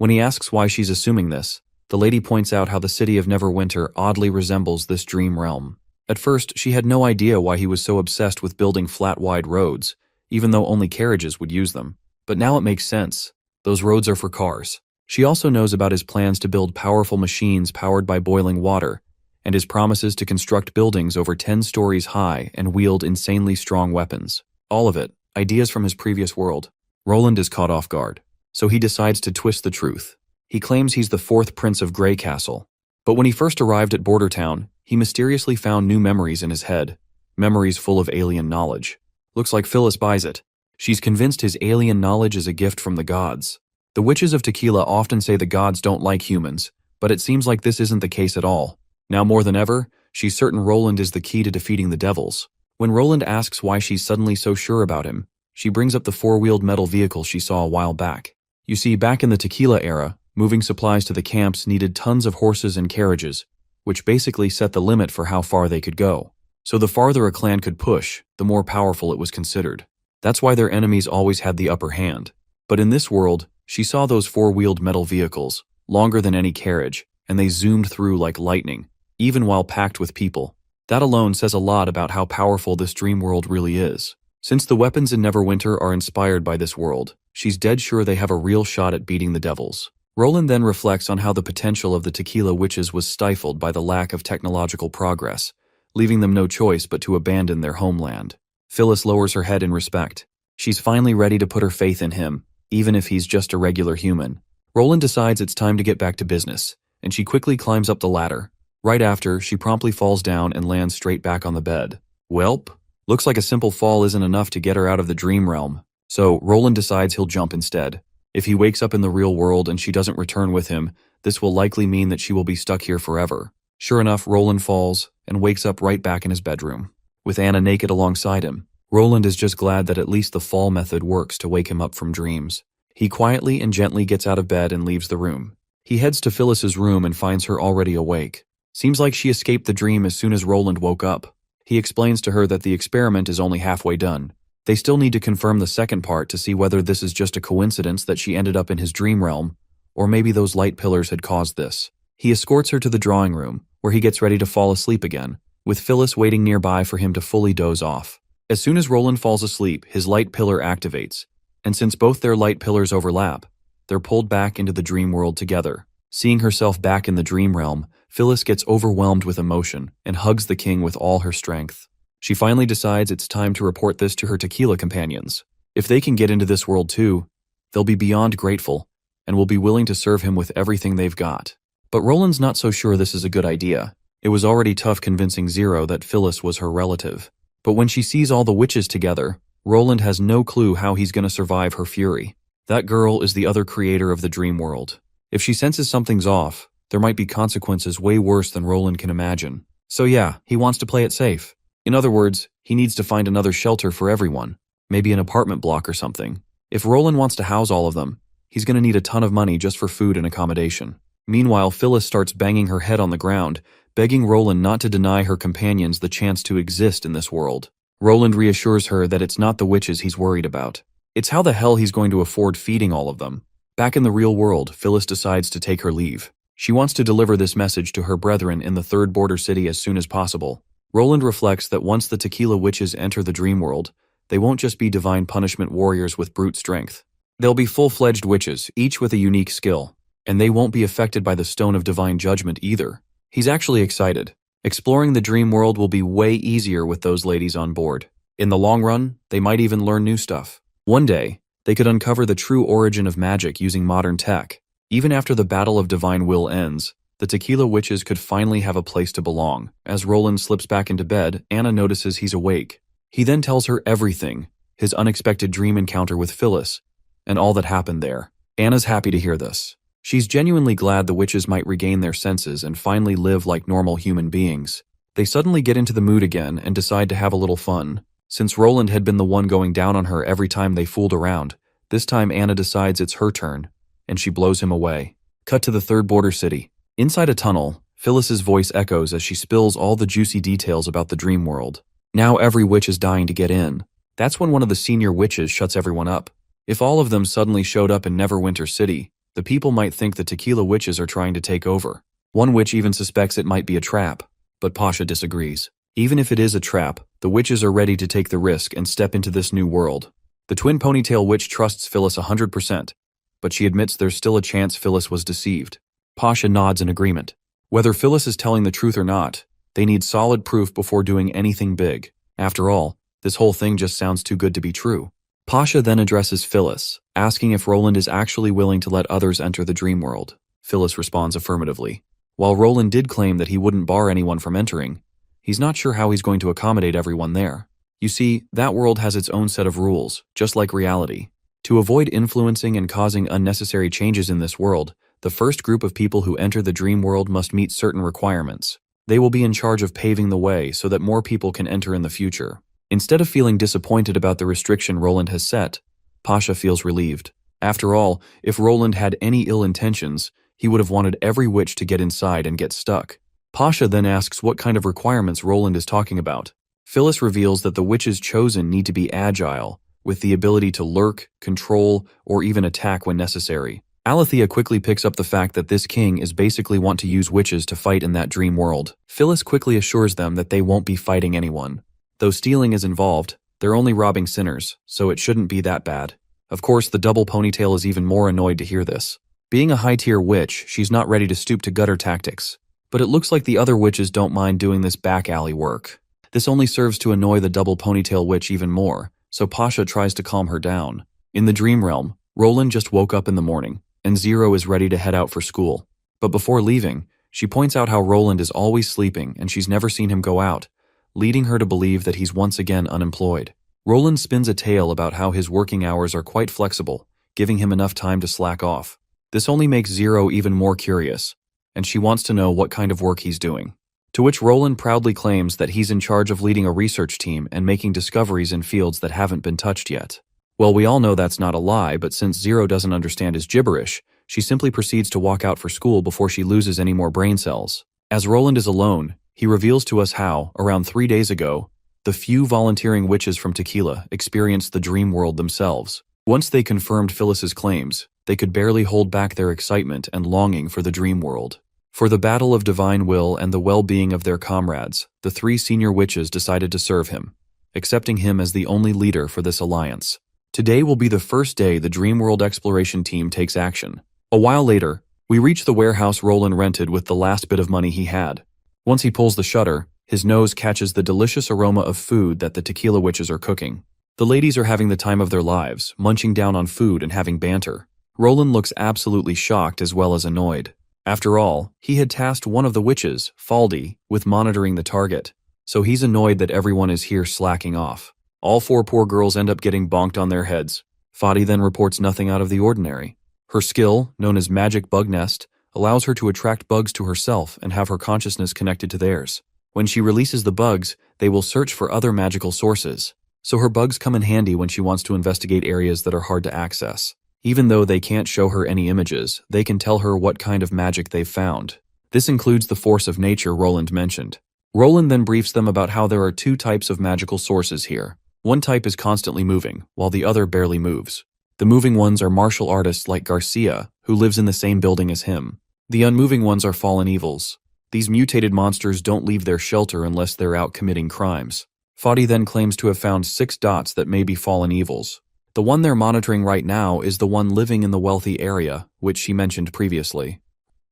When he asks why she's assuming this, the lady points out how the city of Neverwinter oddly resembles this dream realm. At first, she had no idea why he was so obsessed with building flat, wide roads, even though only carriages would use them. But now it makes sense. Those roads are for cars. She also knows about his plans to build powerful machines powered by boiling water, and his promises to construct buildings over 10 stories high and wield insanely strong weapons. All of it, ideas from his previous world. Roland is caught off guard, so he decides to twist the truth. He claims he's the 4th Prince of Grey Castle. But when he first arrived at Border Town, he mysteriously found new memories in his head, memories full of alien knowledge. Looks like Phyllis buys it. She's convinced his alien knowledge is a gift from the gods. The witches of Tequila often say the gods don't like humans, but it seems like this isn't the case at all. Now more than ever, she's certain Roland is the key to defeating the devils. When Roland asks why she's suddenly so sure about him, she brings up the 4-wheeled metal vehicle she saw a while back. You see, back in the Tequila era, moving supplies to the camps needed tons of horses and carriages, which basically set the limit for how far they could go. So the farther a clan could push, the more powerful it was considered. That's why their enemies always had the upper hand. But in this world, she saw those 4-wheeled metal vehicles, longer than any carriage, and they zoomed through like lightning, even while packed with people. That alone says a lot about how powerful this dream world really is. Since the weapons in Neverwinter are inspired by this world, she's dead sure they have a real shot at beating the devils. Roland then reflects on how the potential of the Tequila witches was stifled by the lack of technological progress, leaving them no choice but to abandon their homeland. Phyllis lowers her head in respect. She's finally ready to put her faith in him, even if he's just a regular human. Roland decides it's time to get back to business, and she quickly climbs up the ladder. Right after, she promptly falls down and lands straight back on the bed. Welp. Looks like a simple fall isn't enough to get her out of the dream realm, so Roland decides he'll jump instead. If he wakes up in the real world and she doesn't return with him, this will likely mean that she will be stuck here forever. Sure enough, Roland falls and wakes up right back in his bedroom, with Anna naked alongside him. Roland is just glad that at least the fall method works to wake him up from dreams. He quietly and gently gets out of bed and leaves the room. He heads to Phyllis's room and finds her already awake. Seems like she escaped the dream as soon as Roland woke up. He explains to her that the experiment is only halfway done. They still need to confirm the second part to see whether this is just a coincidence that she ended up in his dream realm, or maybe those light pillars had caused this. He escorts her to the drawing room, where he gets ready to fall asleep again, with Phyllis waiting nearby for him to fully doze off. As soon as Roland falls asleep, his light pillar activates, and since both their light pillars overlap, they're pulled back into the dream world together. Seeing herself back in the dream realm, Phyllis gets overwhelmed with emotion and hugs the king with all her strength. She finally decides it's time to report this to her Tequila companions. If they can get into this world too, they'll be beyond grateful and will be willing to serve him with everything they've got. But Roland's not so sure this is a good idea. It was already tough convincing Zero that Phyllis was her relative. But when she sees all the witches together, Roland has no clue how he's going to survive her fury. That girl is the other creator of the dream world. If she senses something's off, there might be consequences way worse than Roland can imagine. So yeah, he wants to play it safe. In other words, he needs to find another shelter for everyone, maybe an apartment block or something. If Roland wants to house all of them, he's going to need a ton of money just for food and accommodation. Meanwhile, Phyllis starts banging her head on the ground, begging Roland not to deny her companions the chance to exist in this world. Roland reassures her that it's not the witches he's worried about. It's how the hell he's going to afford feeding all of them. Back in the real world, Phyllis decides to take her leave. She wants to deliver this message to her brethren in the 3rd border city as soon as possible. Roland reflects that once the Tequila witches enter the dream world, they won't just be divine punishment warriors with brute strength. They'll be full-fledged witches, each with a unique skill, and they won't be affected by the Stone of Divine Judgment either. He's actually excited. Exploring the dream world will be way easier with those ladies on board. In the long run, they might even learn new stuff. One day, they could uncover the true origin of magic using modern tech. Even after the Battle of Divine Will ends, the Tequila witches could finally have a place to belong. As Roland slips back into bed, Anna notices he's awake. He then tells her everything, his unexpected dream encounter with Phyllis, and all that happened there. Anna's happy to hear this. She's genuinely glad the witches might regain their senses and finally live like normal human beings. They suddenly get into the mood again and decide to have a little fun. Since Roland had been the one going down on her every time they fooled around, this time Anna decides it's her turn, and she blows him away. Cut to the 3rd border city. Inside a tunnel, Phyllis's voice echoes as she spills all the juicy details about the dream world. Now every witch is dying to get in. That's when one of the senior witches shuts everyone up. If all of them suddenly showed up in Neverwinter City, The people might think the tequila witches are trying to take over. One witch even suspects it might be a trap, but Pasha disagrees. Even if it is a trap, the witches are ready to take the risk and step into this new world. The twin ponytail witch trusts Phyllis 100%, but she admits there's still a chance Phyllis was deceived. Pasha nods in agreement. Whether Phyllis is telling the truth or not, they need solid proof before doing anything big. After all, this whole thing just sounds too good to be true. Pasha then addresses Phyllis, asking if Roland is actually willing to let others enter the dream world. Phyllis responds affirmatively. While Roland did claim that he wouldn't bar anyone from entering, he's not sure how he's going to accommodate everyone there. You see, that world has its own set of rules, just like reality. To avoid influencing and causing unnecessary changes in this world, the first group of people who enter the dream world must meet certain requirements. They will be in charge of paving the way so that more people can enter in the future. Instead of feeling disappointed about the restriction Roland has set, Pasha feels relieved. After all, if Roland had any ill intentions, he would have wanted every witch to get inside and get stuck. Pasha then asks what kind of requirements Roland is talking about. Phyllis reveals that the witches chosen need to be agile, with the ability to lurk, control, or even attack when necessary. Alethea quickly picks up the fact that this king is basically want to use witches to fight in that dream world. Phyllis quickly assures them that they won't be fighting anyone. Though stealing is involved, they're only robbing sinners, so it shouldn't be that bad. Of course, the double ponytail is even more annoyed to hear this. Being a high-tier witch, she's not ready to stoop to gutter tactics. But it looks like the other witches don't mind doing this back-alley work. This only serves to annoy the double ponytail witch even more, so Pasha tries to calm her down. In the dream realm, Roland just woke up in the morning, and Zero is ready to head out for school. But before leaving, she points out how Roland is always sleeping and she's never seen him go out, leading her to believe that he's once again unemployed. Roland spins a tale about how his working hours are quite flexible, giving him enough time to slack off. This only makes Zero even more curious, and she wants to know what kind of work he's doing. To which Roland proudly claims that he's in charge of leading a research team and making discoveries in fields that haven't been touched yet. Well, we all know that's not a lie, but since Zero doesn't understand his gibberish, she simply proceeds to walk out for school before she loses any more brain cells. As Roland is alone, he reveals to us how, around 3 days ago, the few volunteering witches from Tequila experienced the dream world themselves. Once they confirmed Phyllis's claims, they could barely hold back their excitement and longing for the dream world. For the battle of divine will and the well-being of their comrades, the 3 senior witches decided to serve him, accepting him as the only leader for this alliance. Today will be the first day the dream world exploration team takes action. A while later, we reach the warehouse Roland rented with the last bit of money he had. Once he pulls the shutter, his nose catches the delicious aroma of food that the tequila witches are cooking. The ladies are having the time of their lives, munching down on food and having banter. Roland looks absolutely shocked as well as annoyed. After all, he had tasked one of the witches, Faldi, with monitoring the target, so he's annoyed that everyone is here slacking off. All 4 poor girls end up getting bonked on their heads. Faldi then reports nothing out of the ordinary. Her skill, known as Magic Bug Nest, allows her to attract bugs to herself and have her consciousness connected to theirs. When she releases the bugs, they will search for other magical sources, so her bugs come in handy when she wants to investigate areas that are hard to access. Even though they can't show her any images, they can tell her what kind of magic they've found. This includes the force of nature Roland mentioned. Roland then briefs them about how there are 2 types of magical sources here. One type is constantly moving, while the other barely moves. The moving ones are martial artists like Garcia, who lives in the same building as him. The unmoving ones are fallen evils. These mutated monsters don't leave their shelter unless they're out committing crimes. Fadi then claims to have found 6 dots that may be fallen evils. The one they're monitoring right now is the one living in the wealthy area, which she mentioned previously.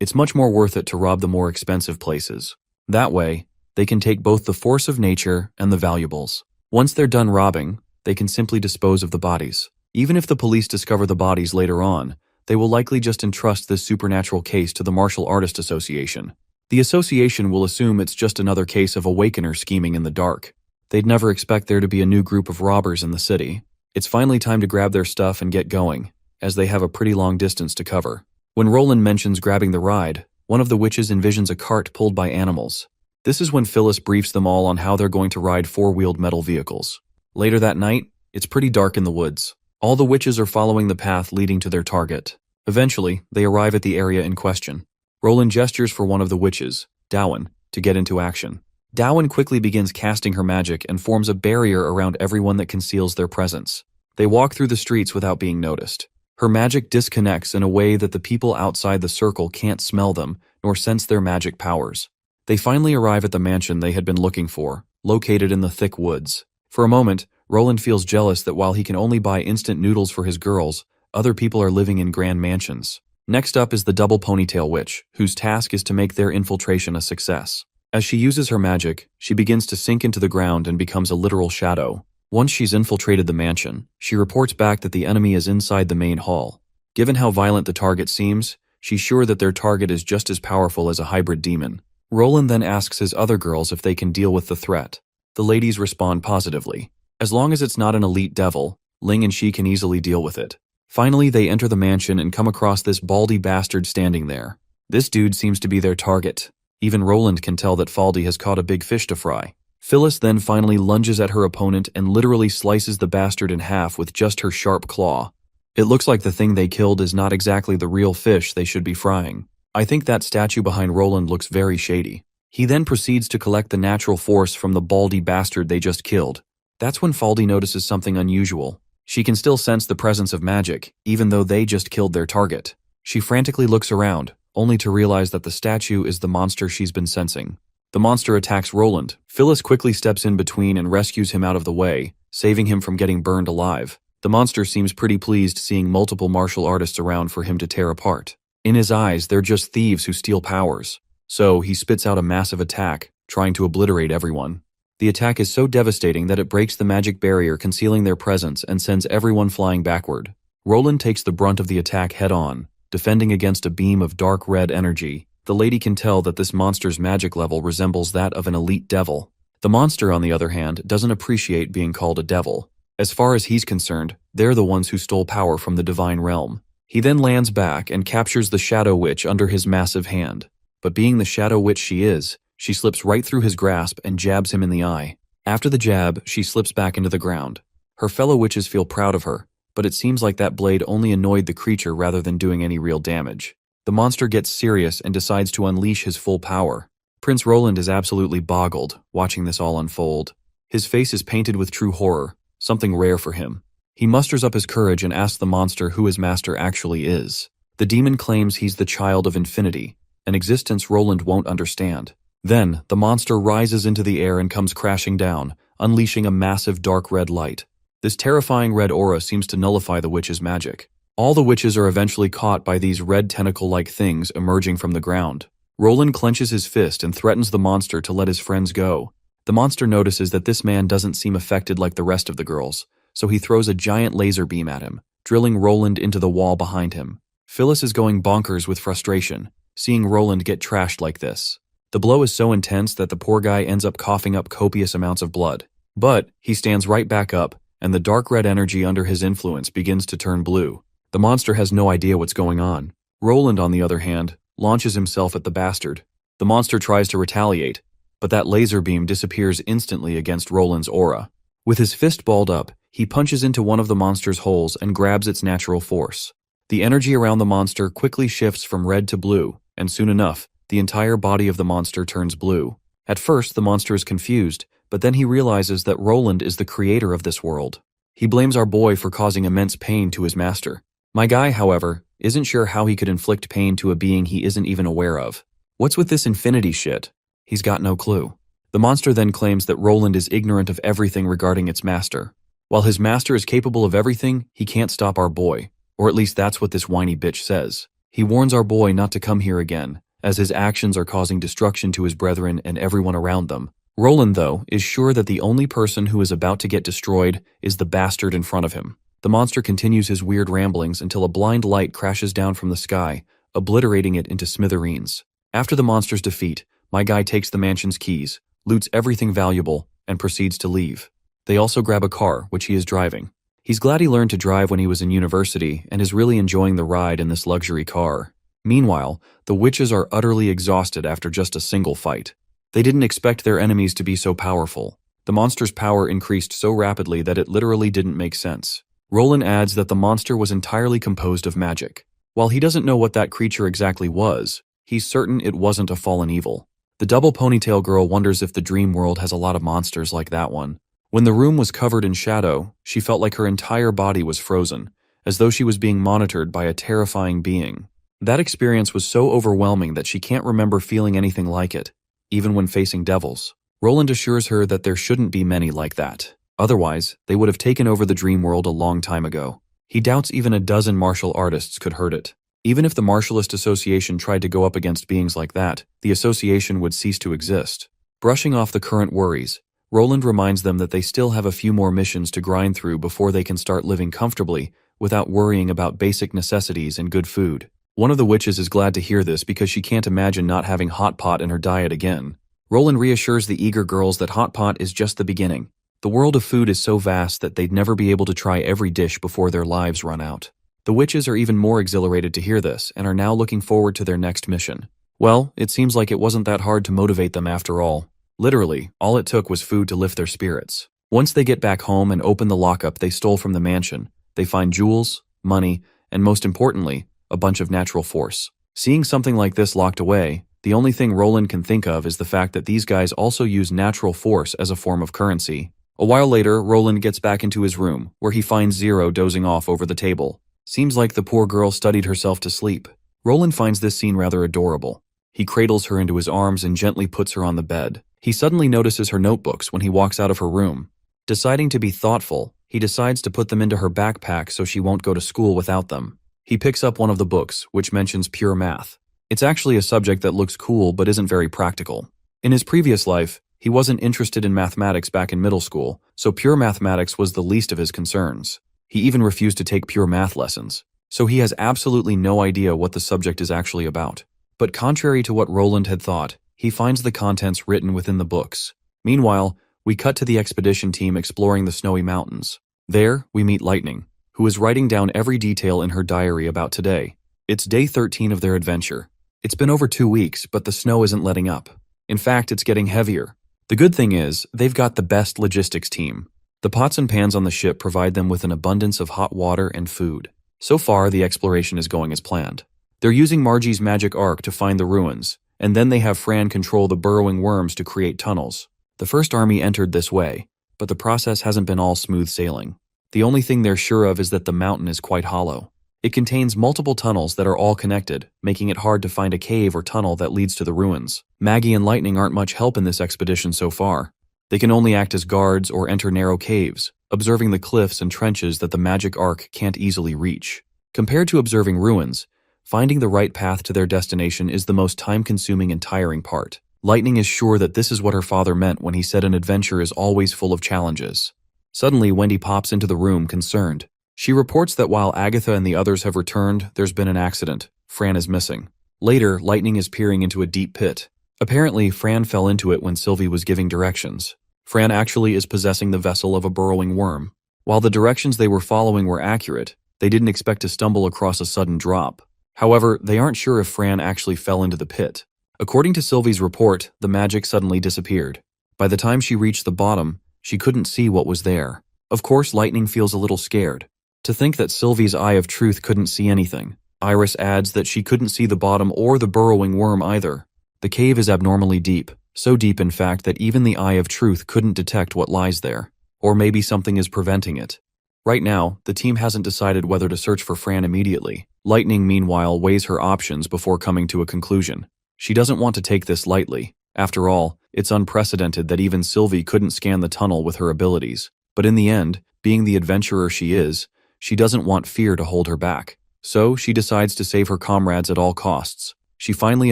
It's much more worth it to rob the more expensive places. That way, they can take both the force of nature and the valuables. Once they're done robbing, they can simply dispose of the bodies. Even if the police discover the bodies later on, they will likely just entrust this supernatural case to the Martial Artist Association. The association will assume it's just another case of Awakener scheming in the dark. They'd never expect there to be a new group of robbers in the city. It's finally time to grab their stuff and get going, as they have a pretty long distance to cover. When Roland mentions grabbing the ride, one of the witches envisions a cart pulled by animals. This is when Phyllis briefs them all on how they're going to ride 4-wheeled metal vehicles. Later that night, it's pretty dark in the woods. All the witches are following the path leading to their target. Eventually, they arrive at the area in question. Roland gestures for one of the witches, Dowan, to get into action. Dowan quickly begins casting her magic and forms a barrier around everyone that conceals their presence. They walk through the streets without being noticed. Her magic disconnects in a way that the people outside the circle can't smell them nor sense their magic powers. They finally arrive at the mansion they had been looking for, located in the thick woods. For a moment, Roland feels jealous that while he can only buy instant noodles for his girls, other people are living in grand mansions. Next up is the double ponytail witch, whose task is to make their infiltration a success. As she uses her magic, she begins to sink into the ground and becomes a literal shadow. Once she's infiltrated the mansion, she reports back that the enemy is inside the main hall. Given how violent the target seems, she's sure that their target is just as powerful as a hybrid demon. Roland then asks his other girls if they can deal with the threat. The ladies respond positively. As long as it's not an elite devil, Ling and she can easily deal with it. Finally, they enter the mansion and come across this baldy bastard standing there. This dude seems to be their target. Even Roland can tell that Faldy has caught a big fish to fry. Phyllis then finally lunges at her opponent and literally slices the bastard in half with just her sharp claw. It looks like the thing they killed is not exactly the real fish they should be frying. I think that statue behind Roland looks very shady. He then proceeds to collect the natural force from the baldy bastard they just killed. That's when Faldy notices something unusual. She can still sense the presence of magic, even though they just killed their target. She frantically looks around, only to realize that the statue is the monster she's been sensing. The monster attacks Roland. Phyllis quickly steps in between and rescues him out of the way, saving him from getting burned alive. The monster seems pretty pleased seeing multiple martial artists around for him to tear apart. In his eyes, they're just thieves who steal powers. So he spits out a massive attack, trying to obliterate everyone. The attack is so devastating that it breaks the magic barrier concealing their presence and sends everyone flying backward. Roland takes the brunt of the attack head-on, defending against a beam of dark red energy. The lady can tell that this monster's magic level resembles that of an elite devil. The monster, on the other hand, doesn't appreciate being called a devil. As far as he's concerned, they're the ones who stole power from the divine realm. He then lands back and captures the Shadow Witch under his massive hand. But being the Shadow Witch she is, she slips right through his grasp and jabs him in the eye. After the jab, she slips back into the ground. Her fellow witches feel proud of her, but it seems like that blade only annoyed the creature rather than doing any real damage. The monster gets serious and decides to unleash his full power. Prince Roland is absolutely boggled, watching this all unfold. His face is painted with true horror, something rare for him. He musters up his courage and asks the monster who his master actually is. The demon claims he's the child of infinity, an existence Roland won't understand. Then, the monster rises into the air and comes crashing down, unleashing a massive dark red light. This terrifying red aura seems to nullify the witch's magic. All the witches are eventually caught by these red tentacle-like things emerging from the ground. Roland clenches his fist and threatens the monster to let his friends go. The monster notices that this man doesn't seem affected like the rest of the girls, so he throws a giant laser beam at him, drilling Roland into the wall behind him. Phyllis is going bonkers with frustration, seeing Roland get trashed like this. The blow is so intense that the poor guy ends up coughing up copious amounts of blood. But he stands right back up, and the dark red energy under his influence begins to turn blue. The monster has no idea what's going on. Roland, on the other hand, launches himself at the bastard. The monster tries to retaliate, but that laser beam disappears instantly against Roland's aura. With his fist balled up, he punches into one of the monster's holes and grabs its natural force. The energy around the monster quickly shifts from red to blue, and soon enough, the entire body of the monster turns blue. At first, the monster is confused, but then he realizes that Roland is the creator of this world. He blames our boy for causing immense pain to his master. My guy, however, isn't sure how he could inflict pain to a being he isn't even aware of. What's with this infinity shit? He's got no clue. The monster then claims that Roland is ignorant of everything regarding its master. While his master is capable of everything, he can't stop our boy. Or at least that's what this whiny bitch says. He warns our boy not to come here again, as his actions are causing destruction to his brethren and everyone around them. Roland, though, is sure that the only person who is about to get destroyed is the bastard in front of him. The monster continues his weird ramblings until a blind light crashes down from the sky, obliterating it into smithereens. After the monster's defeat, my guy takes the mansion's keys, loots everything valuable, and proceeds to leave. They also grab a car, which he is driving. He's glad he learned to drive when he was in university and is really enjoying the ride in this luxury car. Meanwhile, the witches are utterly exhausted after just a single fight. They didn't expect their enemies to be so powerful. The monster's power increased so rapidly that it literally didn't make sense. Roland adds that the monster was entirely composed of magic. While he doesn't know what that creature exactly was, he's certain it wasn't a fallen evil. The double ponytail girl wonders if the dream world has a lot of monsters like that one. When the room was covered in shadow, she felt like her entire body was frozen, as though she was being monitored by a terrifying being. That experience was so overwhelming that she can't remember feeling anything like it, even when facing devils. Roland assures her that there shouldn't be many like that. Otherwise, they would have taken over the dream world a long time ago. He doubts even a dozen martial artists could hurt it. Even if the Martialist Association tried to go up against beings like that, the association would cease to exist. Brushing off the current worries, Roland reminds them that they still have a few more missions to grind through before they can start living comfortably without worrying about basic necessities and good food. One of the witches is glad to hear this because she can't imagine not having hot pot in her diet again. Roland reassures the eager girls that hot pot is just the beginning. The world of food is so vast that they'd never be able to try every dish before their lives run out. The witches are even more exhilarated to hear this and are now looking forward to their next mission. Well, it seems like it wasn't that hard to motivate them after all. Literally, all it took was food to lift their spirits. Once they get back home and open the lockup they stole from the mansion, they find jewels, money, and most importantly, a bunch of natural force. Seeing something like this locked away, the only thing Roland can think of is the fact that these guys also use natural force as a form of currency. A while later, Roland gets back into his room, where he finds Zero dozing off over the table. Seems like the poor girl studied herself to sleep. Roland finds this scene rather adorable. He cradles her into his arms and gently puts her on the bed. He suddenly notices her notebooks when he walks out of her room. Deciding to be thoughtful, he decides to put them into her backpack so she won't go to school without them. He picks up one of the books, which mentions pure math. It's actually a subject that looks cool but isn't very practical. In his previous life, he wasn't interested in mathematics back in middle school, so pure mathematics was the least of his concerns. He even refused to take pure math lessons, so he has absolutely no idea what the subject is actually about. But contrary to what Roland had thought, he finds the contents written within the books. Meanwhile, we cut to the expedition team exploring the snowy mountains. There, we meet Lightning, who is writing down every detail in her diary about today. It's day 13 of their adventure. It's been over 2 weeks, but the snow isn't letting up. In fact, it's getting heavier. The good thing is, they've got the best logistics team. The pots and pans on the ship provide them with an abundance of hot water and food. So far, the exploration is going as planned. They're using Margie's magic arc to find the ruins, and then they have Fran control the burrowing worms to create tunnels. The first army entered this way, but the process hasn't been all smooth sailing. The only thing they're sure of is that the mountain is quite hollow. It contains multiple tunnels that are all connected, making it hard to find a cave or tunnel that leads to the ruins. Maggie and Lightning aren't much help in this expedition so far. They can only act as guards or enter narrow caves, observing the cliffs and trenches that the magic arc can't easily reach. Compared to observing ruins, finding the right path to their destination is the most time-consuming and tiring part. Lightning is sure that this is what her father meant when he said an adventure is always full of challenges. Suddenly, Wendy pops into the room, concerned. She reports that while Agatha and the others have returned, there's been an accident. Fran is missing. Later, Lightning is peering into a deep pit. Apparently, Fran fell into it when Sylvie was giving directions. Fran actually is possessing the vessel of a burrowing worm. While the directions they were following were accurate, they didn't expect to stumble across a sudden drop. However, they aren't sure if Fran actually fell into the pit. According to Sylvie's report, the magic suddenly disappeared. By the time she reached the bottom, she couldn't see what was there. Of course, Lightning feels a little scared. To think that Sylvie's eye of truth couldn't see anything. Iris adds that she couldn't see the bottom or the burrowing worm either. The cave is abnormally deep, so deep in fact that even the eye of truth couldn't detect what lies there. Or maybe something is preventing it. Right now, the team hasn't decided whether to search for Fran immediately. Lightning, meanwhile, weighs her options before coming to a conclusion. She doesn't want to take this lightly. After all, it's unprecedented that even Sylvie couldn't scan the tunnel with her abilities. But in the end, being the adventurer she is, she doesn't want fear to hold her back. So, she decides to save her comrades at all costs. She finally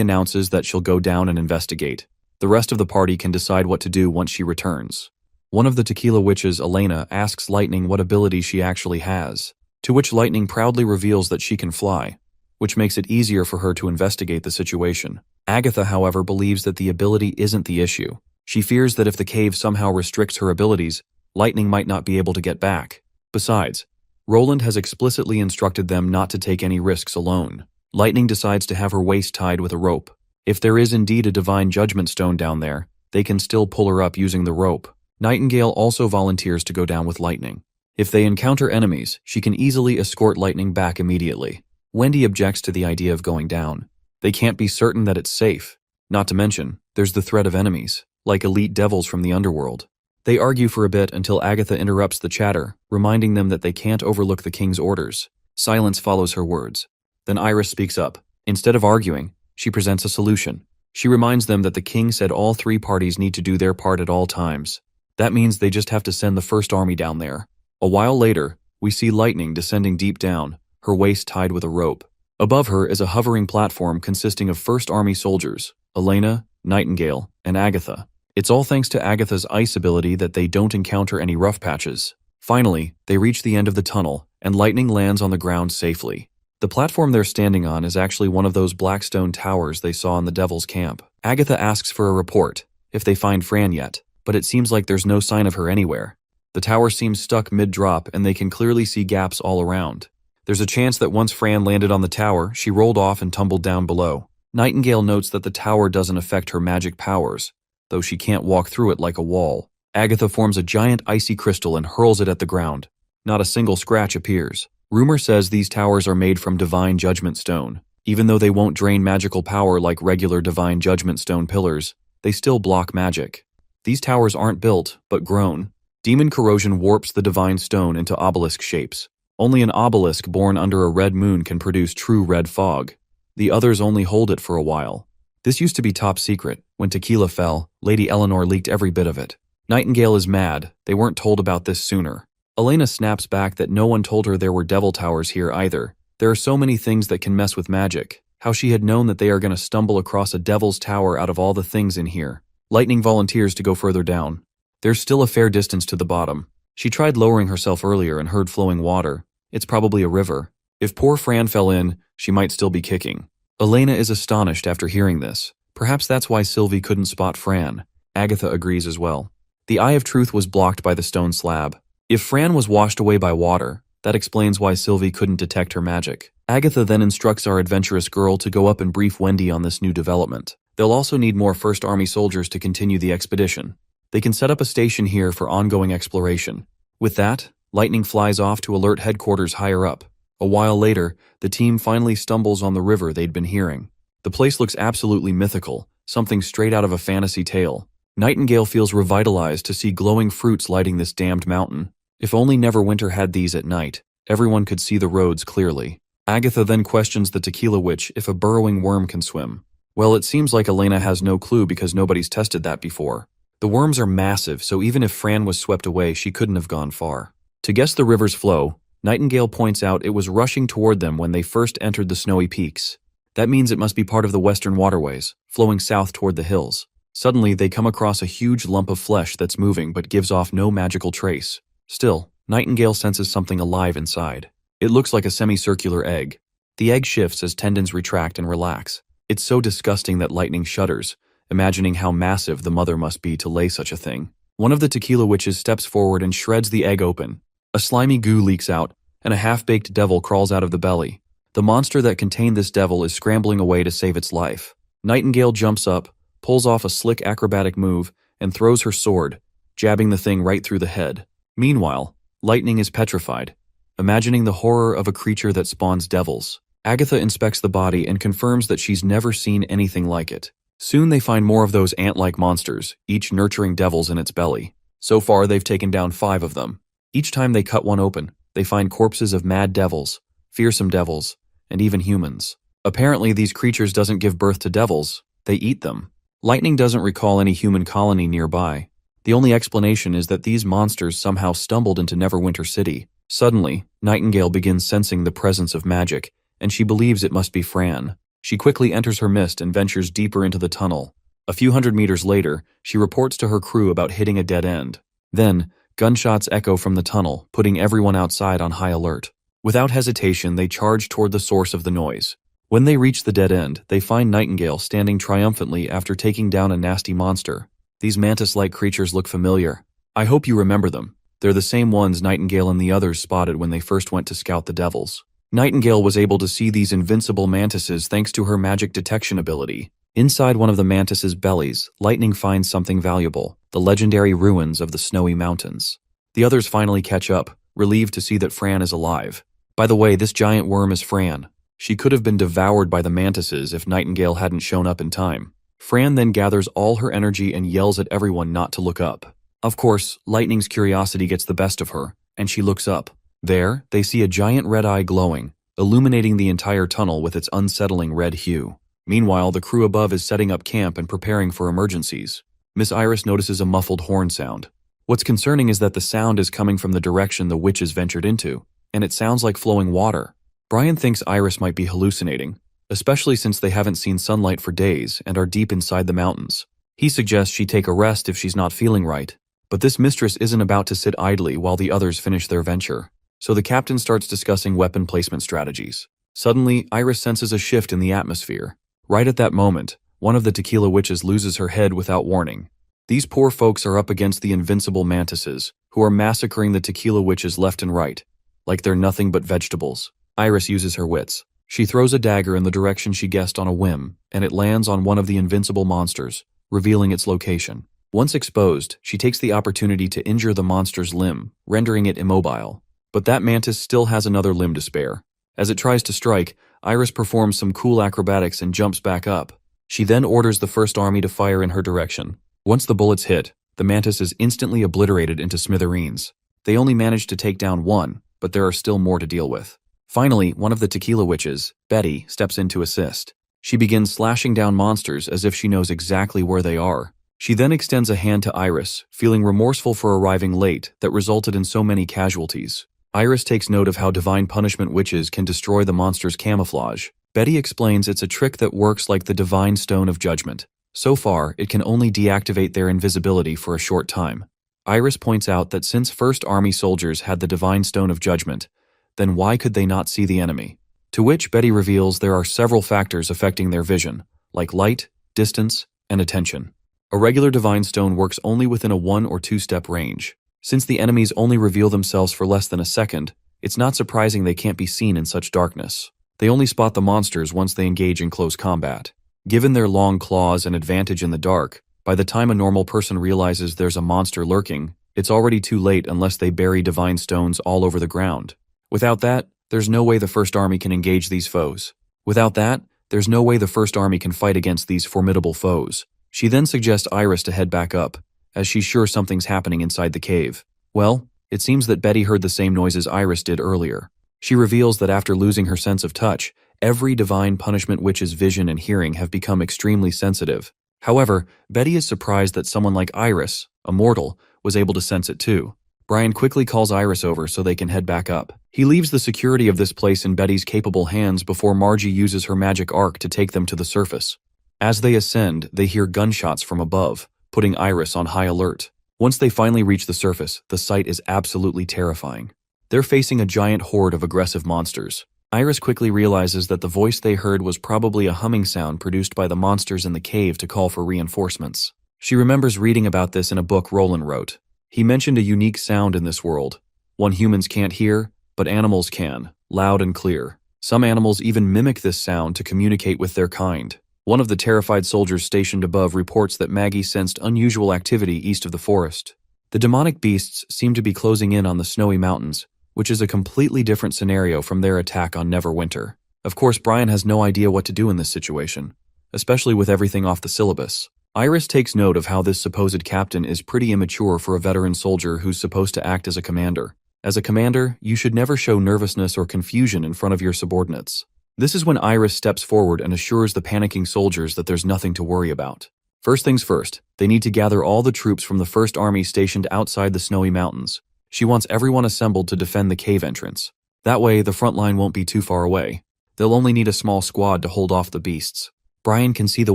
announces that she'll go down and investigate. The rest of the party can decide what to do once she returns. One of the tequila witches, Elena, asks Lightning what ability she actually has, to which Lightning proudly reveals that she can fly, which makes it easier for her to investigate the situation. Agatha, however, believes that the ability isn't the issue. She fears that if the cave somehow restricts her abilities, Lightning might not be able to get back. Besides, Roland has explicitly instructed them not to take any risks alone. Lightning decides to have her waist tied with a rope. If there is indeed a divine judgment stone down there, they can still pull her up using the rope. Nightingale also volunteers to go down with Lightning. If they encounter enemies, she can easily escort Lightning back immediately. Wendy objects to the idea of going down. They can't be certain that it's safe. Not to mention, there's the threat of enemies, like elite devils from the underworld. They argue for a bit until Agatha interrupts the chatter, reminding them that they can't overlook the king's orders. Silence follows her words. Then Iris speaks up. Instead of arguing, she presents a solution. She reminds them that the king said all three parties need to do their part at all times. That means they just have to send the first army down there. A while later, we see Lightning descending deep down, her waist tied with a rope. Above her is a hovering platform consisting of First Army soldiers, Elena, Nightingale, and Agatha. It's all thanks to Agatha's ice ability that they don't encounter any rough patches. Finally, they reach the end of the tunnel, and Lightning lands on the ground safely. The platform they're standing on is actually one of those black stone towers they saw in the Devil's Camp. Agatha asks for a report, if they find Fran yet, but it seems like there's no sign of her anywhere. The tower seems stuck mid-drop, and they can clearly see gaps all around. There's a chance that once Fran landed on the tower, she rolled off and tumbled down below. Nightingale notes that the tower doesn't affect her magic powers, though she can't walk through it like a wall. Agatha forms a giant icy crystal and hurls it at the ground. Not a single scratch appears. Rumor says these towers are made from Divine Judgment Stone. Even though they won't drain magical power like regular Divine Judgment Stone pillars, they still block magic. These towers aren't built, but grown. Demon corrosion warps the Divine Stone into obelisk shapes. Only an obelisk born under a red moon can produce true red fog. The others only hold it for a while. This used to be top secret. When Tequila fell, Lady Eleanor leaked every bit of it. Nightingale is mad. They weren't told about this sooner. Elena snaps back that no one told her there were devil towers here either. There are so many things that can mess with magic. How she had known that they are going to stumble across a devil's tower out of all the things in here. Lightning volunteers to go further down. There's still a fair distance to the bottom. She tried lowering herself earlier and heard flowing water. It's probably a river. If poor Fran fell in, she might still be kicking. Elena is astonished after hearing this. Perhaps that's why Sylvie couldn't spot Fran. Agatha agrees as well. The Eye of Truth was blocked by the stone slab. If Fran was washed away by water, that explains why Sylvie couldn't detect her magic. Agatha then instructs our adventurous girl to go up and brief Wendy on this new development. They'll also need more First Army soldiers to continue the expedition. They can set up a station here for ongoing exploration. With that, Lightning flies off to alert headquarters higher up. A while later, the team finally stumbles on the river they'd been hearing. The place looks absolutely mythical, something straight out of a fantasy tale. Nightingale feels revitalized to see glowing fruits lighting this damned mountain. If only Neverwinter had these at night, everyone could see the roads clearly. Agatha then questions the Tequila Witch if a burrowing worm can swim. Well, it seems like Elena has no clue because nobody's tested that before. The worms are massive, so even if Fran was swept away, she couldn't have gone far. To guess the river's flow, Nightingale points out it was rushing toward them when they first entered the snowy peaks. That means it must be part of the western waterways, flowing south toward the hills. Suddenly, they come across a huge lump of flesh that's moving but gives off no magical trace. Still, Nightingale senses something alive inside. It looks like a semicircular egg. The egg shifts as tendons retract and relax. It's so disgusting that Lightning shudders, imagining how massive the mother must be to lay such a thing. One of the Tequila Witches steps forward and shreds the egg open. A slimy goo leaks out, and a half-baked devil crawls out of the belly. The monster that contained this devil is scrambling away to save its life. Nightingale jumps up, pulls off a slick acrobatic move, and throws her sword, jabbing the thing right through the head. Meanwhile, Lightning is petrified, imagining the horror of a creature that spawns devils. Agatha inspects the body and confirms that she's never seen anything like it. Soon they find more of those ant-like monsters, each nurturing devils in its belly. So far, they've taken down 5 of them. Each time they cut one open, they find corpses of mad devils, fearsome devils, and even humans. Apparently, these creatures doesn't give birth to devils, they eat them. Lightning doesn't recall any human colony nearby. The only explanation is that these monsters somehow stumbled into Neverwinter City. Suddenly, Nightingale begins sensing the presence of magic, and she believes it must be Fran. She quickly enters her mist and ventures deeper into the tunnel. A few hundred meters later, she reports to her crew about hitting a dead end. Then, gunshots echo from the tunnel, putting everyone outside on high alert. Without hesitation, they charge toward the source of the noise. When they reach the dead end, they find Nightingale standing triumphantly after taking down a nasty monster. These mantis-like creatures look familiar. I hope you remember them. They're the same ones Nightingale and the others spotted when they first went to scout the devils. Nightingale was able to see these invincible mantises thanks to her magic detection ability. Inside one of the mantis's bellies, Lightning finds something valuable, the legendary ruins of the Snowy Mountains. The others finally catch up, relieved to see that Fran is alive. By the way, this giant worm is Fran. She could have been devoured by the mantises if Nightingale hadn't shown up in time. Fran then gathers all her energy and yells at everyone not to look up. Of course, Lightning's curiosity gets the best of her, and she looks up. There, they see a giant red eye glowing, illuminating the entire tunnel with its unsettling red hue. Meanwhile, the crew above is setting up camp and preparing for emergencies. Miss Iris notices a muffled horn sound. What's concerning is that the sound is coming from the direction the witches ventured into, and it sounds like flowing water. Brian thinks Iris might be hallucinating, especially since they haven't seen sunlight for days and are deep inside the mountains. He suggests she take a rest if she's not feeling right, but this mistress isn't about to sit idly while the others finish their venture. So the captain starts discussing weapon placement strategies. Suddenly, Iris senses a shift in the atmosphere. Right at that moment, one of the tequila witches loses her head without warning. These poor folks are up against the invincible mantises, who are massacring the tequila witches left and right, like they're nothing but vegetables. Iris uses her wits. She throws a dagger in the direction she guessed on a whim, and it lands on one of the invincible monsters, revealing its location. Once exposed, she takes the opportunity to injure the monster's limb, rendering it immobile. But that mantis still has another limb to spare. As it tries to strike, Iris performs some cool acrobatics and jumps back up. She then orders the first army to fire in her direction. Once the bullets hit, the mantis is instantly obliterated into smithereens. They only manage to take down one, but there are still more to deal with. Finally, one of the tequila witches, Betty, steps in to assist. She begins slashing down monsters as if she knows exactly where they are. She then extends a hand to Iris, feeling remorseful for arriving late that resulted in so many casualties. Iris takes note of how divine punishment witches can destroy the monster's camouflage. Betty explains it's a trick that works like the divine stone of judgment. So far, it can only deactivate their invisibility for a short time. Iris points out that since First Army soldiers had the divine stone of judgment, then why could they not see the enemy? To which Betty reveals there are several factors affecting their vision, like light, distance, and attention. A regular divine stone works only within a 1 or 2 step range. Since the enemies only reveal themselves for less than a second, it's not surprising they can't be seen in such darkness. They only spot the monsters once they engage in close combat. Given their long claws and advantage in the dark, by the time a normal person realizes there's a monster lurking, it's already too late unless they bury divine stones all over the ground. Without that, there's no way the First Army can engage these foes. Without that, there's no way the First Army can fight against these formidable foes. She then suggests Iris to head back up, as she's sure something's happening inside the cave. Well, it seems that Betty heard the same noises Iris did earlier. She reveals that after losing her sense of touch, every divine punishment witch's vision and hearing have become extremely sensitive. However, Betty is surprised that someone like Iris, a mortal, was able to sense it too. Brian quickly calls Iris over so they can head back up. He leaves the security of this place in Betty's capable hands before Margie uses her magic arc to take them to the surface. As they ascend, they hear gunshots from above, putting Iris on high alert. Once they finally reach the surface, the sight is absolutely terrifying. They're facing a giant horde of aggressive monsters. Iris quickly realizes that the voice they heard was probably a humming sound produced by the monsters in the cave to call for reinforcements. She remembers reading about this in a book Roland wrote. He mentioned a unique sound in this world, one humans can't hear, but animals can, loud and clear. Some animals even mimic this sound to communicate with their kind. One of the terrified soldiers stationed above reports that Maggie sensed unusual activity east of the forest. The demonic beasts seem to be closing in on the snowy mountains, which is a completely different scenario from their attack on Neverwinter. Of course, Brian has no idea what to do in this situation, especially with everything off the syllabus. Iris takes note of how this supposed captain is pretty immature for a veteran soldier who's supposed to act as a commander. As a commander, you should never show nervousness or confusion in front of your subordinates. This is when Iris steps forward and assures the panicking soldiers that there's nothing to worry about. First things first, they need to gather all the troops from the First Army stationed outside the snowy mountains. She wants everyone assembled to defend the cave entrance. That way, the front line won't be too far away. They'll only need a small squad to hold off the beasts. Brian can see the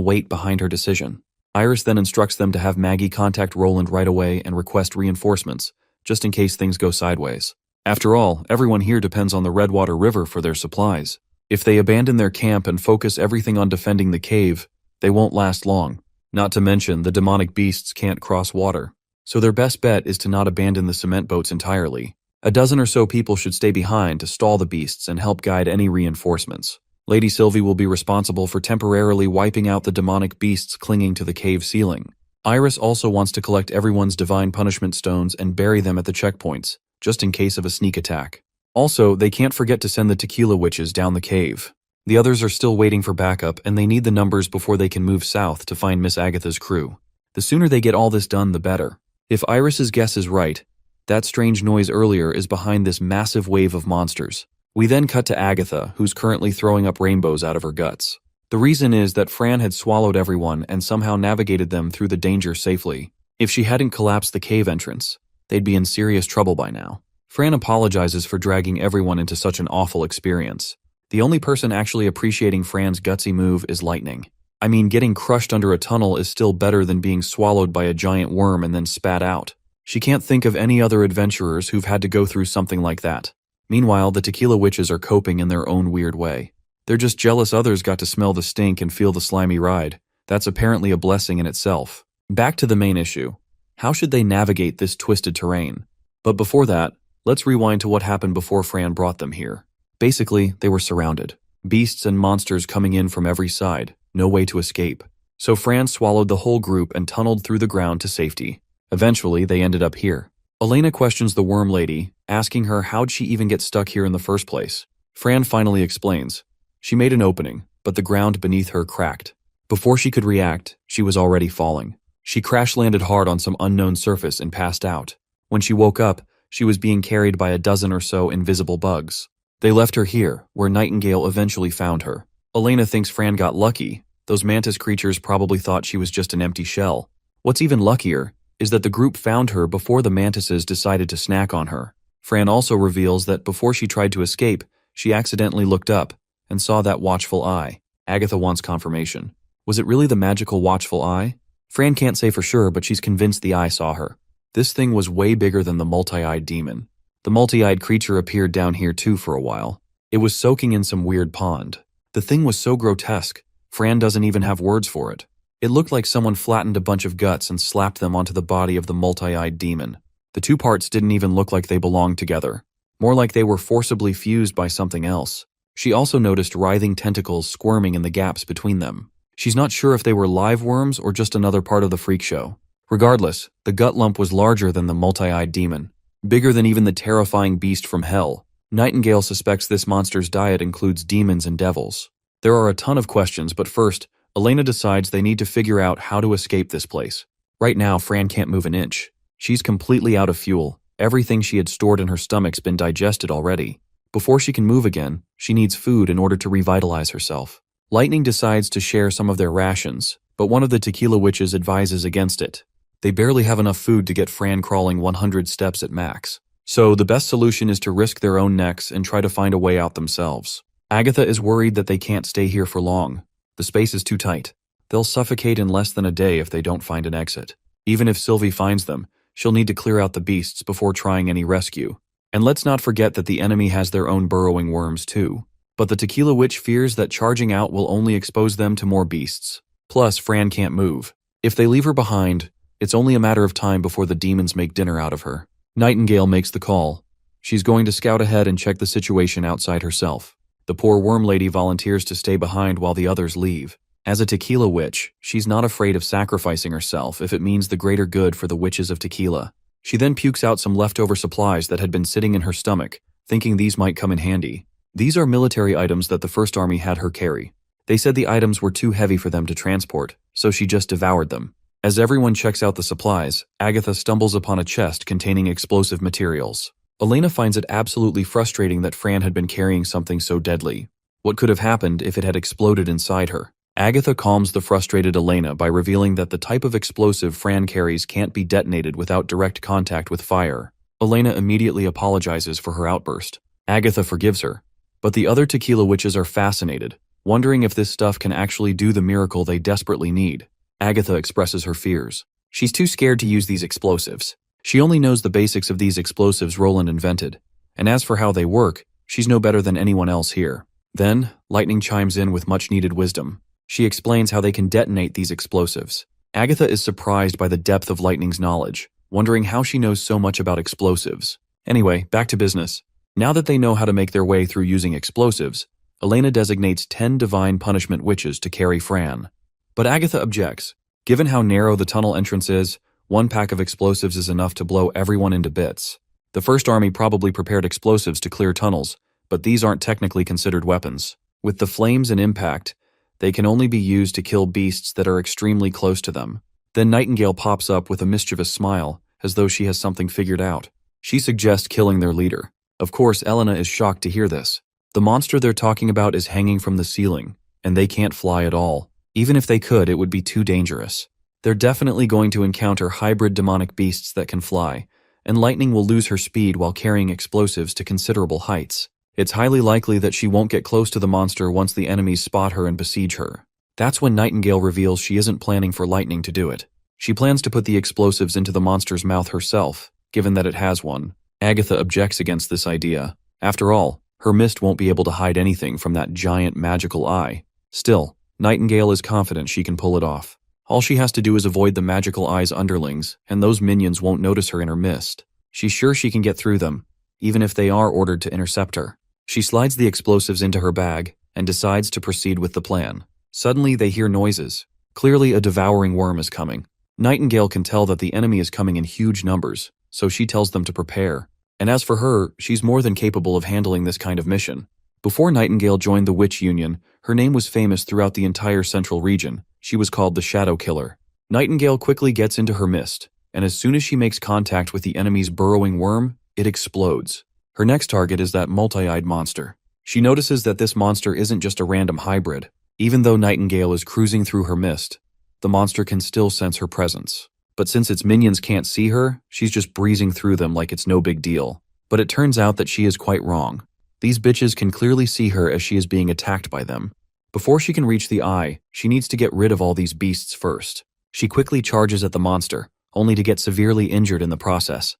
weight behind her decision. Iris then instructs them to have Maggie contact Roland right away and request reinforcements, just in case things go sideways. After all, everyone here depends on the Redwater River for their supplies. If they abandon their camp and focus everything on defending the cave, they won't last long. Not to mention, the demonic beasts can't cross water. So their best bet is to not abandon the cement boats entirely. A dozen or so people should stay behind to stall the beasts and help guide any reinforcements. Lady Sylvie will be responsible for temporarily wiping out the demonic beasts clinging to the cave ceiling. Iris also wants to collect everyone's divine punishment stones and bury them at the checkpoints, just in case of a sneak attack. Also, they can't forget to send the tequila witches down the cave. The others are still waiting for backup, and they need the numbers before they can move south to find Miss Agatha's crew. The sooner they get all this done, the better. If Iris's guess is right, That strange noise earlier is behind this massive wave of monsters. We then cut to Agatha, who's currently throwing up rainbows out of her guts. The reason is that Fran had swallowed everyone and somehow navigated them through the danger safely. If she hadn't collapsed the cave entrance, they'd be in serious trouble by now. Fran apologizes for dragging everyone into such an awful experience. The only person actually appreciating Fran's gutsy move is Lightning. I mean, getting crushed under a tunnel is still better than being swallowed by a giant worm and then spat out. She can't think of any other adventurers who've had to go through something like that. Meanwhile, the Tequila Witches are coping in their own weird way. They're just jealous others got to smell the stink and feel the slimy ride. That's apparently a blessing in itself. Back to the main issue. How should they navigate this twisted terrain? But before that, let's rewind to what happened before Fran brought them here. Basically, they were surrounded. Beasts and monsters coming in from every side. No way to escape. So Fran swallowed the whole group and tunneled through the ground to safety. Eventually, they ended up here. Elena questions the worm lady, asking her how'd she even get stuck here in the first place. Fran finally explains. She made an opening, but the ground beneath her cracked. Before she could react, she was already falling. She crash-landed hard on some unknown surface and passed out. When she woke up, she was being carried by a dozen or so invisible bugs. They left her here, where Nightingale eventually found her. Elena thinks Fran got lucky. Those mantis creatures probably thought she was just an empty shell. What's even luckier is that the group found her before the mantises decided to snack on her. Fran also reveals that before she tried to escape, she accidentally looked up and saw that watchful eye. Agatha wants confirmation. Was it really the magical watchful eye? Fran can't say for sure, but she's convinced the eye saw her. This thing was way bigger than the multi-eyed demon. The multi-eyed creature appeared down here too for a while. It was soaking in some weird pond. The thing was so grotesque, Fran doesn't even have words for it. It looked like someone flattened a bunch of guts and slapped them onto the body of the multi-eyed demon. The two parts didn't even look like they belonged together. More like they were forcibly fused by something else. She also noticed writhing tentacles squirming in the gaps between them. She's not sure if they were live worms or just another part of the freak show. Regardless, the gut lump was larger than the multi-eyed demon. Bigger than even the terrifying beast from hell. Nightingale suspects this monster's diet includes demons and devils. There are a ton of questions, but first, Elena decides they need to figure out how to escape this place. Right now, Fran can't move an inch. She's completely out of fuel. Everything she had stored in her stomach's been digested already. Before she can move again, she needs food in order to revitalize herself. Lightning decides to share some of their rations, but one of the Tequila Witches advises against it. They barely have enough food to get Fran crawling 100 steps at max. So the best solution is to risk their own necks and try to find a way out themselves. Agatha is worried that they can't stay here for long. The space is too tight. They'll suffocate in less than a day if they don't find an exit. Even if Sylvie finds them, she'll need to clear out the beasts before trying any rescue. And let's not forget that the enemy has their own burrowing worms too. But the Tequila Witch fears that charging out will only expose them to more beasts. Plus, Fran can't move. If they leave her behind, it's only a matter of time before the demons make dinner out of her. Nightingale makes the call. She's going to scout ahead and check the situation outside herself. The poor worm lady volunteers to stay behind while the others leave. As a Tequila Witch, she's not afraid of sacrificing herself if it means the greater good for the witches of Tequila. She then pukes out some leftover supplies that had been sitting in her stomach, thinking these might come in handy. These are military items that the First Army had her carry. They said the items were too heavy for them to transport, so she just devoured them. As everyone checks out the supplies, Agatha stumbles upon a chest containing explosive materials. Elena finds it absolutely frustrating that Fran had been carrying something so deadly. What could have happened if it had exploded inside her? Agatha calms the frustrated Elena by revealing that the type of explosive Fran carries can't be detonated without direct contact with fire. Elena immediately apologizes for her outburst. Agatha forgives her. But the other Tequila Witches are fascinated, wondering if this stuff can actually do the miracle they desperately need. Agatha expresses her fears. She's too scared to use these explosives. She only knows the basics of these explosives Roland invented. And as for how they work, she's no better than anyone else here. Then, Lightning chimes in with much-needed wisdom. She explains how they can detonate these explosives. Agatha is surprised by the depth of Lightning's knowledge, wondering how she knows so much about explosives. Anyway, back to business. Now that they know how to make their way through using explosives, Elena designates 10 divine punishment witches to carry Fran. But Agatha objects. Given how narrow the tunnel entrance is, one pack of explosives is enough to blow everyone into bits. The First Army probably prepared explosives to clear tunnels, but these aren't technically considered weapons. With the flames and impact, they can only be used to kill beasts that are extremely close to them. Then Nightingale pops up with a mischievous smile, as though she has something figured out. She suggests killing their leader. Of course, Elena is shocked to hear this. The monster they're talking about is hanging from the ceiling, and they can't fly at all. Even if they could, it would be too dangerous. They're definitely going to encounter hybrid demonic beasts that can fly, and Lightning will lose her speed while carrying explosives to considerable heights. It's highly likely that she won't get close to the monster once the enemies spot her and besiege her. That's when Nightingale reveals she isn't planning for Lightning to do it. She plans to put the explosives into the monster's mouth herself, given that it has one. Agatha objects against this idea. After all, her mist won't be able to hide anything from that giant magical eye. Still, Nightingale is confident she can pull it off. All she has to do is avoid the magical eye's underlings, and those minions won't notice her in her mist. She's sure she can get through them, even if they are ordered to intercept her. She slides the explosives into her bag and decides to proceed with the plan. Suddenly, they hear noises. Clearly, a devouring worm is coming. Nightingale can tell that the enemy is coming in huge numbers, so she tells them to prepare. And as for her, she's more than capable of handling this kind of mission. Before Nightingale joined the Witch Union, her name was famous throughout the entire central region. She was called the Shadow Killer. Nightingale quickly gets into her mist, and as soon as she makes contact with the enemy's burrowing worm, it explodes. Her next target is that multi-eyed monster. She notices that this monster isn't just a random hybrid. Even though Nightingale is cruising through her mist, the monster can still sense her presence. But since its minions can't see her, she's just breezing through them like it's no big deal. But it turns out that she is quite wrong. These bitches can clearly see her as she is being attacked by them. Before she can reach the eye, she needs to get rid of all these beasts first. She quickly charges at the monster, only to get severely injured in the process.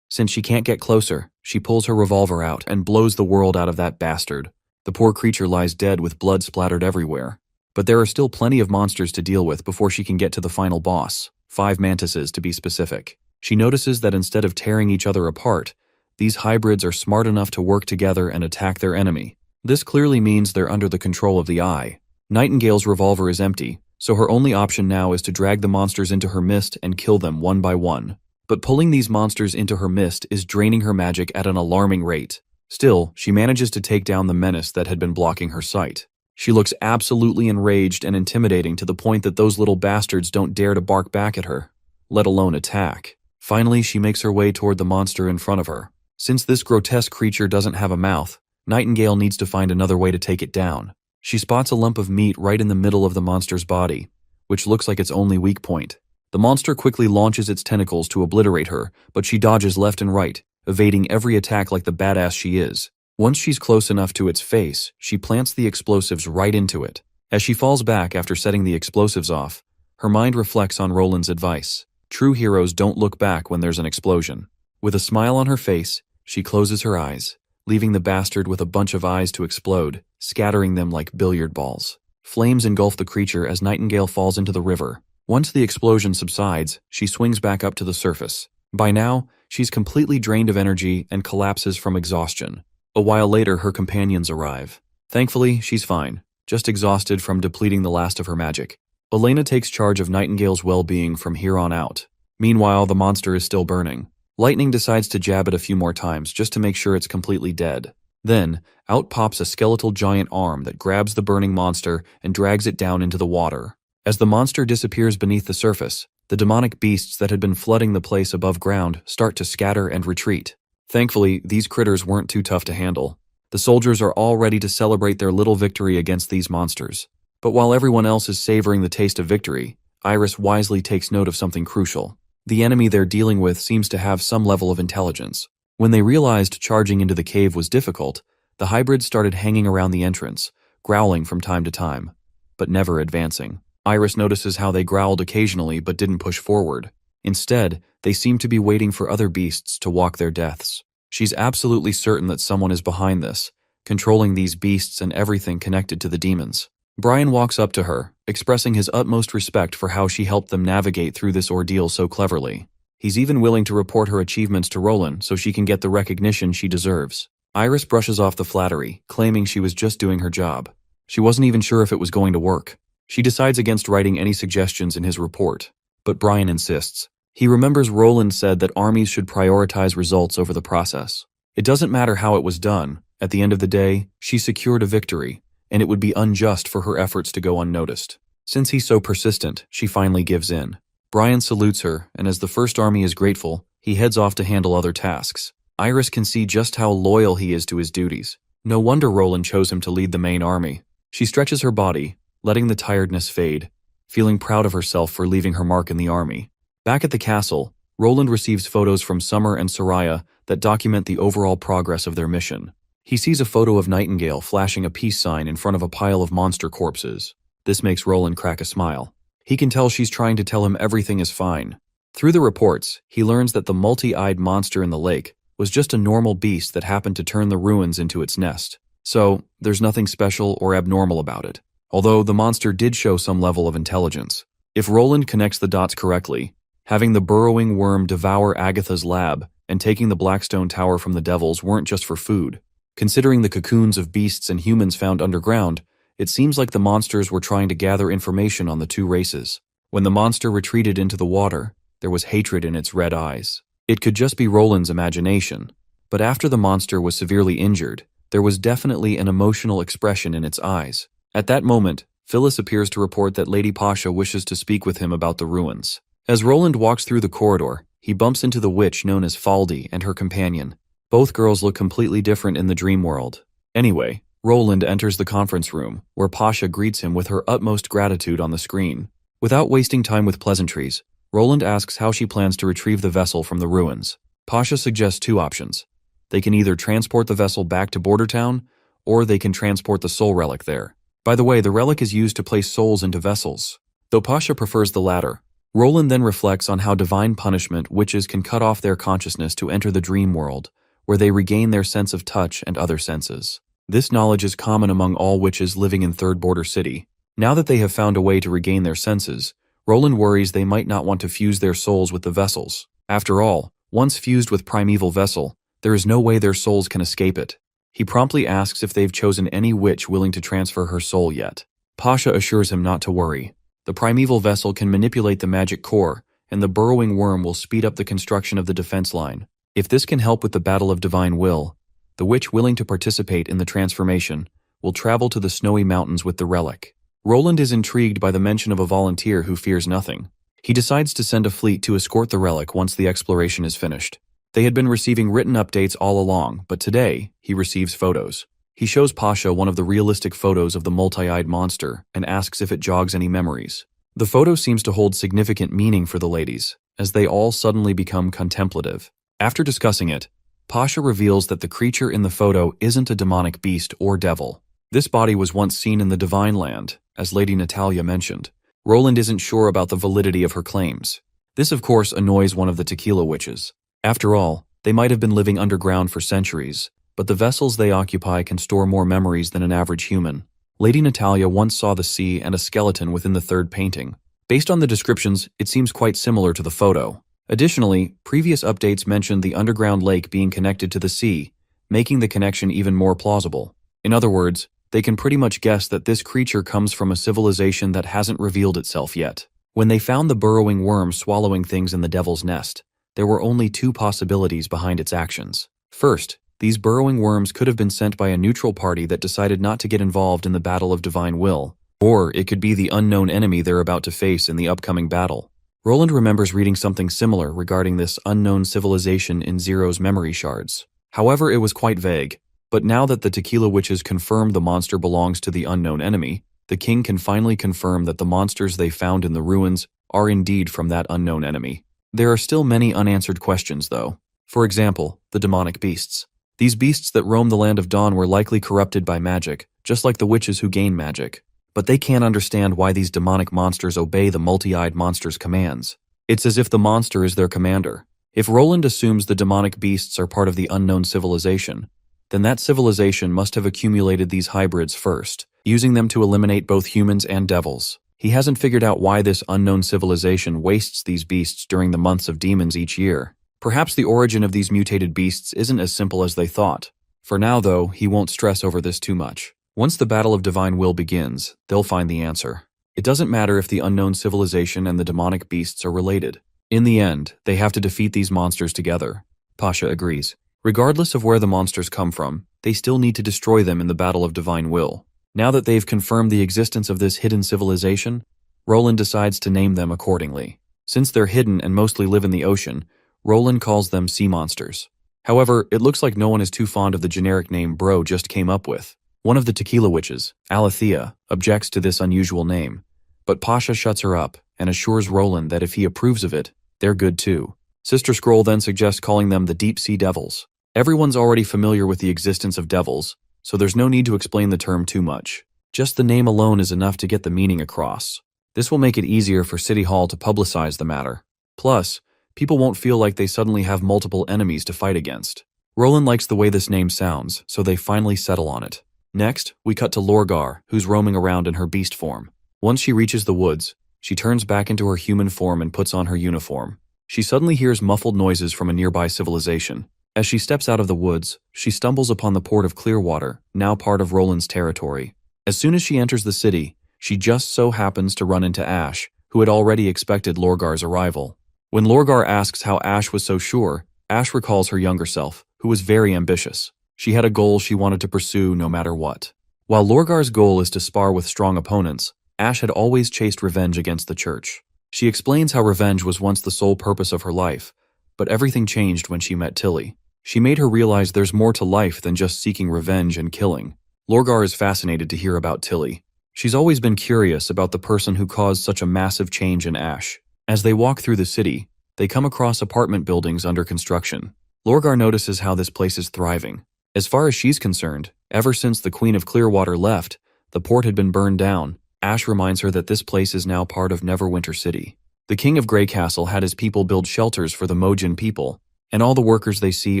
Since she can't get closer, she pulls her revolver out and blows the world out of that bastard. The poor creature lies dead with blood splattered everywhere. But there are still plenty of monsters to deal with before she can get to the final boss, 5 mantises to be specific. She notices that instead of tearing each other apart, these hybrids are smart enough to work together and attack their enemy. This clearly means they're under the control of the eye. Nightingale's revolver is empty, so her only option now is to drag the monsters into her mist and kill them one by one. But pulling these monsters into her mist is draining her magic at an alarming rate. Still, she manages to take down the menace that had been blocking her sight. She looks absolutely enraged and intimidating to the point that those little bastards don't dare to bark back at her, let alone attack. Finally, she makes her way toward the monster in front of her. Since this grotesque creature doesn't have a mouth, Nightingale needs to find another way to take it down. She spots a lump of meat right in the middle of the monster's body, which looks like its only weak point. The monster quickly launches its tentacles to obliterate her, but she dodges left and right, evading every attack like the badass she is. Once she's close enough to its face, she plants the explosives right into it. As she falls back after setting the explosives off, her mind reflects on Roland's advice. True heroes don't look back when there's an explosion. With a smile on her face, she closes her eyes, leaving the bastard with a bunch of eyes to explode, scattering them like billiard balls. Flames engulf the creature as Nightingale falls into the river. Once the explosion subsides, she swings back up to the surface. By now, she's completely drained of energy and collapses from exhaustion. A while later, her companions arrive. Thankfully, she's fine, just exhausted from depleting the last of her magic. Elena takes charge of Nightingale's well-being from here on out. Meanwhile, the monster is still burning. Lightning decides to jab it a few more times just to make sure it's completely dead. Then, out pops a skeletal giant arm that grabs the burning monster and drags it down into the water. As the monster disappears beneath the surface, the demonic beasts that had been flooding the place above ground start to scatter and retreat. Thankfully, these critters weren't too tough to handle. The soldiers are all ready to celebrate their little victory against these monsters. But while everyone else is savoring the taste of victory, Iris wisely takes note of something crucial. The enemy they're dealing with seems to have some level of intelligence. When they realized charging into the cave was difficult, the hybrids started hanging around the entrance, growling from time to time, but never advancing. Iris notices how they growled occasionally but didn't push forward. Instead, they seem to be waiting for other beasts to walk their deaths. She's absolutely certain that someone is behind this, controlling these beasts and everything connected to the demons. Brian walks up to her, expressing his utmost respect for how she helped them navigate through this ordeal so cleverly. He's even willing to report her achievements to Roland so she can get the recognition she deserves. Iris brushes off the flattery, claiming she was just doing her job. She wasn't even sure if it was going to work. She decides against writing any suggestions in his report, but Brian insists. He remembers Roland said that armies should prioritize results over the process. It doesn't matter how it was done. At the end of the day, she secured a victory, and it would be unjust for her efforts to go unnoticed. Since he's so persistent, she finally gives in. Brian salutes her, and as the First Army is grateful, He heads off to handle other tasks. Iris can see just how loyal he is to his duties. No wonder Roland chose him to lead the main army. She stretches her body, letting the tiredness fade, feeling proud of herself for leaving her mark in the army. Back at the castle, Roland receives photos from Summer and Soraya that document the overall progress of their mission. He sees a photo of Nightingale flashing a peace sign in front of a pile of monster corpses. This makes Roland crack a smile. He can tell she's trying to tell him everything is fine. Through the reports, he learns that the multi-eyed monster in the lake was just a normal beast that happened to turn the ruins into its nest. So, there's nothing special or abnormal about it. Although the monster did show some level of intelligence. If Roland connects the dots correctly, having the burrowing worm devour Agatha's lab and taking the Blackstone Tower from the devils weren't just for food. Considering the cocoons of beasts and humans found underground, it seems like the monsters were trying to gather information on the two races. When the monster retreated into the water, there was hatred in its red eyes. It could just be Roland's imagination, but after the monster was severely injured, there was definitely an emotional expression in its eyes. At that moment, Phyllis appears to report that Lady Pasha wishes to speak with him about the ruins. As Roland walks through the corridor, he bumps into the witch known as Faldi and her companion. Both girls look completely different in the dream world. Anyway, Roland enters the conference room, where Pasha greets him with her utmost gratitude on the screen. Without wasting time with pleasantries, Roland asks how she plans to retrieve the vessel from the ruins. Pasha suggests two options. They can either transport the vessel back to Border Town, or they can transport the soul relic there. By the way, the relic is used to place souls into vessels. Though Pasha prefers the latter, Roland then reflects on how divine punishment witches can cut off their consciousness to enter the dream world, where they regain their sense of touch and other senses. This knowledge is common among all witches living in Third Border City. Now that they have found a way to regain their senses, Roland worries they might not want to fuse their souls with the vessels. After all, once fused with Primeval Vessel, there is no way their souls can escape it. He promptly asks if they've chosen any witch willing to transfer her soul yet. Pasha assures him not to worry. The Primeval Vessel can manipulate the magic core, and the burrowing worm will speed up the construction of the defense line. If this can help with the battle of divine will, the witch willing to participate in the transformation will travel to the snowy mountains with the relic. Roland is intrigued by the mention of a volunteer who fears nothing. He decides to send a fleet to escort the relic once the exploration is finished. They had been receiving written updates all along, but today, he receives photos. He shows Pasha one of the realistic photos of the multi-eyed monster and asks if it jogs any memories. The photo seems to hold significant meaning for the ladies, as they all suddenly become contemplative. After discussing it, Pasha reveals that the creature in the photo isn't a demonic beast or devil. This body was once seen in the Divine Land, as Lady Natalia mentioned. Roland isn't sure about the validity of her claims. This, of course, annoys one of the tequila witches. After all, they might have been living underground for centuries, but the vessels they occupy can store more memories than an average human. Lady Natalia once saw the sea and a skeleton within the third painting. Based on the descriptions, it seems quite similar to the photo. Additionally, previous updates mentioned the underground lake being connected to the sea, making the connection even more plausible. In other words, they can pretty much guess that this creature comes from a civilization that hasn't revealed itself yet. When they found the burrowing worm swallowing things in the devil's nest, there were only two possibilities behind its actions. First, these burrowing worms could have been sent by a neutral party that decided not to get involved in the battle of divine will, or it could be the unknown enemy they're about to face in the upcoming battle. Roland remembers reading something similar regarding this unknown civilization in Zero's memory shards. However, it was quite vague. But now that the tequila witches confirmed the monster belongs to the unknown enemy, the king can finally confirm that the monsters they found in the ruins are indeed from that unknown enemy. There are still many unanswered questions, though. For example, the demonic beasts. These beasts that roam the land of dawn were likely corrupted by magic, just like the witches who gain magic. But they can't understand why these demonic monsters obey the multi-eyed monster's commands. It's as if the monster is their commander. If Roland assumes the demonic beasts are part of the unknown civilization, then that civilization must have accumulated these hybrids first, using them to eliminate both humans and devils. He hasn't figured out why this unknown civilization wastes these beasts during the months of demons each year. Perhaps the origin of these mutated beasts isn't as simple as they thought. For now, though, he won't stress over this too much. Once the battle of divine will begins, they'll find the answer. It doesn't matter if the unknown civilization and the demonic beasts are related. In the end, they have to defeat these monsters together. Pasha agrees. Regardless of where the monsters come from, they still need to destroy them in the battle of divine will. Now that they've confirmed the existence of this hidden civilization, Roland decides to name them accordingly. Since they're hidden and mostly live in the ocean, Roland calls them sea monsters. However, it looks like no one is too fond of the generic name Bro just came up with. One of the tequila witches, Alethea, objects to this unusual name, but Pasha shuts her up and assures Roland that if he approves of it, they're good too. Sister Scroll then suggests calling them the Deep Sea Devils. Everyone's already familiar with the existence of devils, so there's no need to explain the term too much. Just the name alone is enough to get the meaning across. This will make it easier for City Hall to publicize the matter. Plus, people won't feel like they suddenly have multiple enemies to fight against. Roland likes the way this name sounds, so they finally settle on it. Next, we cut to Lorgar, who's roaming around in her beast form. Once she reaches the woods, she turns back into her human form and puts on her uniform. She suddenly hears muffled noises from a nearby civilization. As she steps out of the woods, she stumbles upon the port of Clearwater, now part of Roland's territory. As soon as she enters the city, she just so happens to run into Ash, who had already expected Lorgar's arrival. When Lorgar asks how Ash was so sure, Ash recalls her younger self, who was very ambitious. She had a goal she wanted to pursue no matter what. While Lorgar's goal is to spar with strong opponents, Ash had always chased revenge against the church. She explains how revenge was once the sole purpose of her life, but everything changed when she met Tilly. She made her realize there's more to life than just seeking revenge and killing. Lorgar is fascinated to hear about Tilly. She's always been curious about the person who caused such a massive change in Ash. As they walk through the city, they come across apartment buildings under construction. Lorgar notices how this place is thriving. As far as she's concerned, ever since the Queen of Clearwater left, the port had been burned down. Ash reminds her that this place is now part of Neverwinter City. The King of Grey Castle had his people build shelters for the Mojin people, and all the workers they see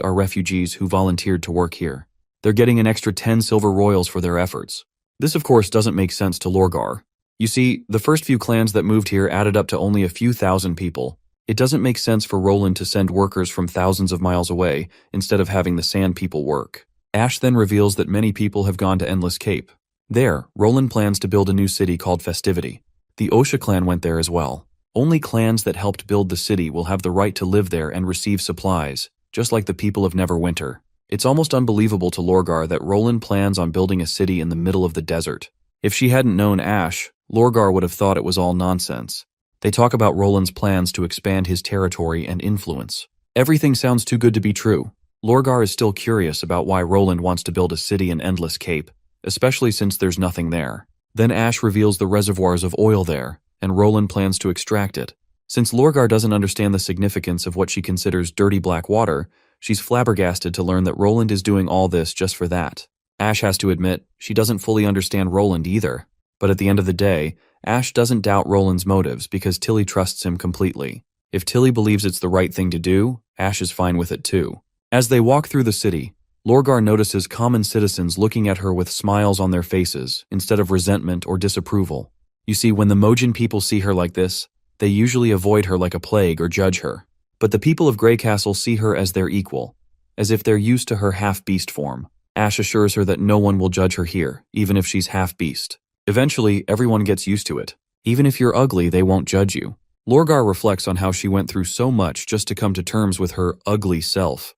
are refugees who volunteered to work here. They're getting an extra 10 silver royals for their efforts. This of course doesn't make sense to Lorgar. You see, the first few clans that moved here added up to only a few thousand people. It doesn't make sense for Roland to send workers from thousands of miles away instead of having the Sand People work. Ash then reveals that many people have gone to Endless Cape. There, Roland plans to build a new city called Festivity. The Osha clan went there as well. Only clans that helped build the city will have the right to live there and receive supplies, just like the people of Neverwinter. It's almost unbelievable to Lorgar that Roland plans on building a city in the middle of the desert. If she hadn't known Ash, Lorgar would have thought it was all nonsense. They talk about Roland's plans to expand his territory and influence. Everything sounds too good to be true. Lorgar is still curious about why Roland wants to build a city in Endless Cape, especially since there's nothing there. Then Ash reveals the reservoirs of oil there, and Roland plans to extract it. Since Lorgar doesn't understand the significance of what she considers dirty black water, she's flabbergasted to learn that Roland is doing all this just for that. Ash has to admit she doesn't fully understand Roland either, but at the end of the day, Ash doesn't doubt Roland's motives because Tilly trusts him completely. If Tilly believes it's the right thing to do, Ash is fine with it too. As they walk through the city, Lorgar notices common citizens looking at her with smiles on their faces instead of resentment or disapproval. You see, when the Mojin people see her like this, they usually avoid her like a plague or judge her. But the people of Grey Castle see her as their equal, as if they're used to her half-beast form. Ash assures her that no one will judge her here, even if she's half-beast. Eventually, everyone gets used to it. Even if you're ugly, they won't judge you. Lorgar reflects on how she went through so much just to come to terms with her ugly self.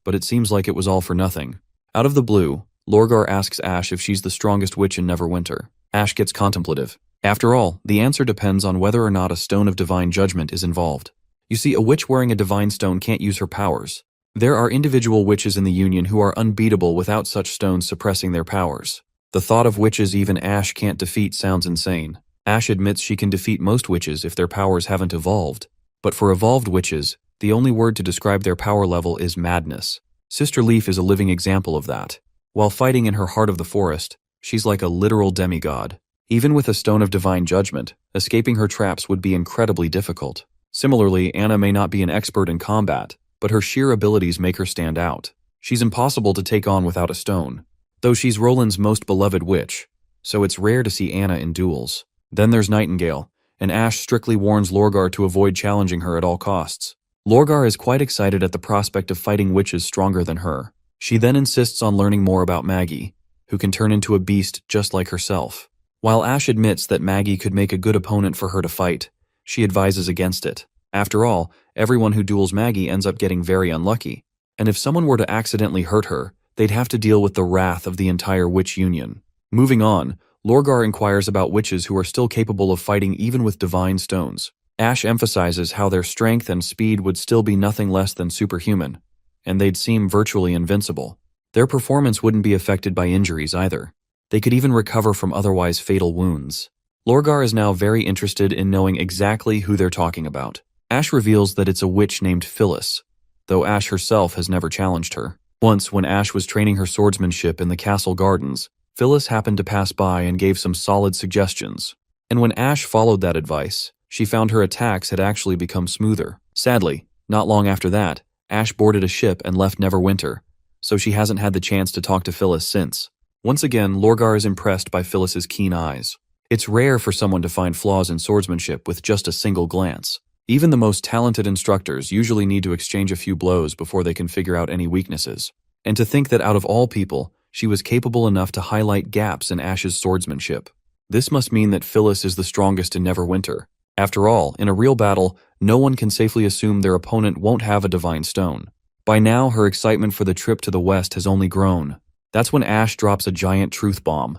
But it seems like it was all for nothing. Out of the blue, Lorgar asks Ash if she's the strongest witch in Neverwinter. Ash gets contemplative. After all, the answer depends on whether or not a stone of divine judgment is involved. You see, a witch wearing a divine stone can't use her powers. There are individual witches in the Union who are unbeatable without such stones suppressing their powers. The thought of witches even Ash can't defeat sounds insane. Ash admits she can defeat most witches if their powers haven't evolved. But for evolved witches, the only word to describe their power level is madness. Sister Leaf is a living example of that. While fighting in her heart of the forest, she's like a literal demigod. Even with a stone of divine judgment, escaping her traps would be incredibly difficult. Similarly, Anna may not be an expert in combat, but her sheer abilities make her stand out. She's impossible to take on without a stone, though she's Roland's most beloved witch, so it's rare to see Anna in duels. Then there's Nightingale, and Ash strictly warns Lorgar to avoid challenging her at all costs. Lorgar is quite excited at the prospect of fighting witches stronger than her. She then insists on learning more about Maggie, who can turn into a beast just like herself. While Ash admits that Maggie could make a good opponent for her to fight, she advises against it. After all, everyone who duels Maggie ends up getting very unlucky, and if someone were to accidentally hurt her, they'd have to deal with the wrath of the entire witch union. Moving on, Lorgar inquires about witches who are still capable of fighting even with divine stones. Ash emphasizes how their strength and speed would still be nothing less than superhuman, and they'd seem virtually invincible. Their performance wouldn't be affected by injuries either. They could even recover from otherwise fatal wounds. Lorgar is now very interested in knowing exactly who they're talking about. Ash reveals that it's a witch named Phyllis, though Ash herself has never challenged her. Once, when Ash was training her swordsmanship in the castle gardens, Phyllis happened to pass by and gave some solid suggestions. And when Ash followed that advice, she found her attacks had actually become smoother. Sadly, not long after that, Ash boarded a ship and left Neverwinter, so she hasn't had the chance to talk to Phyllis since. Once again, Lorgar is impressed by Phyllis's keen eyes. It's rare for someone to find flaws in swordsmanship with just a single glance. Even the most talented instructors usually need to exchange a few blows before they can figure out any weaknesses. And to think that out of all people, she was capable enough to highlight gaps in Ash's swordsmanship. This must mean that Phyllis is the strongest in Neverwinter. After all, in a real battle, no one can safely assume their opponent won't have a divine stone. By now, her excitement for the trip to the west has only grown. That's when Ash drops a giant truth bomb.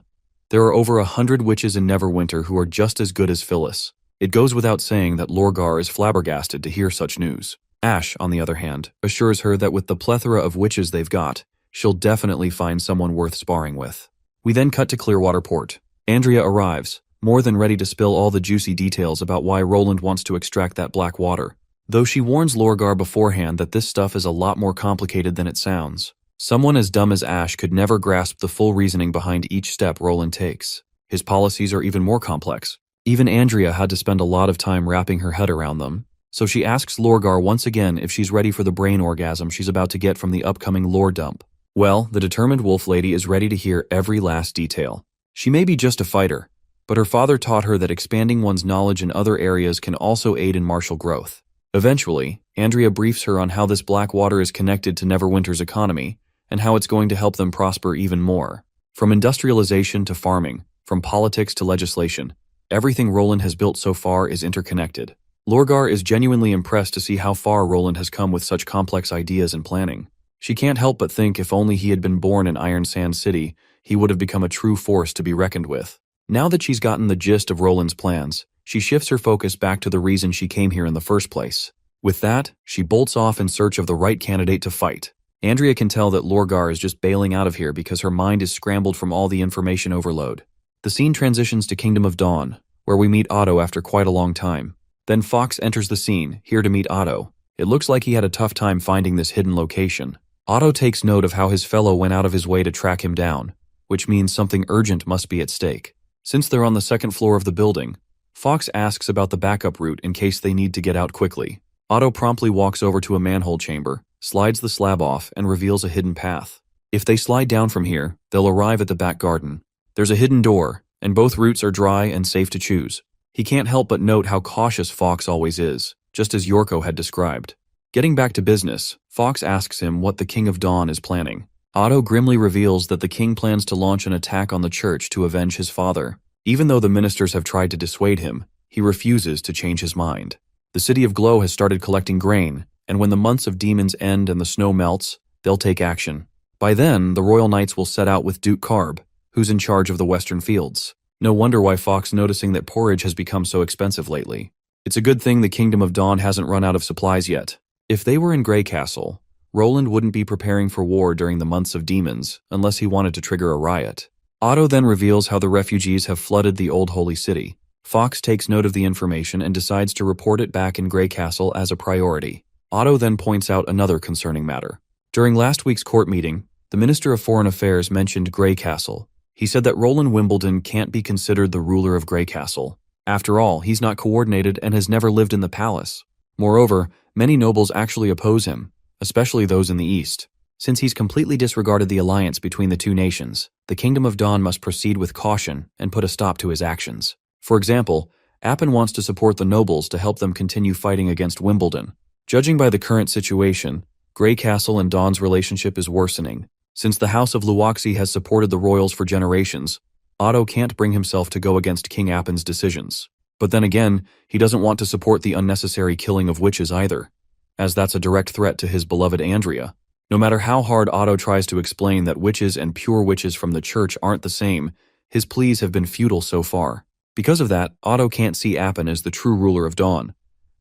There are over 100 witches in Neverwinter who are just as good as Phyllis. It goes without saying that Lorgar is flabbergasted to hear such news. Ash, on the other hand, assures her that with the plethora of witches they've got, she'll definitely find someone worth sparring with. We then cut to Clearwater Port. Andrea arrives, more than ready to spill all the juicy details about why Roland wants to extract that black water, though she warns Lorgar beforehand that this stuff is a lot more complicated than it sounds. Someone as dumb as Ash could never grasp the full reasoning behind each step Roland takes. His policies are even more complex. Even Andrea had to spend a lot of time wrapping her head around them, so she asks Lorgar once again if she's ready for the brain orgasm she's about to get from the upcoming lore dump. Well, the determined wolf lady is ready to hear every last detail. She may be just a fighter, but her father taught her that expanding one's knowledge in other areas can also aid in martial growth. Eventually, Andrea briefs her on how this black water is connected to Neverwinter's economy, and how it's going to help them prosper even more. From industrialization to farming, from politics to legislation, everything Roland has built so far is interconnected. Lorgar is genuinely impressed to see how far Roland has come with such complex ideas and planning. She can't help but think if only he had been born in Iron Sand City, he would have become a true force to be reckoned with. Now that she's gotten the gist of Roland's plans, she shifts her focus back to the reason she came here in the first place. With that, she bolts off in search of the right candidate to fight. Andrea can tell that Lorgar is just bailing out of here because her mind is scrambled from all the information overload. The scene transitions to Kingdom of Dawn, where we meet Otto after quite a long time. Then Fox enters the scene, here to meet Otto. It looks like he had a tough time finding this hidden location. Otto takes note of how his fellow went out of his way to track him down, which means something urgent must be at stake. Since they're on the second floor of the building, Fox asks about the backup route in case they need to get out quickly. Otto promptly walks over to a manhole chamber, slides the slab off, and reveals a hidden path. If they slide down from here, they'll arrive at the back garden. There's a hidden door, and both routes are dry and safe to choose. He can't help but note how cautious Fox always is, just as Yorko had described. Getting back to business, Fox asks him what the King of Dawn is planning. Otto grimly reveals that the king plans to launch an attack on the church to avenge his father. Even though the ministers have tried to dissuade him, he refuses to change his mind. The city of Glow has started collecting grain, and when the months of demons end and the snow melts, they'll take action. By then, the Royal Knights will set out with Duke Carb, who's in charge of the western fields. No wonder why Fox noticing that porridge has become so expensive lately. It's a good thing the Kingdom of Dawn hasn't run out of supplies yet. If they were in Grey Castle, Roland wouldn't be preparing for war during the months of demons unless he wanted to trigger a riot. Otto then reveals how the refugees have flooded the Old Holy City. Fox takes note of the information and decides to report it back in Grey Castle as a priority. Otto then points out another concerning matter. During last week's court meeting, the Minister of Foreign Affairs mentioned Grey Castle. He said that Roland Wimbledon can't be considered the ruler of Grey Castle. After all, he's not coordinated and has never lived in the palace. Moreover, many nobles actually oppose him, especially those in the east. Since he's completely disregarded the alliance between the two nations, the Kingdom of Dawn must proceed with caution and put a stop to his actions. For example, Appin wants to support the nobles to help them continue fighting against Wimbledon. Judging by the current situation, Grey Castle and Dawn's relationship is worsening. Since the House of Luoxi has supported the royals for generations, Otto can't bring himself to go against King Appin's decisions. But then again, he doesn't want to support the unnecessary killing of witches either, as that's a direct threat to his beloved Andrea. No matter how hard Otto tries to explain that witches and pure witches from the church aren't the same, his pleas have been futile so far. Because of that, Otto can't see Appin as the true ruler of Dawn.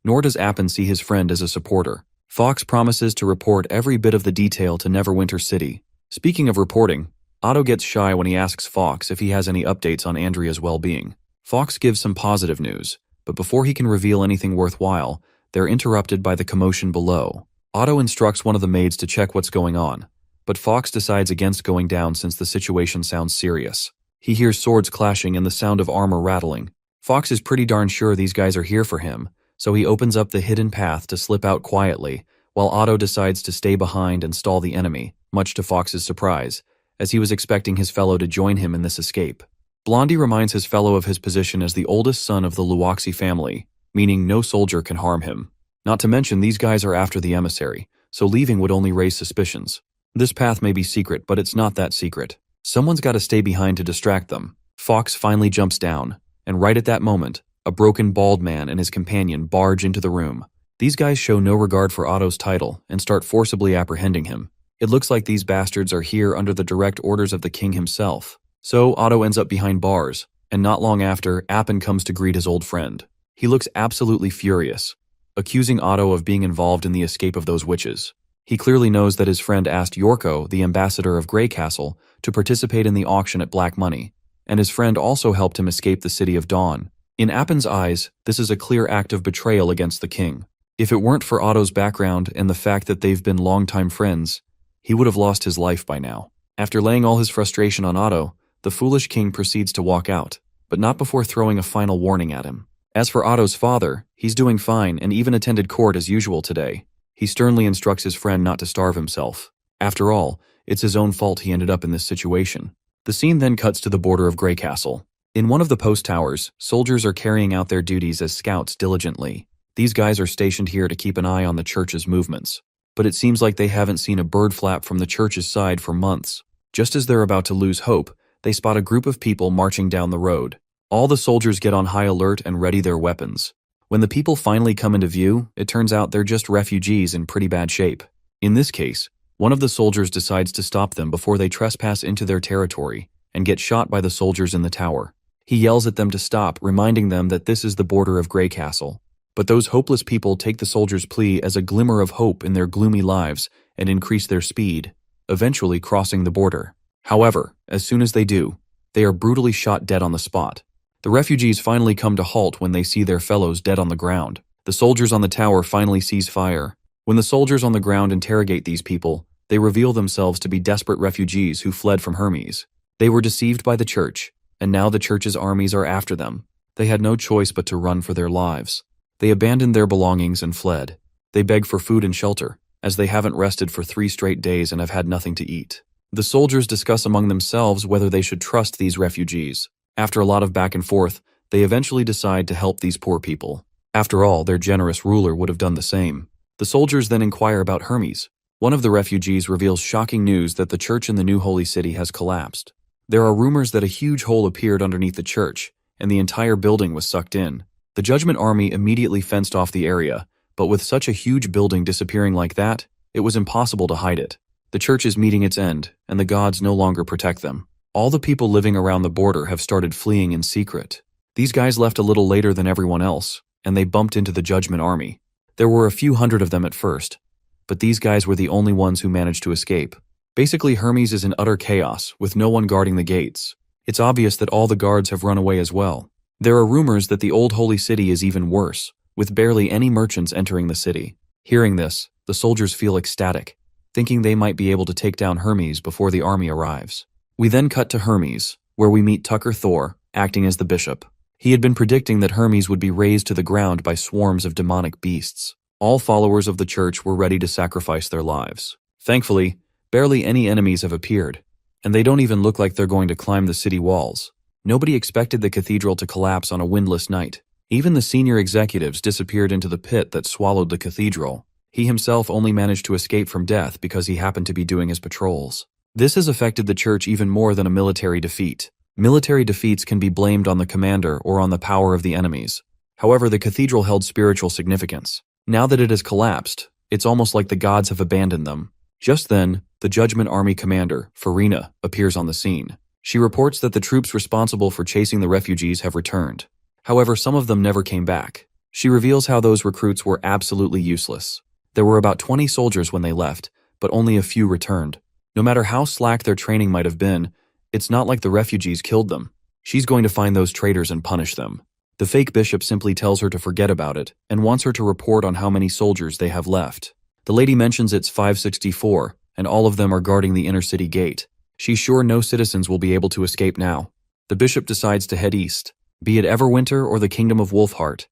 nor does Appin see his friend as a supporter. Fox promises to report every bit of the detail to Neverwinter City. Speaking of reporting, Otto gets shy when he asks Fox if he has any updates on Andrea's well-being. Fox gives some positive news, but before he can reveal anything worthwhile, they're interrupted by the commotion below. Otto instructs one of the maids to check what's going on, but Fox decides against going down since the situation sounds serious. He hears swords clashing and the sound of armor rattling. Fox is pretty darn sure these guys are here for him, so he opens up the hidden path to slip out quietly, while Otto decides to stay behind and stall the enemy, much to Fox's surprise, as he was expecting his fellow to join him in this escape. Blondie reminds his fellow of his position as the oldest son of the Luoxi family, meaning no soldier can harm him. Not to mention these guys are after the emissary, so leaving would only raise suspicions. This path may be secret, but it's not that secret. Someone's got to stay behind to distract them. Fox finally jumps down, and right at that moment, a broken bald man and his companion barge into the room. These guys show no regard for Otto's title and start forcibly apprehending him. It looks like these bastards are here under the direct orders of the king himself. So Otto ends up behind bars, and not long after, Appin comes to greet his old friend. He looks absolutely furious, accusing Otto of being involved in the escape of those witches. He clearly knows that his friend asked Yorko, the ambassador of Grey Castle, to participate in the auction at Black Money, and his friend also helped him escape the City of Dawn. In Appin's eyes, this is a clear act of betrayal against the king. If it weren't for Otto's background and the fact that they've been longtime friends, he would have lost his life by now. After laying all his frustration on Otto, the foolish king proceeds to walk out, but not before throwing a final warning at him. As for Otto's father, he's doing fine and even attended court as usual today. He sternly instructs his friend not to starve himself. After all, it's his own fault he ended up in this situation. The scene then cuts to the border of Grey Castle. In one of the post towers, soldiers are carrying out their duties as scouts diligently. These guys are stationed here to keep an eye on the church's movements. But it seems like they haven't seen a bird flap from the church's side for months. Just as they're about to lose hope, they spot a group of people marching down the road. All the soldiers get on high alert and ready their weapons. When the people finally come into view, it turns out they're just refugees in pretty bad shape. In this case, one of the soldiers decides to stop them before they trespass into their territory and get shot by the soldiers in the tower. He yells at them to stop, reminding them that this is the border of Grey Castle. But those hopeless people take the soldier's plea as a glimmer of hope in their gloomy lives and increase their speed, eventually crossing the border. However, as soon as they do, they are brutally shot dead on the spot. The refugees finally come to halt when they see their fellows dead on the ground. The soldiers on the tower finally cease fire. When the soldiers on the ground interrogate these people, they reveal themselves to be desperate refugees who fled from Hermes. They were deceived by the church, and now the church's armies are after them. They had no choice but to run for their lives. They abandoned their belongings and fled. They beg for food and shelter, as they haven't rested for 3 straight days and have had nothing to eat. The soldiers discuss among themselves whether they should trust these refugees. After a lot of back and forth, they eventually decide to help these poor people. After all, their generous ruler would have done the same. The soldiers then inquire about Hermes. One of the refugees reveals shocking news that the church in the new holy city has collapsed. There are rumors that a huge hole appeared underneath the church, and the entire building was sucked in. The Judgment Army immediately fenced off the area, but with such a huge building disappearing like that, it was impossible to hide it. The church is meeting its end, and the gods no longer protect them. All the people living around the border have started fleeing in secret. These guys left a little later than everyone else, and they bumped into the Judgment Army. There were a few hundred of them at first, but these guys were the only ones who managed to escape. Basically, Hermes is in utter chaos, with no one guarding the gates. It's obvious that all the guards have run away as well. There are rumors that the old holy city is even worse, with barely any merchants entering the city. Hearing this, the soldiers feel ecstatic, thinking they might be able to take down Hermes before the army arrives. We then cut to Hermes, where we meet Tucker Thor, acting as the bishop. He had been predicting that Hermes would be razed to the ground by swarms of demonic beasts. All followers of the church were ready to sacrifice their lives. Thankfully, barely any enemies have appeared, and they don't even look like they're going to climb the city walls. Nobody expected the cathedral to collapse on a windless night. Even the senior executives disappeared into the pit that swallowed the cathedral. He himself only managed to escape from death because he happened to be doing his patrols. This has affected the church even more than a military defeat. Military defeats can be blamed on the commander or on the power of the enemies. However, the cathedral held spiritual significance. Now that it has collapsed, it's almost like the gods have abandoned them. Just then, the Judgment Army commander, Farina, appears on the scene. She reports that the troops responsible for chasing the refugees have returned. However, some of them never came back. She reveals how those recruits were absolutely useless. There were about 20 soldiers when they left, but only a few returned. No matter how slack their training might have been, it's not like the refugees killed them. She's going to find those traitors and punish them. The fake bishop simply tells her to forget about it and wants her to report on how many soldiers they have left. The lady mentions it's 564, and all of them are guarding the inner city gate. She's sure no citizens will be able to escape now. The bishop decides to head east, be it Everwinter or the kingdom of Wolfheart.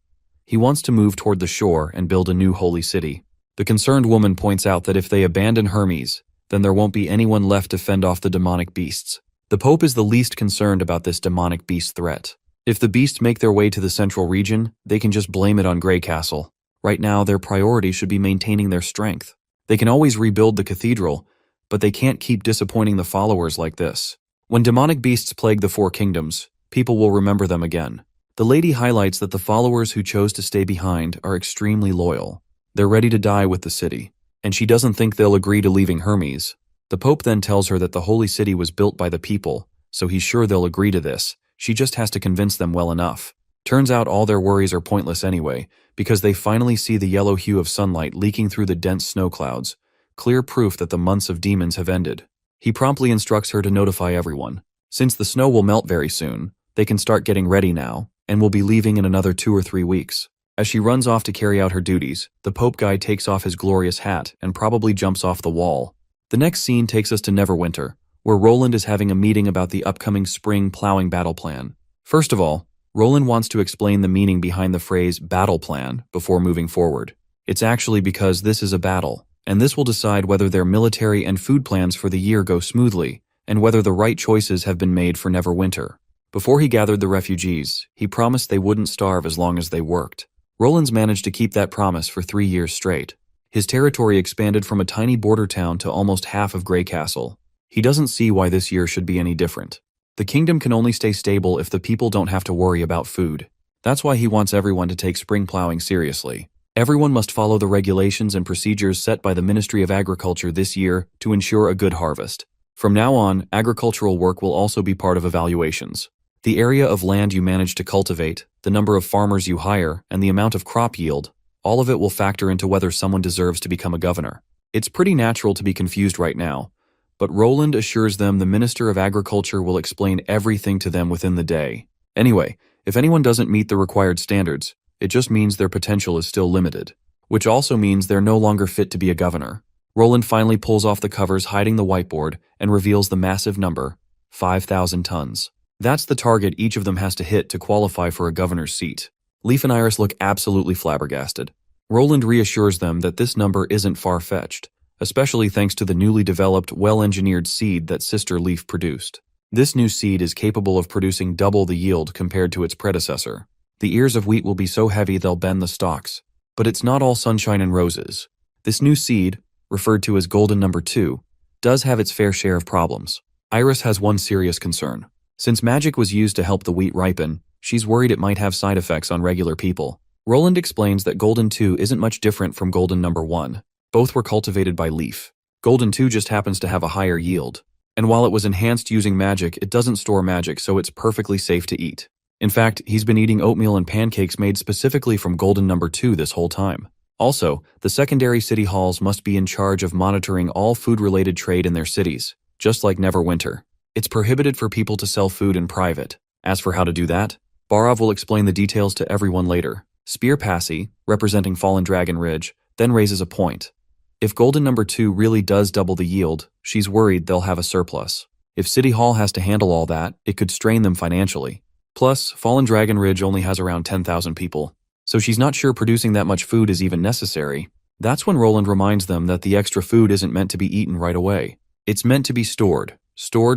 He wants to move toward the shore and build a new holy city. The concerned woman points out that if they abandon Hermes, then there won't be anyone left to fend off the demonic beasts. The Pope is the least concerned about this demonic beast threat. If the beasts make their way to the central region, they can just blame it on Grey Castle. Right now, their priority should be maintaining their strength. They can always rebuild the cathedral, but they can't keep disappointing the followers like this. When demonic beasts plague the Four Kingdoms, people will remember them again. The lady highlights that the followers who chose to stay behind are extremely loyal. They're ready to die with the city, and she doesn't think they'll agree to leaving Hermes. The Pope then tells her that the holy city was built by the people, so he's sure they'll agree to this. She just has to convince them well enough. Turns out all their worries are pointless anyway, because they finally see the yellow hue of sunlight leaking through the dense snow clouds, clear proof that the months of demons have ended. He promptly instructs her to notify everyone. Since the snow will melt very soon, they can start getting ready now, and will be leaving in another 2 or 3 weeks. As she runs off to carry out her duties, the Pope guy takes off his glorious hat and probably jumps off the wall. The next scene takes us to Neverwinter, where Roland is having a meeting about the upcoming spring plowing battle plan. First of all, Roland wants to explain the meaning behind the phrase battle plan before moving forward. It's actually because this is a battle, and this will decide whether their military and food plans for the year go smoothly, and whether the right choices have been made for Neverwinter. Before he gathered the refugees, he promised they wouldn't starve as long as they worked. Roland's managed to keep that promise for 3 years straight. His territory expanded from a tiny border town to almost half of Grey Castle. He doesn't see why this year should be any different. The kingdom can only stay stable if the people don't have to worry about food. That's why he wants everyone to take spring plowing seriously. Everyone must follow the regulations and procedures set by the Ministry of Agriculture this year to ensure a good harvest. From now on, agricultural work will also be part of evaluations. The area of land you manage to cultivate, the number of farmers you hire, and the amount of crop yield, all of it will factor into whether someone deserves to become a governor. It's pretty natural to be confused right now, but Roland assures them the Minister of Agriculture will explain everything to them within the day. Anyway, if anyone doesn't meet the required standards, it just means their potential is still limited, which also means they're no longer fit to be a governor. Roland finally pulls off the covers hiding the whiteboard and reveals the massive number, 5,000 tons. That's the target each of them has to hit to qualify for a governor's seat. Leaf and Iris look absolutely flabbergasted. Roland reassures them that this number isn't far-fetched, especially thanks to the newly developed, well-engineered seed that Sister Leaf produced. This new seed is capable of producing double the yield compared to its predecessor. The ears of wheat will be so heavy they'll bend the stalks. But it's not all sunshine and roses. This new seed, referred to as Golden Number 2, does have its fair share of problems. Iris has one serious concern. Since magic was used to help the wheat ripen, she's worried it might have side effects on regular people. Roland explains that Golden 2 isn't much different from Golden Number 1. Both were cultivated by Leaf. Golden 2 just happens to have a higher yield. And while it was enhanced using magic, it doesn't store magic, so it's perfectly safe to eat. In fact, he's been eating oatmeal and pancakes made specifically from Golden Number 2 this whole time. Also, the secondary city halls must be in charge of monitoring all food-related trade in their cities, just like Neverwinter. It's prohibited for people to sell food in private. As for how to do that, Barov will explain the details to everyone later. Spear Passy, representing Fallen Dragon Ridge, then raises a point. If Golden Number 2 really does double the yield, she's worried they'll have a surplus. If City Hall has to handle all that, it could strain them financially. Plus, Fallen Dragon Ridge only has around 10,000 people, so she's not sure producing that much food is even necessary. That's when Roland reminds them that the extra food isn't meant to be eaten right away. It's meant to be stored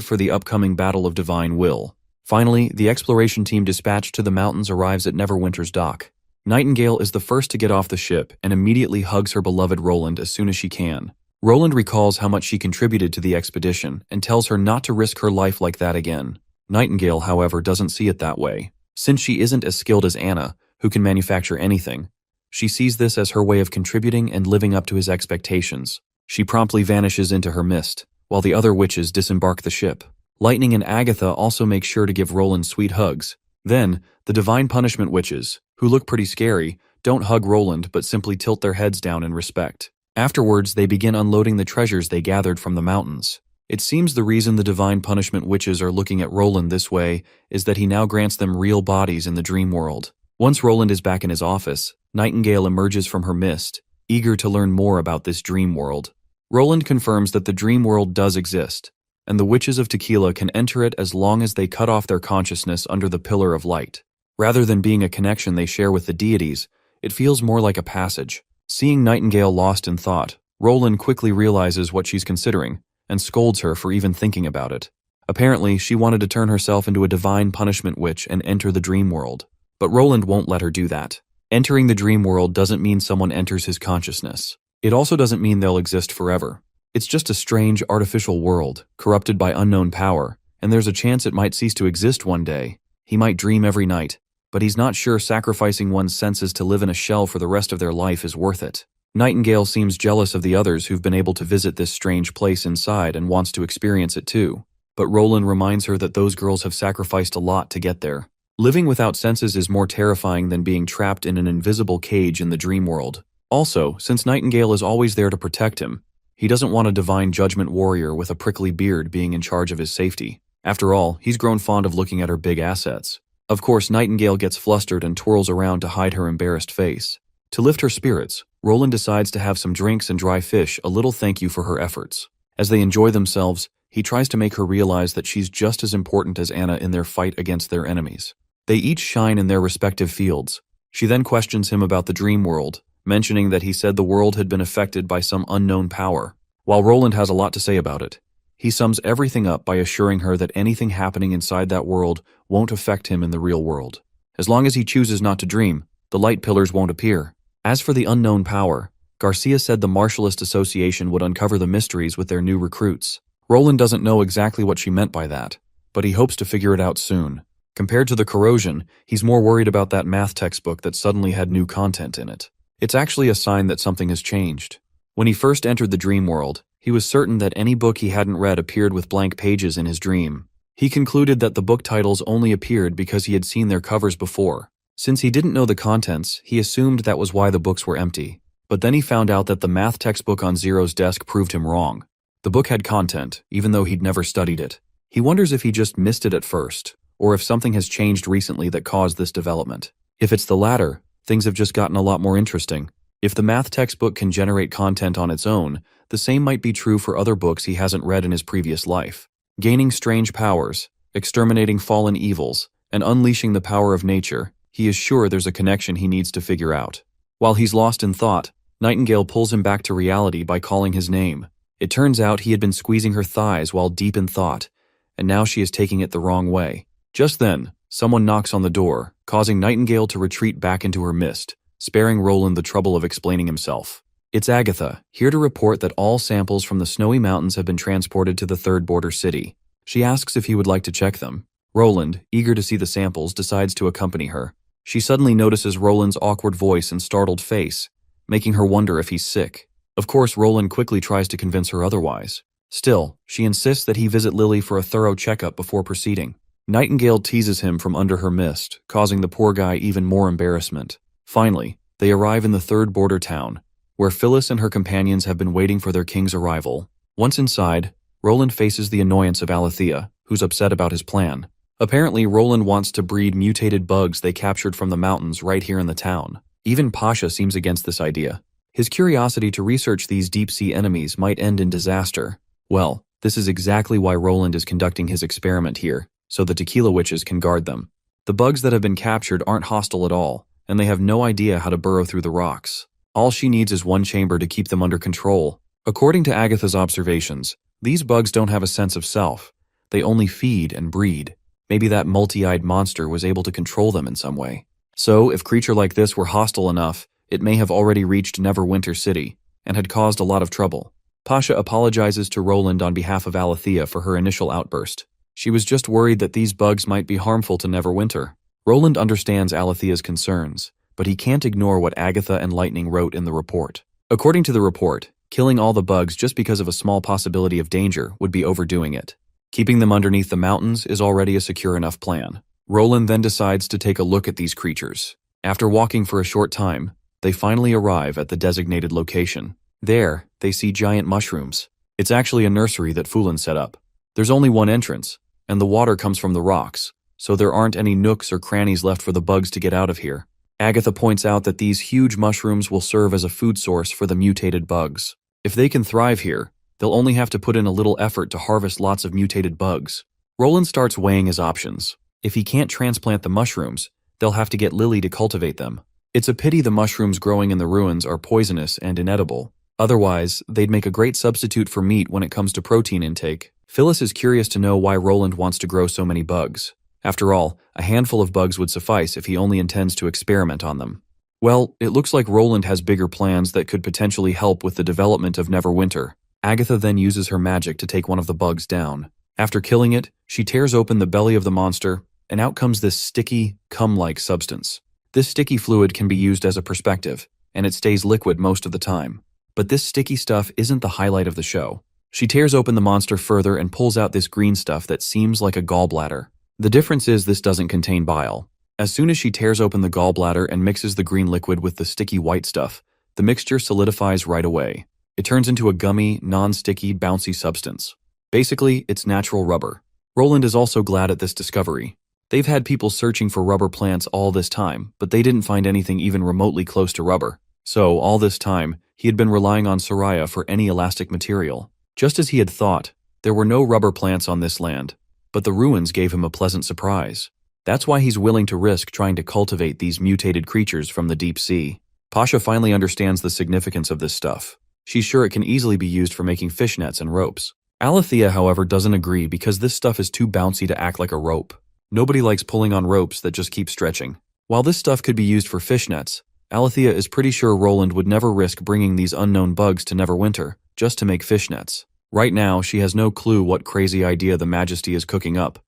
for the upcoming Battle of Divine Will. Finally, the exploration team dispatched to the mountains arrives at Neverwinter's dock. Nightingale is the first to get off the ship and immediately hugs her beloved Roland as soon as she can. Roland recalls how much she contributed to the expedition and tells her not to risk her life like that again. Nightingale, however, doesn't see it that way. Since she isn't as skilled as Anna, who can manufacture anything, she sees this as her way of contributing and living up to his expectations. She promptly vanishes into her mist, while the other witches disembark the ship. Lightning and Agatha also make sure to give Roland sweet hugs. Then, the Divine Punishment witches, who look pretty scary, don't hug Roland but simply tilt their heads down in respect. Afterwards, they begin unloading the treasures they gathered from the mountains. It seems the reason the divine punishment witches are looking at Roland this way is that he now grants them real bodies in the dream world. Once Roland is back in his office, Nightingale emerges from her mist, eager to learn more about this dream world. Roland confirms that the dream world does exist, and the witches of Tequila can enter it as long as they cut off their consciousness under the Pillar of Light. Rather than being a connection they share with the deities, it feels more like a passage. Seeing Nightingale lost in thought, Roland quickly realizes what she's considering, and scolds her for even thinking about it. Apparently, she wanted to turn herself into a divine punishment witch and enter the dream world. But Roland won't let her do that. Entering the dream world doesn't mean someone enters his consciousness. It also doesn't mean they'll exist forever. It's just a strange, artificial world, corrupted by unknown power, and there's a chance it might cease to exist one day. He might dream every night, but he's not sure sacrificing one's senses to live in a shell for the rest of their life is worth it. Nightingale seems jealous of the others who've been able to visit this strange place inside and wants to experience it too. But Roland reminds her that those girls have sacrificed a lot to get there. Living without senses is more terrifying than being trapped in an invisible cage in the dream world. Also, since Nightingale is always there to protect him, he doesn't want a divine judgment warrior with a prickly beard being in charge of his safety. After all, he's grown fond of looking at her big assets. Of course, Nightingale gets flustered and twirls around to hide her embarrassed face. To lift her spirits, Roland decides to have some drinks and dry fish, a little thank you for her efforts. As they enjoy themselves, he tries to make her realize that she's just as important as Anna in their fight against their enemies. They each shine in their respective fields. She then questions him about the dream world, mentioning that he said the world had been affected by some unknown power. While Roland has a lot to say about it, he sums everything up by assuring her that anything happening inside that world won't affect him in the real world. As long as he chooses not to dream, the light pillars won't appear. As for the unknown power, Garcia said the Martialist Association would uncover the mysteries with their new recruits. Roland doesn't know exactly what she meant by that, but he hopes to figure it out soon. Compared to the corrosion, he's more worried about that math textbook that suddenly had new content in it. It's actually a sign that something has changed. When he first entered the dream world, he was certain that any book he hadn't read appeared with blank pages in his dream. He concluded that the book titles only appeared because he had seen their covers before. Since he didn't know the contents, he assumed that was why the books were empty. But then he found out that the math textbook on Zero's desk proved him wrong. The book had content, even though he'd never studied it. He wonders if he just missed it at first, or if something has changed recently that caused this development. If it's the latter, things have just gotten a lot more interesting. If the math textbook can generate content on its own, the same might be true for other books he hasn't read in his previous life. Gaining strange powers, exterminating fallen evils, and unleashing the power of nature, he is sure there's a connection he needs to figure out. While he's lost in thought, Nightingale pulls him back to reality by calling his name. It turns out he had been squeezing her thighs while deep in thought, and now she is taking it the wrong way. Just then, someone knocks on the door, causing Nightingale to retreat back into her mist, sparing Roland the trouble of explaining himself. It's Agatha, here to report that all samples from the snowy mountains have been transported to the third border city. She asks if he would like to check them. Roland, eager to see the samples, decides to accompany her. She suddenly notices Roland's awkward voice and startled face, making her wonder if he's sick. Of course, Roland quickly tries to convince her otherwise. Still, she insists that he visit Lily for a thorough checkup before proceeding. Nightingale teases him from under her mist, causing the poor guy even more embarrassment. Finally, they arrive in the third border town, where Phyllis and her companions have been waiting for their king's arrival. Once inside, Roland faces the annoyance of Alethea, who's upset about his plan. Apparently, Roland wants to breed mutated bugs they captured from the mountains right here in the town. Even Pasha seems against this idea. His curiosity to research these deep-sea enemies might end in disaster. Well, this is exactly why Roland is conducting his experiment here, so the tequila witches can guard them. The bugs that have been captured aren't hostile at all, and they have no idea how to burrow through the rocks. All she needs is one chamber to keep them under control. According to Agatha's observations, these bugs don't have a sense of self. They only feed and breed. Maybe that multi-eyed monster was able to control them in some way. So, if a creature like this were hostile enough, it may have already reached Neverwinter City, and had caused a lot of trouble. Pasha apologizes to Roland on behalf of Alethea for her initial outburst. She was just worried that these bugs might be harmful to Neverwinter. Roland understands Alethea's concerns, but he can't ignore what Agatha and Lightning wrote in the report. According to the report, killing all the bugs just because of a small possibility of danger would be overdoing it. Keeping them underneath the mountains is already a secure enough plan. Roland then decides to take a look at these creatures. After walking for a short time, they finally arrive at the designated location. There, they see giant mushrooms. It's actually a nursery that Fulin set up. There's only one entrance, and the water comes from the rocks, so there aren't any nooks or crannies left for the bugs to get out of here. Agatha points out that these huge mushrooms will serve as a food source for the mutated bugs. If they can thrive here, they'll only have to put in a little effort to harvest lots of mutated bugs. Roland starts weighing his options. If he can't transplant the mushrooms, they'll have to get Lily to cultivate them. It's a pity the mushrooms growing in the ruins are poisonous and inedible. Otherwise, they'd make a great substitute for meat when it comes to protein intake. Phyllis is curious to know why Roland wants to grow so many bugs. After all, a handful of bugs would suffice if he only intends to experiment on them. Well, it looks like Roland has bigger plans that could potentially help with the development of Neverwinter. Agatha then uses her magic to take one of the bugs down. After killing it, she tears open the belly of the monster, and out comes this sticky, cum-like substance. This sticky fluid can be used as a perspective, and it stays liquid most of the time. But this sticky stuff isn't the highlight of the show. She tears open the monster further and pulls out this green stuff that seems like a gallbladder. The difference is this doesn't contain bile. As soon as she tears open the gallbladder and mixes the green liquid with the sticky white stuff, the mixture solidifies right away. It turns into a gummy, non-sticky, bouncy substance. Basically, it's natural rubber. Roland is also glad at this discovery. They've had people searching for rubber plants all this time, but they didn't find anything even remotely close to rubber. So, all this time, he had been relying on Soraya for any elastic material. Just as he had thought, there were no rubber plants on this land, but the ruins gave him a pleasant surprise. That's why he's willing to risk trying to cultivate these mutated creatures from the deep sea. Pasha finally understands the significance of this stuff. She's sure it can easily be used for making fishnets and ropes. Alethea, however, doesn't agree because this stuff is too bouncy to act like a rope. Nobody likes pulling on ropes that just keep stretching. While this stuff could be used for fishnets, Alethea is pretty sure Roland would never risk bringing these unknown bugs to Neverwinter just to make fishnets. Right now, she has no clue what crazy idea the Majesty is cooking up,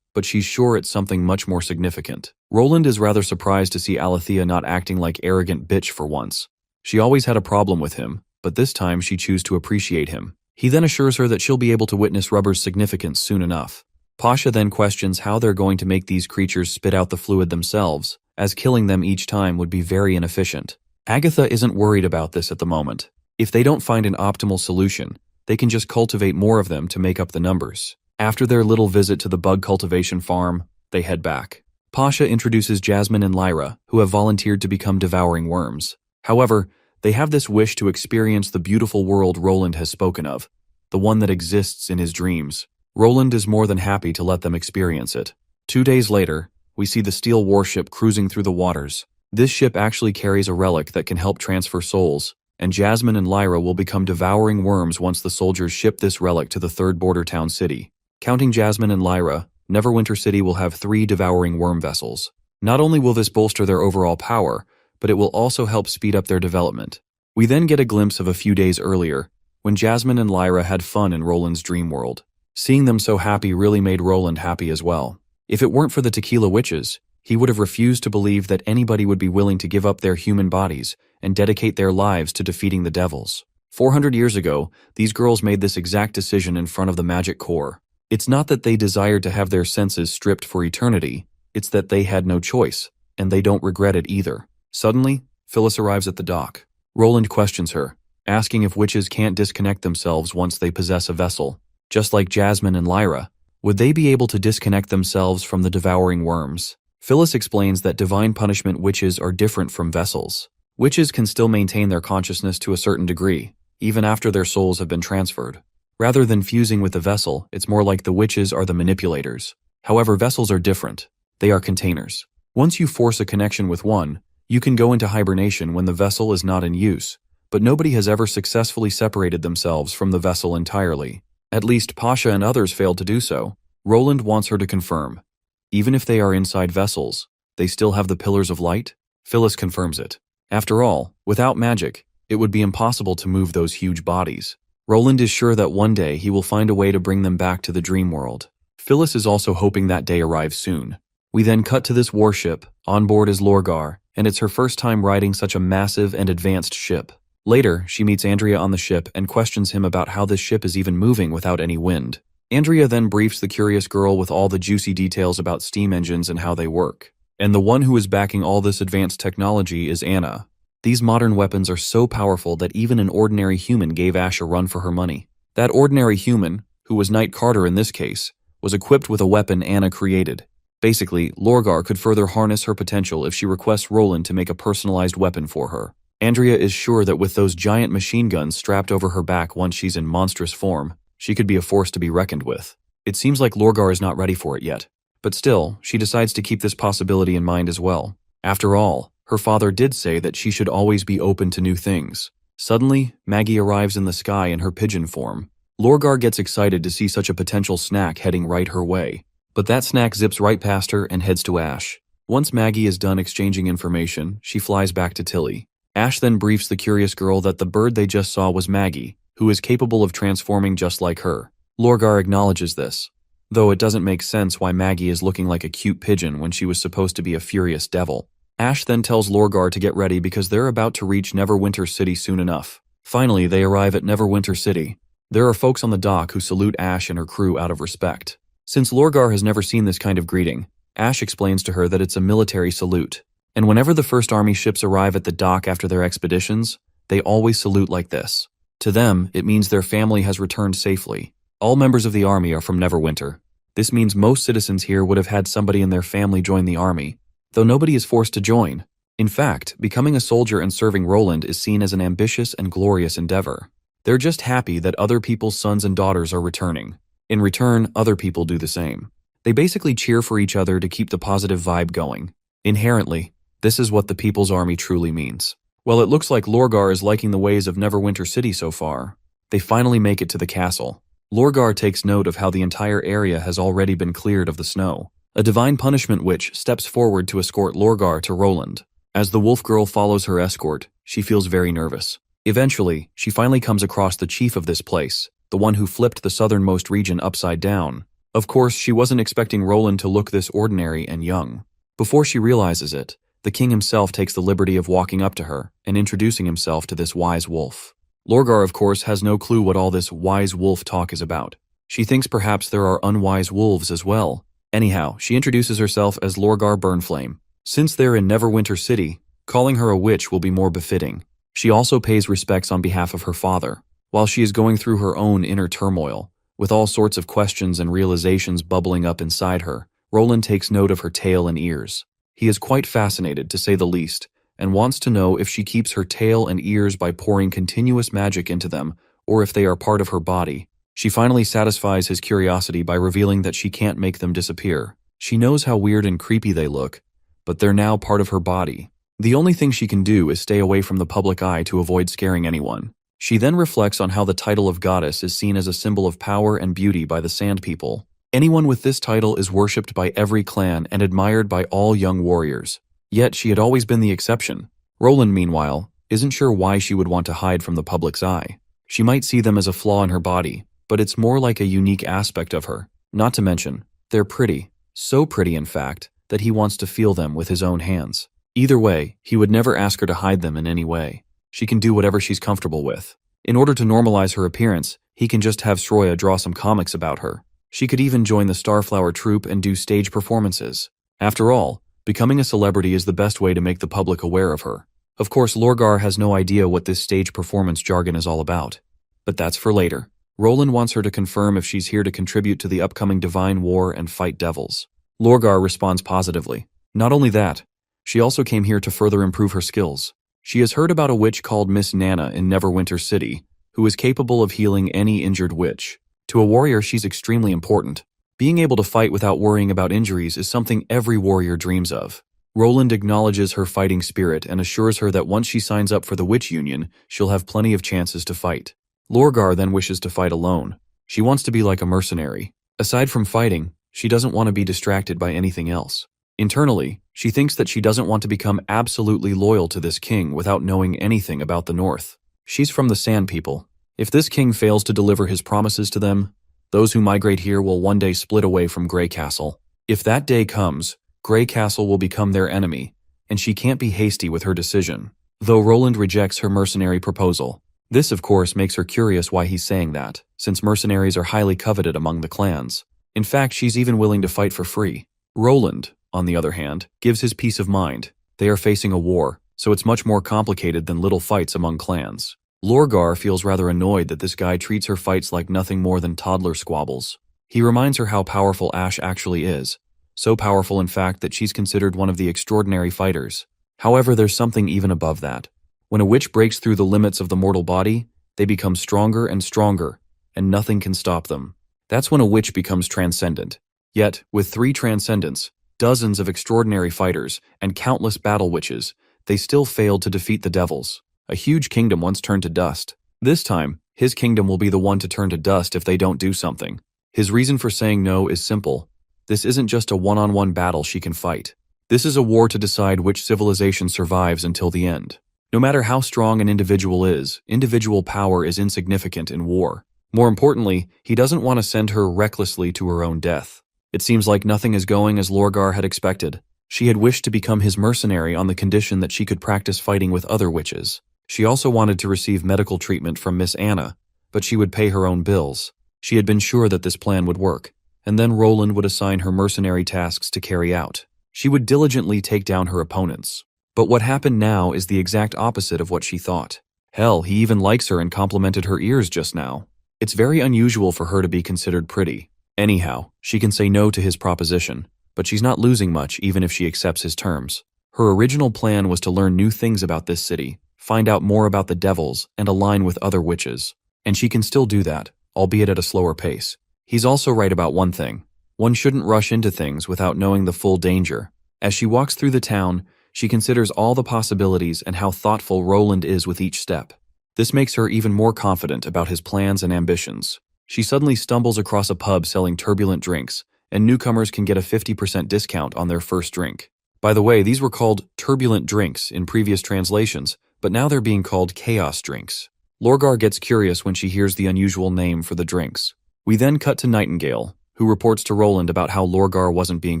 but she's sure it's something much more significant. Roland is rather surprised to see Alethea not acting like arrogant bitch for once. She always had a problem with him, but this time she chooses to appreciate him. He then assures her that she'll be able to witness rubber's significance soon enough. Pasha then questions how they're going to make these creatures spit out the fluid themselves, as killing them each time would be very inefficient. Agatha isn't worried about this at the moment. If they don't find an optimal solution, they can just cultivate more of them to make up the numbers. After their little visit to the bug cultivation farm, they head back. Pasha introduces Jasmine and Lyra, who have volunteered to become devouring worms. However, they have this wish to experience the beautiful world Roland has spoken of, the one that exists in his dreams. Roland is more than happy to let them experience it. 2 days later, we see the steel warship cruising through the waters. This ship actually carries a relic that can help transfer souls, and Jasmine and Lyra will become devouring worms once the soldiers ship this relic to the third border town city. Counting Jasmine and Lyra, Neverwinter City will have 3 devouring worm vessels. Not only will this bolster their overall power, but it will also help speed up their development. We then get a glimpse of a few days earlier, when Jasmine and Lyra had fun in Roland's dream world. Seeing them so happy really made Roland happy as well. If it weren't for the tequila witches, he would have refused to believe that anybody would be willing to give up their human bodies and dedicate their lives to defeating the devils. 400 years ago, these girls made this exact decision in front of the magic core. It's not that they desired to have their senses stripped for eternity, it's that they had no choice, and they don't regret it either. Suddenly, Phyllis arrives at the dock. Roland questions her, asking if witches can't disconnect themselves once they possess a vessel. Just like Jasmine and Lyra, would they be able to disconnect themselves from the devouring worms? Phyllis explains that divine punishment witches are different from vessels. Witches can still maintain their consciousness to a certain degree, even after their souls have been transferred. Rather than fusing with the vessel, it's more like the witches are the manipulators. However, vessels are different. They are containers. Once you force a connection with one, you can go into hibernation when the vessel is not in use, but nobody has ever successfully separated themselves from the vessel entirely. At least Pasha and others failed to do so. Roland wants her to confirm. Even if they are inside vessels, they still have the pillars of light? Phyllis confirms it. After all, without magic, it would be impossible to move those huge bodies. Roland is sure that one day he will find a way to bring them back to the dream world. Phyllis is also hoping that day arrives soon. We then cut to this warship. On board is Lorgar, and it's her first time riding such a massive and advanced ship. Later, she meets Andrea on the ship and questions him about how this ship is even moving without any wind. Andrea then briefs the curious girl with all the juicy details about steam engines and how they work. And the one who is backing all this advanced technology is Anna. These modern weapons are so powerful that even an ordinary human gave Ash a run for her money. That ordinary human, who was Knight Carter in this case, was equipped with a weapon Anna created. Basically, Lorgar could further harness her potential if she requests Roland to make a personalized weapon for her. Andrea is sure that with those giant machine guns strapped over her back once she's in monstrous form, she could be a force to be reckoned with. It seems like Lorgar is not ready for it yet. But still, she decides to keep this possibility in mind as well. After all, her father did say that she should always be open to new things. Suddenly, Maggie arrives in the sky in her pigeon form. Lorgar gets excited to see such a potential snack heading right her way. But that snack zips right past her and heads to Ash. Once Maggie is done exchanging information, she flies back to Tilly. Ash then briefs the curious girl that the bird they just saw was Maggie, who is capable of transforming just like her. Lorgar acknowledges this, though it doesn't make sense why Maggie is looking like a cute pigeon when she was supposed to be a furious devil. Ash then tells Lorgar to get ready because they're about to reach Neverwinter City soon enough. Finally, they arrive at Neverwinter City. There are folks on the dock who salute Ash and her crew out of respect. Since Lorgar has never seen this kind of greeting, Ash explains to her that it's a military salute. And whenever the First Army ships arrive at the dock after their expeditions, they always salute like this. To them, it means their family has returned safely. All members of the army are from Neverwinter. This means most citizens here would have had somebody in their family join the army, though nobody is forced to join. In fact, becoming a soldier and serving Roland is seen as an ambitious and glorious endeavor. They're just happy that other people's sons and daughters are returning. In return, other people do the same. They basically cheer for each other to keep the positive vibe going. Inherently, this is what the People's Army truly means. Well, it looks like Lorgar is liking the ways of Neverwinter City so far. They finally make it to the castle. Lorgar takes note of how the entire area has already been cleared of the snow. A divine punishment witch steps forward to escort Lorgar to Roland. As the wolf girl follows her escort, she feels very nervous. Eventually, she finally comes across the chief of this place, the one who flipped the southernmost region upside down. Of course, she wasn't expecting Roland to look this ordinary and young. Before she realizes it, the king himself takes the liberty of walking up to her and introducing himself to this wise wolf. Lorgar, of course, has no clue what all this wise wolf talk is about. She thinks perhaps there are unwise wolves as well. Anyhow, she introduces herself as Lorgar Burnflame. Since they're in Neverwinter City, calling her a witch will be more befitting. She also pays respects on behalf of her father, while she is going through her own inner turmoil. With all sorts of questions and realizations bubbling up inside her, Roland takes note of her tail and ears. He is quite fascinated, to say the least, and wants to know if she keeps her tail and ears by pouring continuous magic into them, or if they are part of her body. She finally satisfies his curiosity by revealing that she can't make them disappear. She knows how weird and creepy they look, but they're now part of her body. The only thing she can do is stay away from the public eye to avoid scaring anyone. She then reflects on how the title of goddess is seen as a symbol of power and beauty by the Sand People. Anyone with this title is worshipped by every clan and admired by all young warriors. Yet she had always been the exception. Roland, meanwhile, isn't sure why she would want to hide from the public's eye. She might see them as a flaw in her body, but it's more like a unique aspect of her. Not to mention, they're pretty. So pretty, in fact, that he wants to feel them with his own hands. Either way, he would never ask her to hide them in any way. She can do whatever she's comfortable with. In order to normalize her appearance, he can just have Sroya draw some comics about her. She could even join the Starflower troupe and do stage performances. After all, becoming a celebrity is the best way to make the public aware of her. Of course, Lorgar has no idea what this stage performance jargon is all about. But that's for later. Roland wants her to confirm if she's here to contribute to the upcoming divine war and fight devils. Lorgar responds positively. Not only that, she also came here to further improve her skills. She has heard about a witch called Miss Nana in Neverwinter City, who is capable of healing any injured witch. To a warrior, she's extremely important. Being able to fight without worrying about injuries is something every warrior dreams of. Roland acknowledges her fighting spirit and assures her that once she signs up for the Witch Union, she'll have plenty of chances to fight. Lorgar then wishes to fight alone. She wants to be like a mercenary. Aside from fighting, she doesn't want to be distracted by anything else. Internally, she thinks that she doesn't want to become absolutely loyal to this king without knowing anything about the North. She's from the Sand People. If this king fails to deliver his promises to them, those who migrate here will one day split away from Grey Castle. If that day comes, Grey Castle will become their enemy, and she can't be hasty with her decision. Though Roland rejects her mercenary proposal. This, of course, makes her curious why he's saying that, since mercenaries are highly coveted among the clans. In fact, she's even willing to fight for free. Roland, on the other hand, gives his peace of mind. They are facing a war, so it's much more complicated than little fights among clans. Lorgar feels rather annoyed that this guy treats her fights like nothing more than toddler squabbles. He reminds her how powerful Ash actually is. So powerful, in fact, that she's considered one of the extraordinary fighters. However, there's something even above that. When a witch breaks through the limits of the mortal body, they become stronger and stronger, and nothing can stop them. That's when a witch becomes transcendent. Yet, with 3 transcendents, dozens of extraordinary fighters, and countless battle witches, they still failed to defeat the devils. A huge kingdom once turned to dust. This time, his kingdom will be the one to turn to dust if they don't do something. His reason for saying no is simple. This isn't just a one-on-one battle she can fight. This is a war to decide which civilization survives until the end. No matter how strong an individual is, individual power is insignificant in war. More importantly, he doesn't want to send her recklessly to her own death. It seems like nothing is going as Lorgar had expected. She had wished to become his mercenary on the condition that she could practice fighting with other witches. She also wanted to receive medical treatment from Miss Anna, but she would pay her own bills. She had been sure that this plan would work, and then Roland would assign her mercenary tasks to carry out. She would diligently take down her opponents. But what happened now is the exact opposite of what she thought. Hell, he even likes her and complimented her ears just now. It's very unusual for her to be considered pretty. Anyhow, she can say no to his proposition, but she's not losing much even if she accepts his terms. Her original plan was to learn new things about this city, find out more about the devils, and align with other witches. And she can still do that, albeit at a slower pace. He's also right about one thing. One shouldn't rush into things without knowing the full danger. As she walks through the town, she considers all the possibilities and how thoughtful Roland is with each step. This makes her even more confident about his plans and ambitions. She suddenly stumbles across a pub selling turbulent drinks, and newcomers can get a 50% discount on their first drink. By the way, these were called turbulent drinks in previous translations, but now they're being called chaos drinks. Lorgar gets curious when she hears the unusual name for the drinks. We then cut to Nightingale, who reports to Roland about how Lorgar wasn't being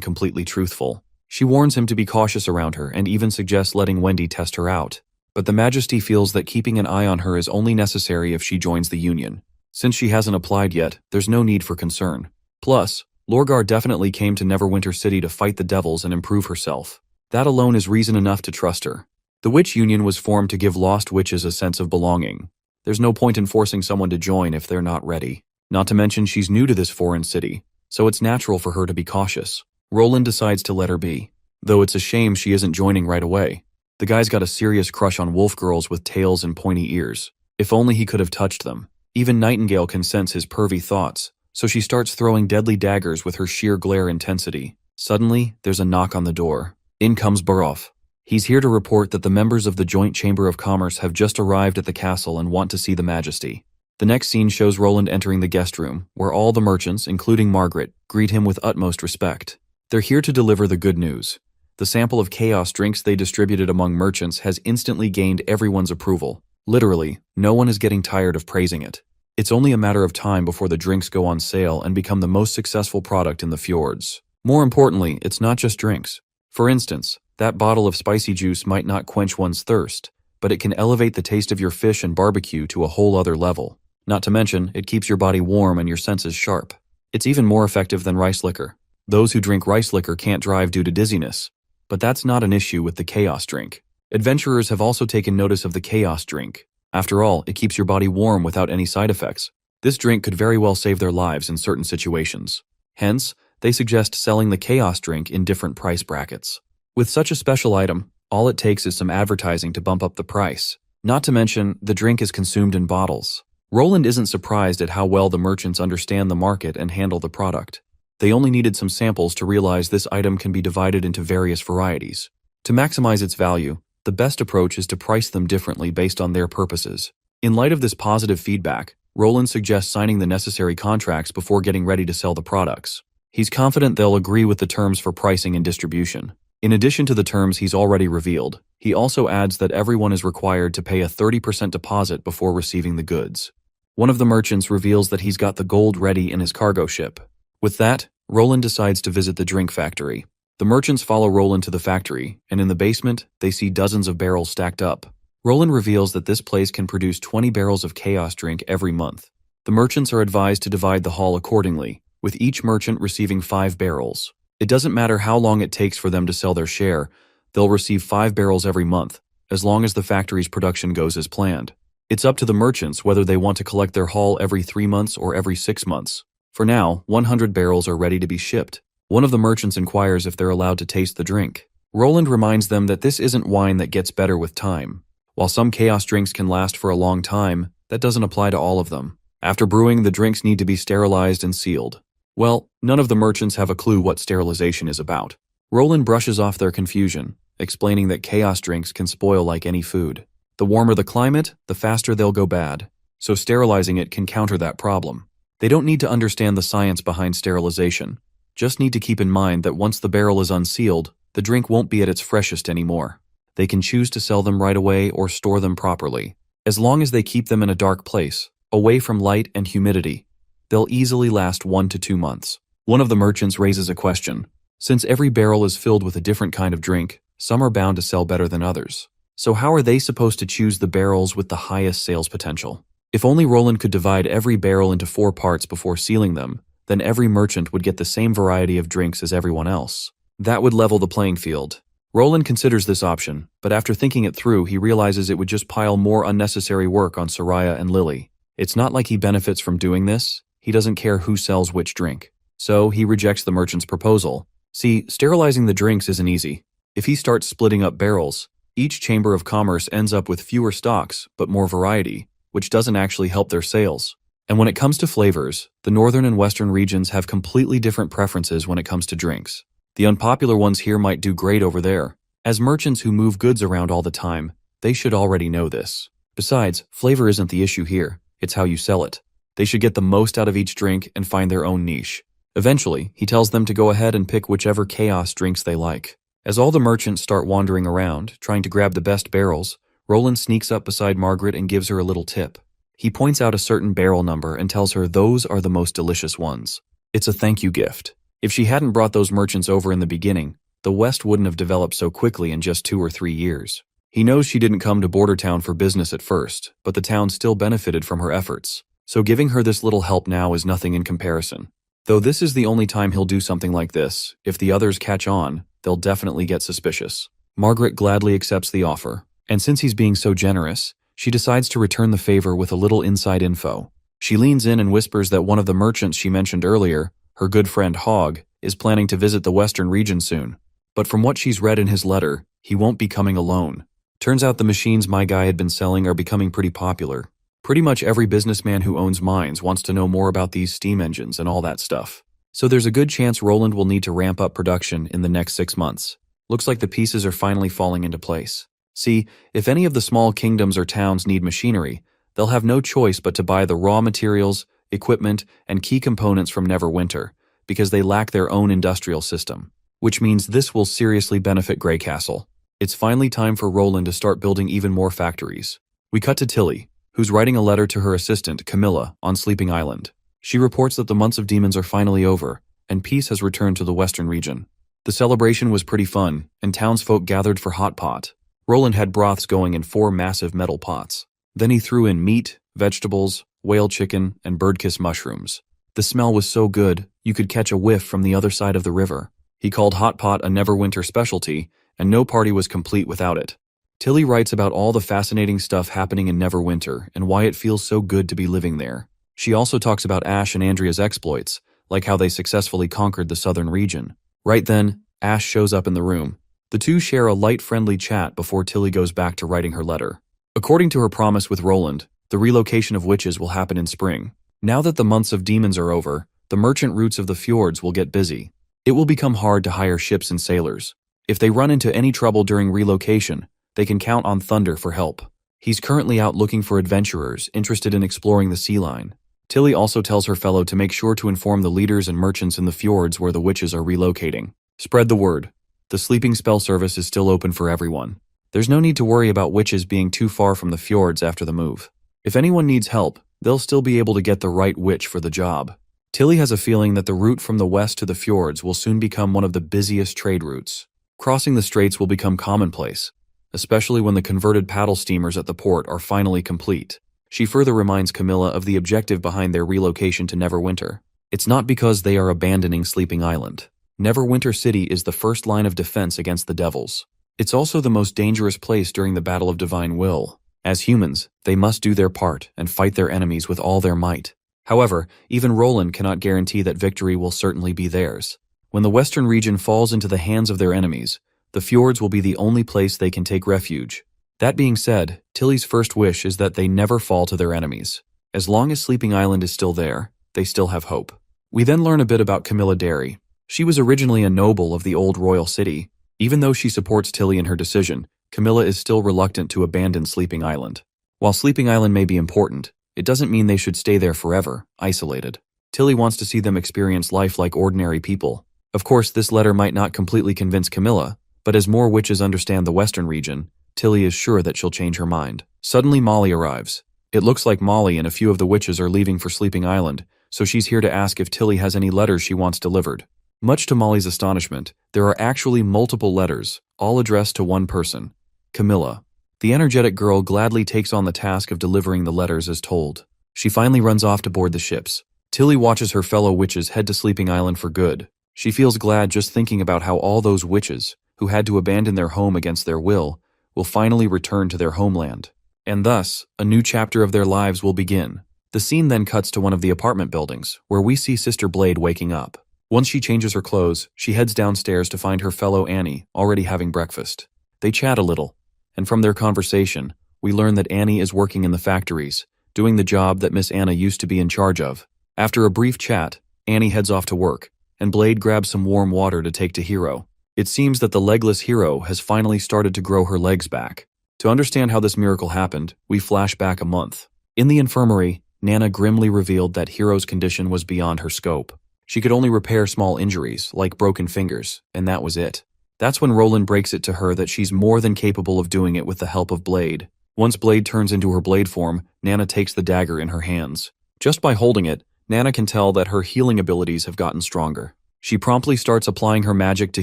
completely truthful. She warns him to be cautious around her and even suggests letting Wendy test her out. But the Majesty feels that keeping an eye on her is only necessary if she joins the Union. Since she hasn't applied yet, there's no need for concern. Plus, Lorgar definitely came to Neverwinter City to fight the devils and improve herself. That alone is reason enough to trust her. The Witch Union was formed to give lost witches a sense of belonging. There's no point in forcing someone to join if they're not ready. Not to mention she's new to this foreign city, so it's natural for her to be cautious. Roland decides to let her be, though it's a shame she isn't joining right away. The guy's got a serious crush on wolf girls with tails and pointy ears. If only he could have touched them. Even Nightingale can sense his pervy thoughts, so she starts throwing deadly daggers with her sheer glare intensity. Suddenly, there's a knock on the door. In comes Barov. He's here to report that the members of the Joint Chamber of Commerce have just arrived at the castle and want to see the Majesty. The next scene shows Roland entering the guest room, where all the merchants, including Margaret, greet him with utmost respect. They're here to deliver the good news. The sample of chaos drinks they distributed among merchants has instantly gained everyone's approval. Literally, no one is getting tired of praising it. It's only a matter of time before the drinks go on sale and become the most successful product in the fjords. More importantly, it's not just drinks. For instance, that bottle of spicy juice might not quench one's thirst, but it can elevate the taste of your fish and barbecue to a whole other level. Not to mention, it keeps your body warm and your senses sharp. It's even more effective than rice liquor. Those who drink rice liquor can't drive due to dizziness. But that's not an issue with the chaos drink. Adventurers have also taken notice of the chaos drink. After all, it keeps your body warm without any side effects. This drink could very well save their lives in certain situations. Hence, they suggest selling the chaos drink in different price brackets. With such a special item, all it takes is some advertising to bump up the price. Not to mention, the drink is consumed in bottles. Roland isn't surprised at how well the merchants understand the market and handle the product. They only needed some samples to realize this item can be divided into various varieties. To maximize its value, the best approach is to price them differently based on their purposes. In light of this positive feedback, Roland suggests signing the necessary contracts before getting ready to sell the products. He's confident they'll agree with the terms for pricing and distribution. In addition to the terms he's already revealed, he also adds that everyone is required to pay a 30% deposit before receiving the goods. One of the merchants reveals that he's got the gold ready in his cargo ship. With that, Roland decides to visit the drink factory. The merchants follow Roland to the factory, and in the basement, they see dozens of barrels stacked up. Roland reveals that this place can produce 20 barrels of chaos drink every month. The merchants are advised to divide the haul accordingly, with each merchant receiving 5 barrels. It doesn't matter how long it takes for them to sell their share, they'll receive 5 barrels every month, as long as the factory's production goes as planned. It's up to the merchants whether they want to collect their haul every 3 months or every 6 months. For now, 100 barrels are ready to be shipped. One of the merchants inquires if they're allowed to taste the drink. Roland reminds them that this isn't wine that gets better with time. While some chaos drinks can last for a long time, that doesn't apply to all of them. After brewing, the drinks need to be sterilized and sealed. Well, none of the merchants have a clue what sterilization is about. Roland brushes off their confusion, explaining that chaos drinks can spoil like any food. The warmer the climate, the faster they'll go bad, so sterilizing it can counter that problem. They don't need to understand the science behind sterilization, just need to keep in mind that once the barrel is unsealed, the drink won't be at its freshest anymore. They can choose to sell them right away or store them properly. As long as they keep them in a dark place, away from light and humidity, they'll easily last 1 to 2 months. One of the merchants raises a question. Since every barrel is filled with a different kind of drink, some are bound to sell better than others. So how are they supposed to choose the barrels with the highest sales potential? If only Roland could divide every barrel into 4 parts before sealing them, then every merchant would get the same variety of drinks as everyone else. That would level the playing field. Roland considers this option, but after thinking it through, he realizes it would just pile more unnecessary work on Soraya and Lily. It's not like he benefits from doing this. He doesn't care who sells which drink. So he rejects the merchant's proposal. See, sterilizing the drinks isn't easy. If he starts splitting up barrels, each chamber of commerce ends up with fewer stocks, but more variety, which doesn't actually help their sales. And when it comes to flavors, the northern and western regions have completely different preferences when it comes to drinks. The unpopular ones here might do great over there. As merchants who move goods around all the time, they should already know this. Besides, flavor isn't the issue here, it's how you sell it. They should get the most out of each drink and find their own niche. Eventually, he tells them to go ahead and pick whichever chaos drinks they like. As all the merchants start wandering around, trying to grab the best barrels, Roland sneaks up beside Margaret and gives her a little tip. He points out a certain barrel number and tells her those are the most delicious ones. It's a thank you gift. If she hadn't brought those merchants over in the beginning, the West wouldn't have developed so quickly in just 2 or 3 years. He knows she didn't come to Border Town for business at first, but the town still benefited from her efforts. So giving her this little help now is nothing in comparison. Though this is the only time he'll do something like this, if the others catch on, they'll definitely get suspicious. Margaret gladly accepts the offer, and since he's being so generous, she decides to return the favor with a little inside info. She leans in and whispers that one of the merchants she mentioned earlier, her good friend Hogg, is planning to visit the western region soon. But from what she's read in his letter, he won't be coming alone. Turns out the machines my guy had been selling are becoming pretty popular. Pretty much every businessman who owns mines wants to know more about these steam engines and all that stuff. So there's a good chance Roland will need to ramp up production in the next 6 months. Looks like the pieces are finally falling into place. See, if any of the small kingdoms or towns need machinery, they'll have no choice but to buy the raw materials, equipment, and key components from Neverwinter, because they lack their own industrial system. Which means this will seriously benefit Grey Castle. It's finally time for Roland to start building even more factories. We cut to Tilly, who's writing a letter to her assistant, Camilla, on Sleeping Island. She reports that the months of demons are finally over, and peace has returned to the western region. The celebration was pretty fun, and townsfolk gathered for hot pot. Roland had broths going in 4 massive metal pots. Then he threw in meat, vegetables, whale chicken, and birdkiss mushrooms. The smell was so good, you could catch a whiff from the other side of the river. He called hot pot a Neverwinter specialty, and no party was complete without it. Tilly writes about all the fascinating stuff happening in Neverwinter and why it feels so good to be living there. She also talks about Ash and Andrea's exploits, like how they successfully conquered the southern region. Right then, Ash shows up in the room. The two share a light, friendly chat before Tilly goes back to writing her letter. According to her promise with Roland, the relocation of witches will happen in spring. Now that the months of demons are over, the merchant routes of the fjords will get busy. It will become hard to hire ships and sailors. If they run into any trouble during relocation, they can count on Thunder for help. He's currently out looking for adventurers interested in exploring the sea line. Tilly also tells her fellow to make sure to inform the leaders and merchants in the fjords where the witches are relocating. Spread the word. The sleeping spell service is still open for everyone. There's no need to worry about witches being too far from the fjords after the move. If anyone needs help, they'll still be able to get the right witch for the job. Tilly has a feeling that the route from the west to the fjords will soon become one of the busiest trade routes. Crossing the straits will become commonplace, especially when the converted paddle steamers at the port are finally complete. She further reminds Camilla of the objective behind their relocation to Neverwinter. It's not because they are abandoning Sleeping Island. Neverwinter City is the first line of defense against the devils. It's also the most dangerous place during the Battle of Divine Will. As humans, they must do their part and fight their enemies with all their might. However, even Roland cannot guarantee that victory will certainly be theirs. When the western region falls into the hands of their enemies, the fjords will be the only place they can take refuge. That being said, Tilly's first wish is that they never fall to their enemies. As long as Sleeping Island is still there, they still have hope. We then learn a bit about Camilla Derry. She was originally a noble of the old royal city. Even though she supports Tilly in her decision, Camilla is still reluctant to abandon Sleeping Island. While Sleeping Island may be important, it doesn't mean they should stay there forever, isolated. Tilly wants to see them experience life like ordinary people. Of course, this letter might not completely convince Camilla, but as more witches understand the western region, Tilly is sure that she'll change her mind. Suddenly Molly arrives. It looks like Molly and a few of the witches are leaving for Sleeping Island, so she's here to ask if Tilly has any letters she wants delivered. Much to Molly's astonishment, there are actually multiple letters, all addressed to one person, Camilla. The energetic girl gladly takes on the task of delivering the letters as told. She finally runs off to board the ships. Tilly watches her fellow witches head to Sleeping Island for good. She feels glad just thinking about how all those witches, who had to abandon their home against their will finally return to their homeland. And thus, a new chapter of their lives will begin. The scene then cuts to one of the apartment buildings, where we see Sister Blade waking up. Once she changes her clothes, she heads downstairs to find her fellow Annie already having breakfast. They chat a little, and from their conversation, we learn that Annie is working in the factories, doing the job that Miss Anna used to be in charge of. After a brief chat, Annie heads off to work, and Blade grabs some warm water to take to Hero. It seems that the legless Hero has finally started to grow her legs back. To understand how this miracle happened, we flash back a month. In the infirmary, Nana grimly revealed that Hero's condition was beyond her scope. She could only repair small injuries, like broken fingers, and that was it. That's when Roland breaks it to her that she's more than capable of doing it with the help of Blade. Once Blade turns into her blade form, Nana takes the dagger in her hands. Just by holding it, Nana can tell that her healing abilities have gotten stronger. She promptly starts applying her magic to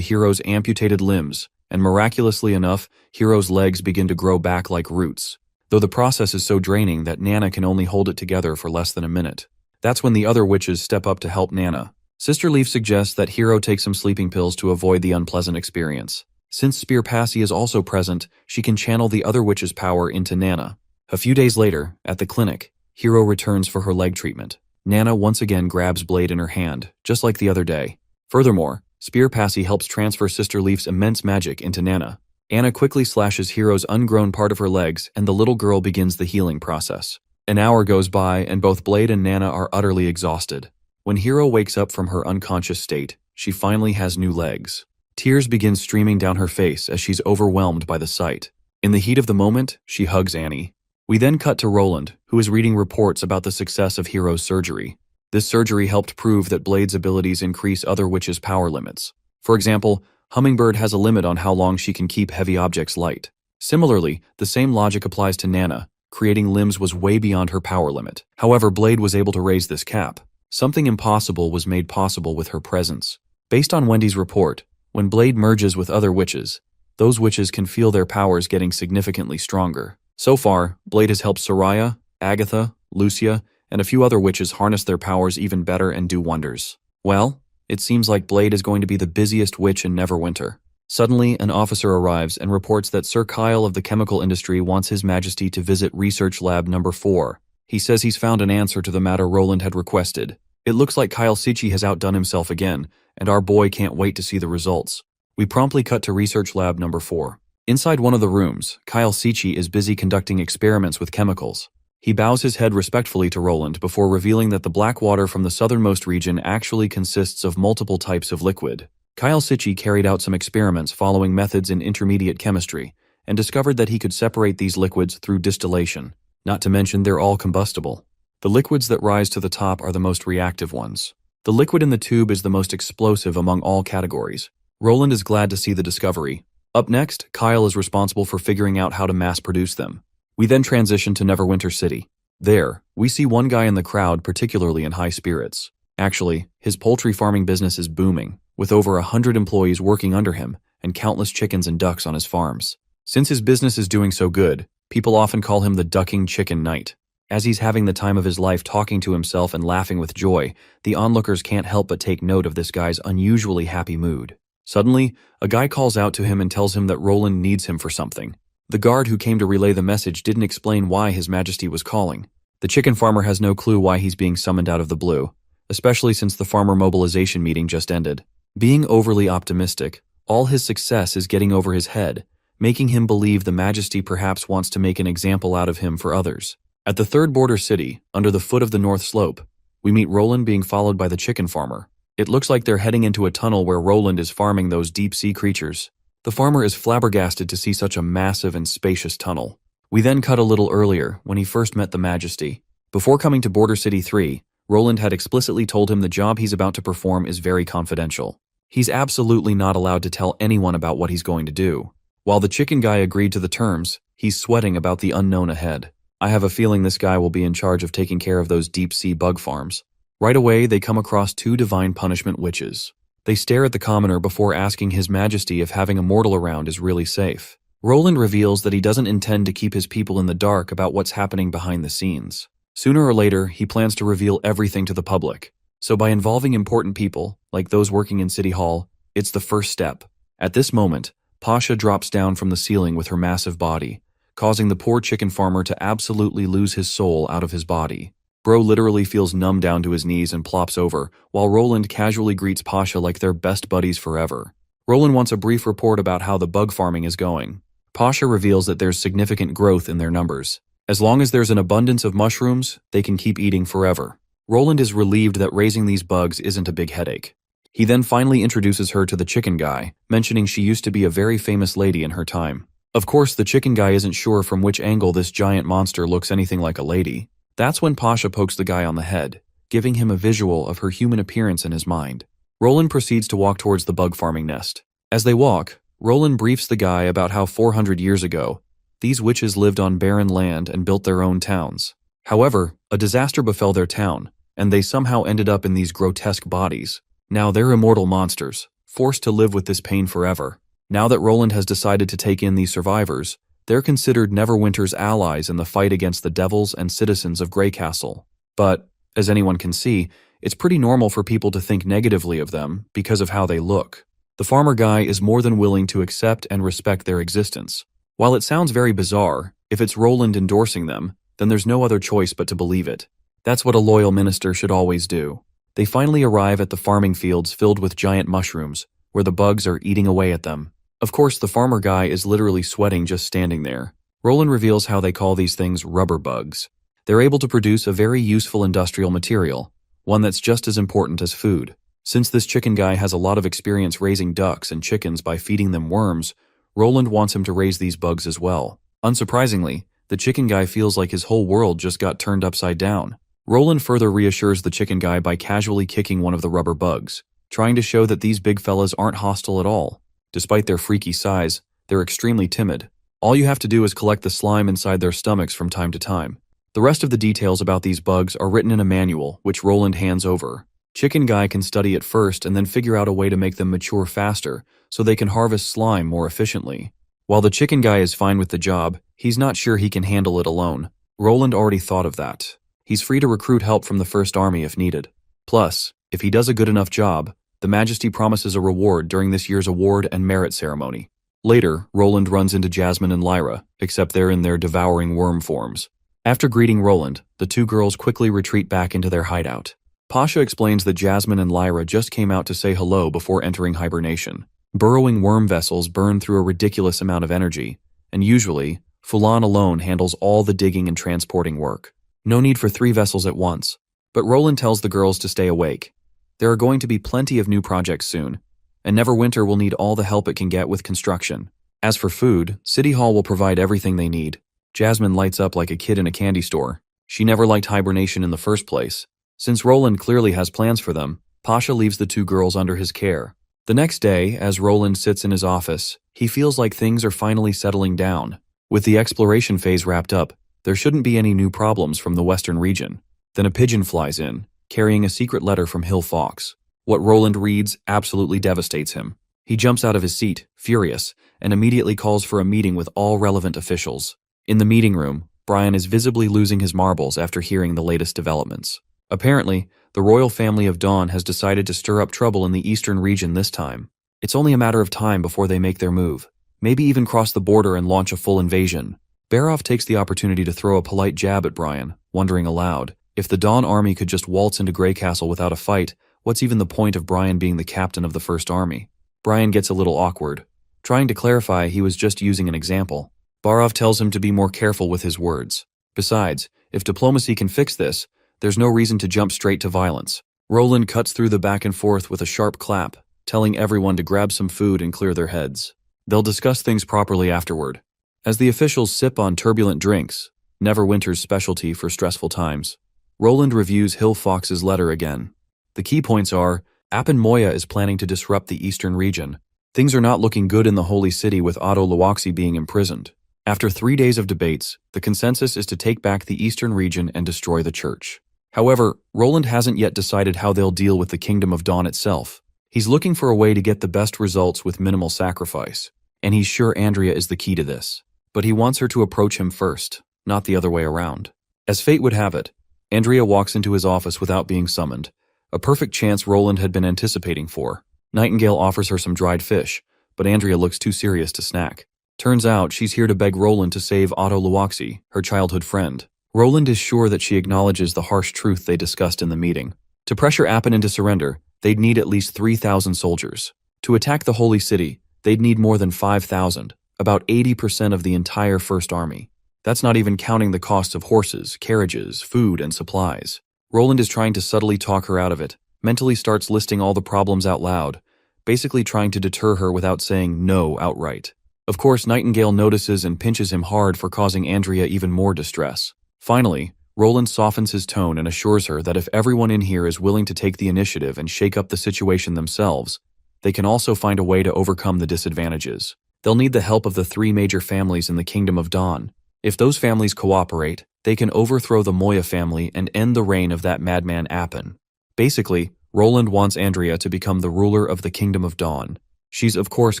Hero's amputated limbs, and miraculously enough, Hero's legs begin to grow back like roots, though the process is so draining that Nana can only hold it together for less than a minute. That's when the other witches step up to help Nana. Sister Leaf suggests that Hero take some sleeping pills to avoid the unpleasant experience. Since Spear Passy is also present, she can channel the other witch's power into Nana. A few days later, at the clinic, Hero returns for her leg treatment. Nana once again grabs Blade in her hand, just like the other day. Furthermore, Spear Passy helps transfer Sister Leaf's immense magic into Nana. Anna quickly slashes Hero's ungrown part of her legs, and the little girl begins the healing process. An hour goes by, and both Blade and Nana are utterly exhausted. When Hero wakes up from her unconscious state, she finally has new legs. Tears begin streaming down her face as she's overwhelmed by the sight. In the heat of the moment, she hugs Annie. We then cut to Roland, who is reading reports about the success of Hero's surgery. This surgery helped prove that Blade's abilities increase other witches' power limits. For example, Hummingbird has a limit on how long she can keep heavy objects light. Similarly, the same logic applies to Nana. Creating limbs was way beyond her power limit. However, Blade was able to raise this cap. Something impossible was made possible with her presence. Based on Wendy's report, when Blade merges with other witches, those witches can feel their powers getting significantly stronger. So far, Blade has helped Soraya, Agatha, Lucia, and a few other witches harness their powers even better and do wonders. Well, it seems like Blade is going to be the busiest witch in Neverwinter. Suddenly, an officer arrives and reports that Sir Kyle of the chemical industry wants His Majesty to visit Research Lab number 4. He says he's found an answer to the matter Roland had requested. It looks like Kyle Sichi has outdone himself again, and our boy can't wait to see the results. We promptly cut to Research Lab number 4. Inside one of the rooms, Kyle Sichi is busy conducting experiments with chemicals. He bows his head respectfully to Roland before revealing that the black water from the southernmost region actually consists of multiple types of liquid. Kyle Sichi carried out some experiments following methods in intermediate chemistry, and discovered that he could separate these liquids through distillation. Not to mention they're all combustible. The liquids that rise to the top are the most reactive ones. The liquid in the tube is the most explosive among all categories. Roland is glad to see the discovery. Up next, Kyle is responsible for figuring out how to mass produce them. We then transition to Neverwinter City. There, we see one guy in the crowd particularly in high spirits. Actually, his poultry farming business is booming, with over 100 employees working under him and countless chickens and ducks on his farms. Since his business is doing so good, people often call him the Ducking Chicken Knight. As he's having the time of his life talking to himself and laughing with joy, the onlookers can't help but take note of this guy's unusually happy mood. Suddenly, a guy calls out to him and tells him that Roland needs him for something. The guard who came to relay the message didn't explain why His Majesty was calling. The chicken farmer has no clue why he's being summoned out of the blue, especially since the farmer mobilization meeting just ended. Being overly optimistic, all his success is getting over his head, making him believe the Majesty perhaps wants to make an example out of him for others. At the third border city, under the foot of the North Slope, we meet Roland being followed by the chicken farmer. It looks like they're heading into a tunnel where Roland is farming those deep-sea creatures. The farmer is flabbergasted to see such a massive and spacious tunnel. We then cut a little earlier, when he first met the Majesty. Before coming to Border City 3, Roland had explicitly told him the job he's about to perform is very confidential. He's absolutely not allowed to tell anyone about what he's going to do. While the chicken guy agreed to the terms, he's sweating about the unknown ahead. I have a feeling this guy will be in charge of taking care of those deep-sea bug farms. Right away, they come across two divine punishment witches. They stare at the commoner before asking His Majesty if having a mortal around is really safe. Roland reveals that he doesn't intend to keep his people in the dark about what's happening behind the scenes. Sooner or later, he plans to reveal everything to the public. So by involving important people, like those working in City Hall, it's the first step. At this moment, Pasha drops down from the ceiling with her massive body, causing the poor chicken farmer to absolutely lose his soul out of his body. Bro literally feels numb down to his knees and plops over, while Roland casually greets Pasha like they're best buddies forever. Roland wants a brief report about how the bug farming is going. Pasha reveals that there's significant growth in their numbers. As long as there's an abundance of mushrooms, they can keep eating forever. Roland is relieved that raising these bugs isn't a big headache. He then finally introduces her to the chicken guy, mentioning she used to be a very famous lady in her time. Of course, the chicken guy isn't sure from which angle this giant monster looks anything like a lady. That's when Pasha pokes the guy on the head, giving him a visual of her human appearance in his mind. Roland proceeds to walk towards the bug farming nest. As they walk, Roland briefs the guy about how 400 years ago, these witches lived on barren land and built their own towns. However, a disaster befell their town, and they somehow ended up in these grotesque bodies. Now they're immortal monsters, forced to live with this pain forever. Now that Roland has decided to take in these survivors, they're considered Neverwinter's allies in the fight against the devils and citizens of Grey Castle. But, as anyone can see, it's pretty normal for people to think negatively of them because of how they look. The farmer guy is more than willing to accept and respect their existence. While it sounds very bizarre, if it's Roland endorsing them, then there's no other choice but to believe it. That's what a loyal minister should always do. They finally arrive at the farming fields filled with giant mushrooms, where the bugs are eating away at them. Of course, the farmer guy is literally sweating just standing there. Roland reveals how they call these things rubber bugs. They're able to produce a very useful industrial material, one that's just as important as food. Since this chicken guy has a lot of experience raising ducks and chickens by feeding them worms, Roland wants him to raise these bugs as well. Unsurprisingly, the chicken guy feels like his whole world just got turned upside down. Roland further reassures the chicken guy by casually kicking one of the rubber bugs, trying to show that these big fellas aren't hostile at all. Despite their freaky size, they're extremely timid. All you have to do is collect the slime inside their stomachs from time to time. The rest of the details about these bugs are written in a manual, which Roland hands over. Chicken guy can study it first and then figure out a way to make them mature faster so they can harvest slime more efficiently. While the chicken guy is fine with the job, he's not sure he can handle it alone. Roland already thought of that. He's free to recruit help from the First Army if needed. Plus, if he does a good enough job, the Majesty promises a reward during this year's award and merit ceremony. Later, Roland runs into Jasmine and Lyra, except they're in their devouring worm forms. After greeting Roland, the two girls quickly retreat back into their hideout. Pasha explains that Jasmine and Lyra just came out to say hello before entering hibernation. Burrowing worm vessels burn through a ridiculous amount of energy, and usually, Fulan alone handles all the digging and transporting work. No need for 3 vessels at once, but Roland tells the girls to stay awake. There are going to be plenty of new projects soon, and Neverwinter will need all the help it can get with construction. As for food, City Hall will provide everything they need. Jasmine lights up like a kid in a candy store. She never liked hibernation in the first place. Since Roland clearly has plans for them, Pasha leaves the 2 girls under his care. The next day, as Roland sits in his office, he feels like things are finally settling down. With the exploration phase wrapped up, there shouldn't be any new problems from the western region. Then a pigeon flies in, carrying a secret letter from Hill Fox. What Roland reads absolutely devastates him. He jumps out of his seat, furious, and immediately calls for a meeting with all relevant officials. In the meeting room, Brian is visibly losing his marbles after hearing the latest developments. Apparently, the royal family of Dawn has decided to stir up trouble in the eastern region this time. It's only a matter of time before they make their move, maybe even cross the border and launch a full invasion. Barov takes the opportunity to throw a polite jab at Brian, wondering aloud, if the Dawn army could just waltz into Grey Castle without a fight, what's even the point of Brian being the captain of the First Army? Brian gets a little awkward. Trying to clarify, he was just using an example. Barov tells him to be more careful with his words. Besides, if diplomacy can fix this, there's no reason to jump straight to violence. Roland cuts through the back and forth with a sharp clap, telling everyone to grab some food and clear their heads. They'll discuss things properly afterward. As the officials sip on turbulent drinks, Neverwinter's specialty for stressful times, Roland reviews Hill Fox's letter again. The key points are, Apen Moya is planning to disrupt the eastern region. Things are not looking good in the Holy City with Otto Luoxi being imprisoned. After 3 days of debates, the consensus is to take back the eastern region and destroy the church. However, Roland hasn't yet decided how they'll deal with the Kingdom of Dawn itself. He's looking for a way to get the best results with minimal sacrifice, and he's sure Andrea is the key to this. But he wants her to approach him first, not the other way around. As fate would have it, Andrea walks into his office without being summoned, a perfect chance Roland had been anticipating for. Nightingale offers her some dried fish, but Andrea looks too serious to snack. Turns out she's here to beg Roland to save Otto Luoxi, her childhood friend. Roland is sure that she acknowledges the harsh truth they discussed in the meeting. To pressure Apen into surrender, they'd need at least 3,000 soldiers. To attack the Holy City, they'd need more than 5,000, about 80% of the entire First Army. That's not even counting the costs of horses, carriages, food, and supplies. Roland is trying to subtly talk her out of it, mentally starts listing all the problems out loud, basically trying to deter her without saying no outright. Of course, Nightingale notices and pinches him hard for causing Andrea even more distress. Finally, Roland softens his tone and assures her that if everyone in here is willing to take the initiative and shake up the situation themselves, they can also find a way to overcome the disadvantages. They'll need the help of the 3 major families in the Kingdom of Dawn. If those families cooperate, they can overthrow the Moya family and end the reign of that madman Apen. Basically, Roland wants Andrea to become the ruler of the Kingdom of Dawn. She's of course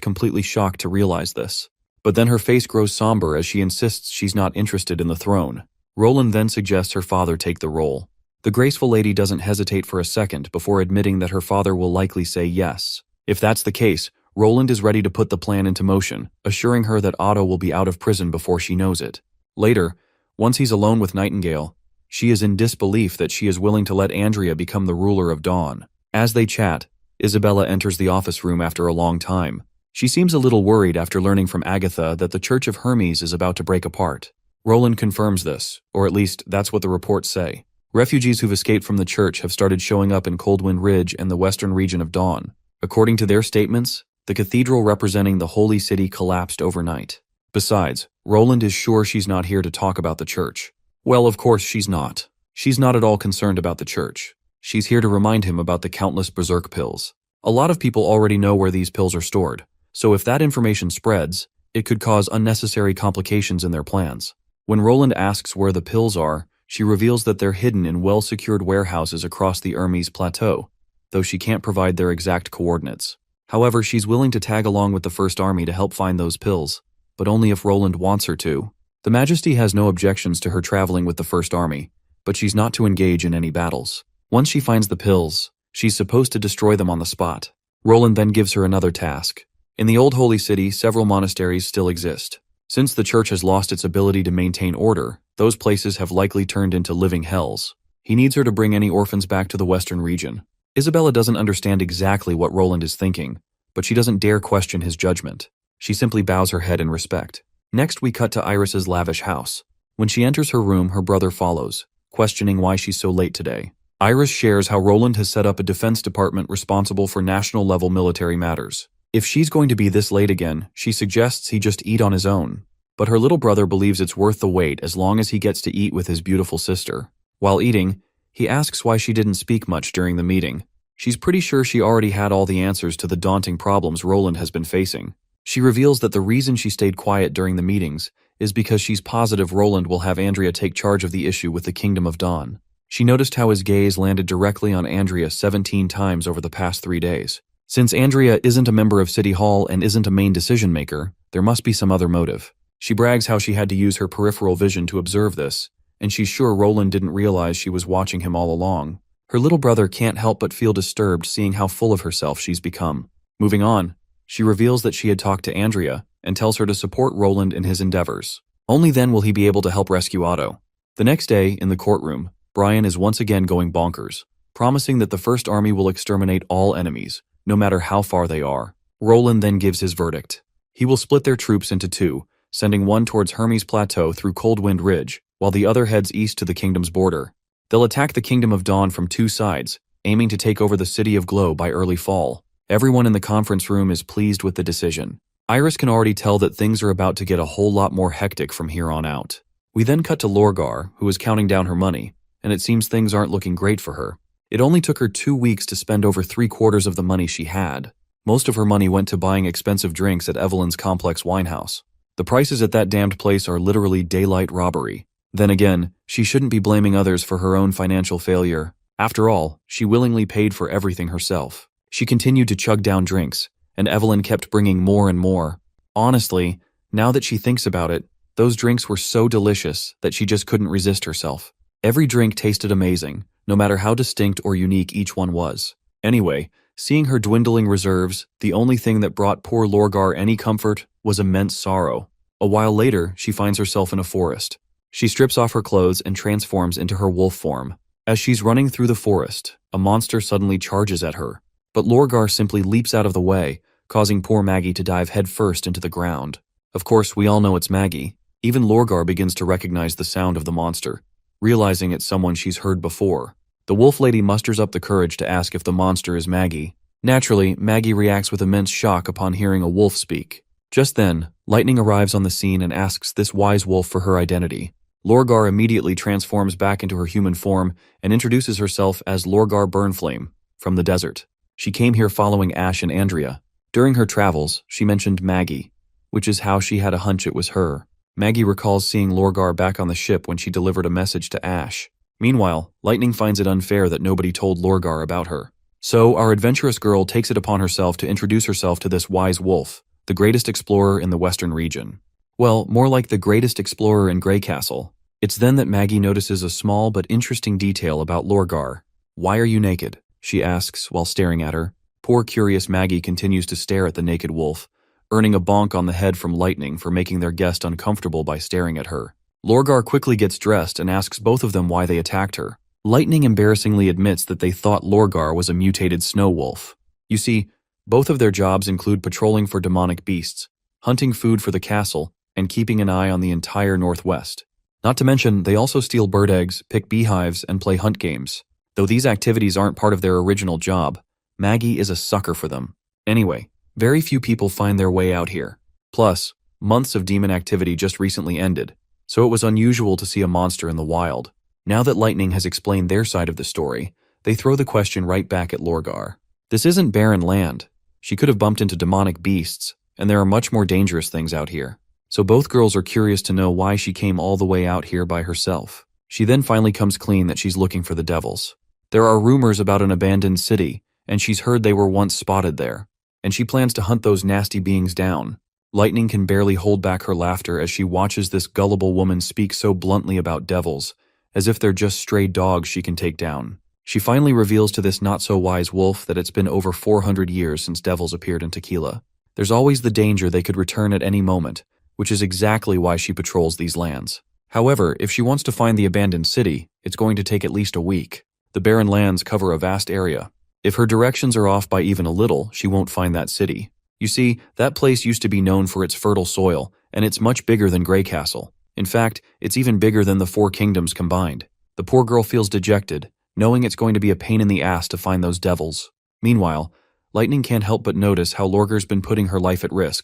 completely shocked to realize this. But then her face grows somber as she insists she's not interested in the throne. Roland then suggests her father take the role. The graceful lady doesn't hesitate for a second before admitting that her father will likely say yes. If that's the case, Roland is ready to put the plan into motion, assuring her that Otto will be out of prison before she knows it. Later, once he's alone with Nightingale, she is in disbelief that she is willing to let Andrea become the ruler of Dawn. As they chat, Isabella enters the office room after a long time. She seems a little worried after learning from Agatha that the Church of Hermes is about to break apart. Roland confirms this, or at least that's what the reports say. Refugees who've escaped from the church have started showing up in Coldwind Ridge and the western region of Dawn. According to their statements, the cathedral representing the Holy City collapsed overnight. Besides, Roland is sure she's not here to talk about the church. Well, of course she's not. She's not at all concerned about the church. She's here to remind him about the countless berserk pills. A lot of people already know where these pills are stored, so if that information spreads, it could cause unnecessary complications in their plans. When Roland asks where the pills are, she reveals that they're hidden in well-secured warehouses across the Hermes Plateau, though she can't provide their exact coordinates. However, she's willing to tag along with the First Army to help find those pills, but only if Roland wants her to. The Majesty has no objections to her traveling with the First Army, but she's not to engage in any battles. Once she finds the pills, she's supposed to destroy them on the spot. Roland then gives her another task. In the Old Holy City, several monasteries still exist. Since the church has lost its ability to maintain order, those places have likely turned into living hells. He needs her to bring any orphans back to the western region. Isabella doesn't understand exactly what Roland is thinking, but she doesn't dare question his judgment. She simply bows her head in respect. Next, we cut to Iris's lavish house. When she enters her room, her brother follows, questioning why she's so late today. Iris shares how Roland has set up a defense department responsible for national-level military matters. If she's going to be this late again, she suggests he just eat on his own. But her little brother believes it's worth the wait as long as he gets to eat with his beautiful sister. While eating, he asks why she didn't speak much during the meeting. She's pretty sure she already had all the answers to the daunting problems Roland has been facing. She reveals that the reason she stayed quiet during the meetings is because she's positive Roland will have Andrea take charge of the issue with the Kingdom of Dawn. She noticed how his gaze landed directly on Andrea 17 times over the past 3 days. Since Andrea isn't a member of City Hall and isn't a main decision-maker, there must be some other motive. She brags how she had to use her peripheral vision to observe this, and she's sure Roland didn't realize she was watching him all along. Her little brother can't help but feel disturbed seeing how full of herself she's become. Moving on, she reveals that she had talked to Andrea and tells her to support Roland in his endeavors. Only then will he be able to help rescue Otto. The next day, in the courtroom, Brian is once again going bonkers, promising that the First Army will exterminate all enemies, no matter how far they are. Roland then gives his verdict. He will split their troops into two, sending one towards Hermes Plateau through Coldwind Ridge, while the other heads east to the kingdom's border. They'll attack the Kingdom of Dawn from two sides, aiming to take over the City of Glow by early fall. Everyone in the conference room is pleased with the decision. Iris can already tell that things are about to get a whole lot more hectic from here on out. We then cut to Lorgar, who is counting down her money, and it seems things aren't looking great for her. It only took her 2 weeks to spend over 3/4 of the money she had. Most of her money went to buying expensive drinks at Evelyn's complex winehouse. The prices at that damned place are literally daylight robbery. Then again, she shouldn't be blaming others for her own financial failure. After all, she willingly paid for everything herself. She continued to chug down drinks, and Evelyn kept bringing more and more. Honestly, now that she thinks about it, those drinks were so delicious that she just couldn't resist herself. Every drink tasted amazing, no matter how distinct or unique each one was. Anyway, seeing her dwindling reserves, the only thing that brought poor Lorgar any comfort was immense sorrow. A while later, she finds herself in a forest. She strips off her clothes and transforms into her wolf form. As she's running through the forest, a monster suddenly charges at her. But Lorgar simply leaps out of the way, causing poor Maggie to dive headfirst into the ground. Of course, we all know it's Maggie. Even Lorgar begins to recognize the sound of the monster, realizing it's someone she's heard before. The wolf lady musters up the courage to ask if the monster is Maggie. Naturally, Maggie reacts with immense shock upon hearing a wolf speak. Just then, Lightning arrives on the scene and asks this wise wolf for her identity. Lorgar immediately transforms back into her human form and introduces herself as Lorgar Burnflame, from the desert. She came here following Ash and Andrea. During her travels, she mentioned Maggie, which is how she had a hunch it was her. Maggie recalls seeing Lorgar back on the ship when she delivered a message to Ash. Meanwhile, Lightning finds it unfair that nobody told Lorgar about her. So, our adventurous girl takes it upon herself to introduce herself to this wise wolf, the greatest explorer in the western region. Well, more like the greatest explorer in Grey Castle. It's then that Maggie notices a small but interesting detail about Lorgar. "Why are you naked?" she asks while staring at her. Poor curious Maggie continues to stare at the naked wolf, earning a bonk on the head from Lightning for making their guest uncomfortable by staring at her. Lorgar quickly gets dressed and asks both of them why they attacked her. Lightning embarrassingly admits that they thought Lorgar was a mutated snow wolf. You see, both of their jobs include patrolling for demonic beasts, hunting food for the castle, and keeping an eye on the entire Northwest. Not to mention, they also steal bird eggs, pick beehives, and play hunt games. Though these activities aren't part of their original job, Maggie is a sucker for them. Anyway, very few people find their way out here. Plus, months of demon activity just recently ended, so it was unusual to see a monster in the wild. Now that Lightning has explained their side of the story, they throw the question right back at Lorgar. This isn't barren land. She could have bumped into demonic beasts, and there are much more dangerous things out here. So both girls are curious to know why she came all the way out here by herself. She then finally comes clean that she's looking for the devils. There are rumors about an abandoned city, and she's heard they were once spotted there, and she plans to hunt those nasty beings down. Lightning can barely hold back her laughter as she watches this gullible woman speak so bluntly about devils, as if they're just stray dogs she can take down. She finally reveals to this not-so-wise wolf that it's been over 400 years since devils appeared in Tequila. There's always the danger they could return at any moment, which is exactly why she patrols these lands. However, if she wants to find the abandoned city, it's going to take at least a week. The barren lands cover a vast area. If her directions are off by even a little, she won't find that city. You see, that place used to be known for its fertile soil, and it's much bigger than Grey Castle. In fact, it's even bigger than the 4 kingdoms combined. The poor girl feels dejected, knowing it's going to be a pain in the ass to find those devils. Meanwhile, Lightning can't help but notice how Lorgar's been putting her life at risk.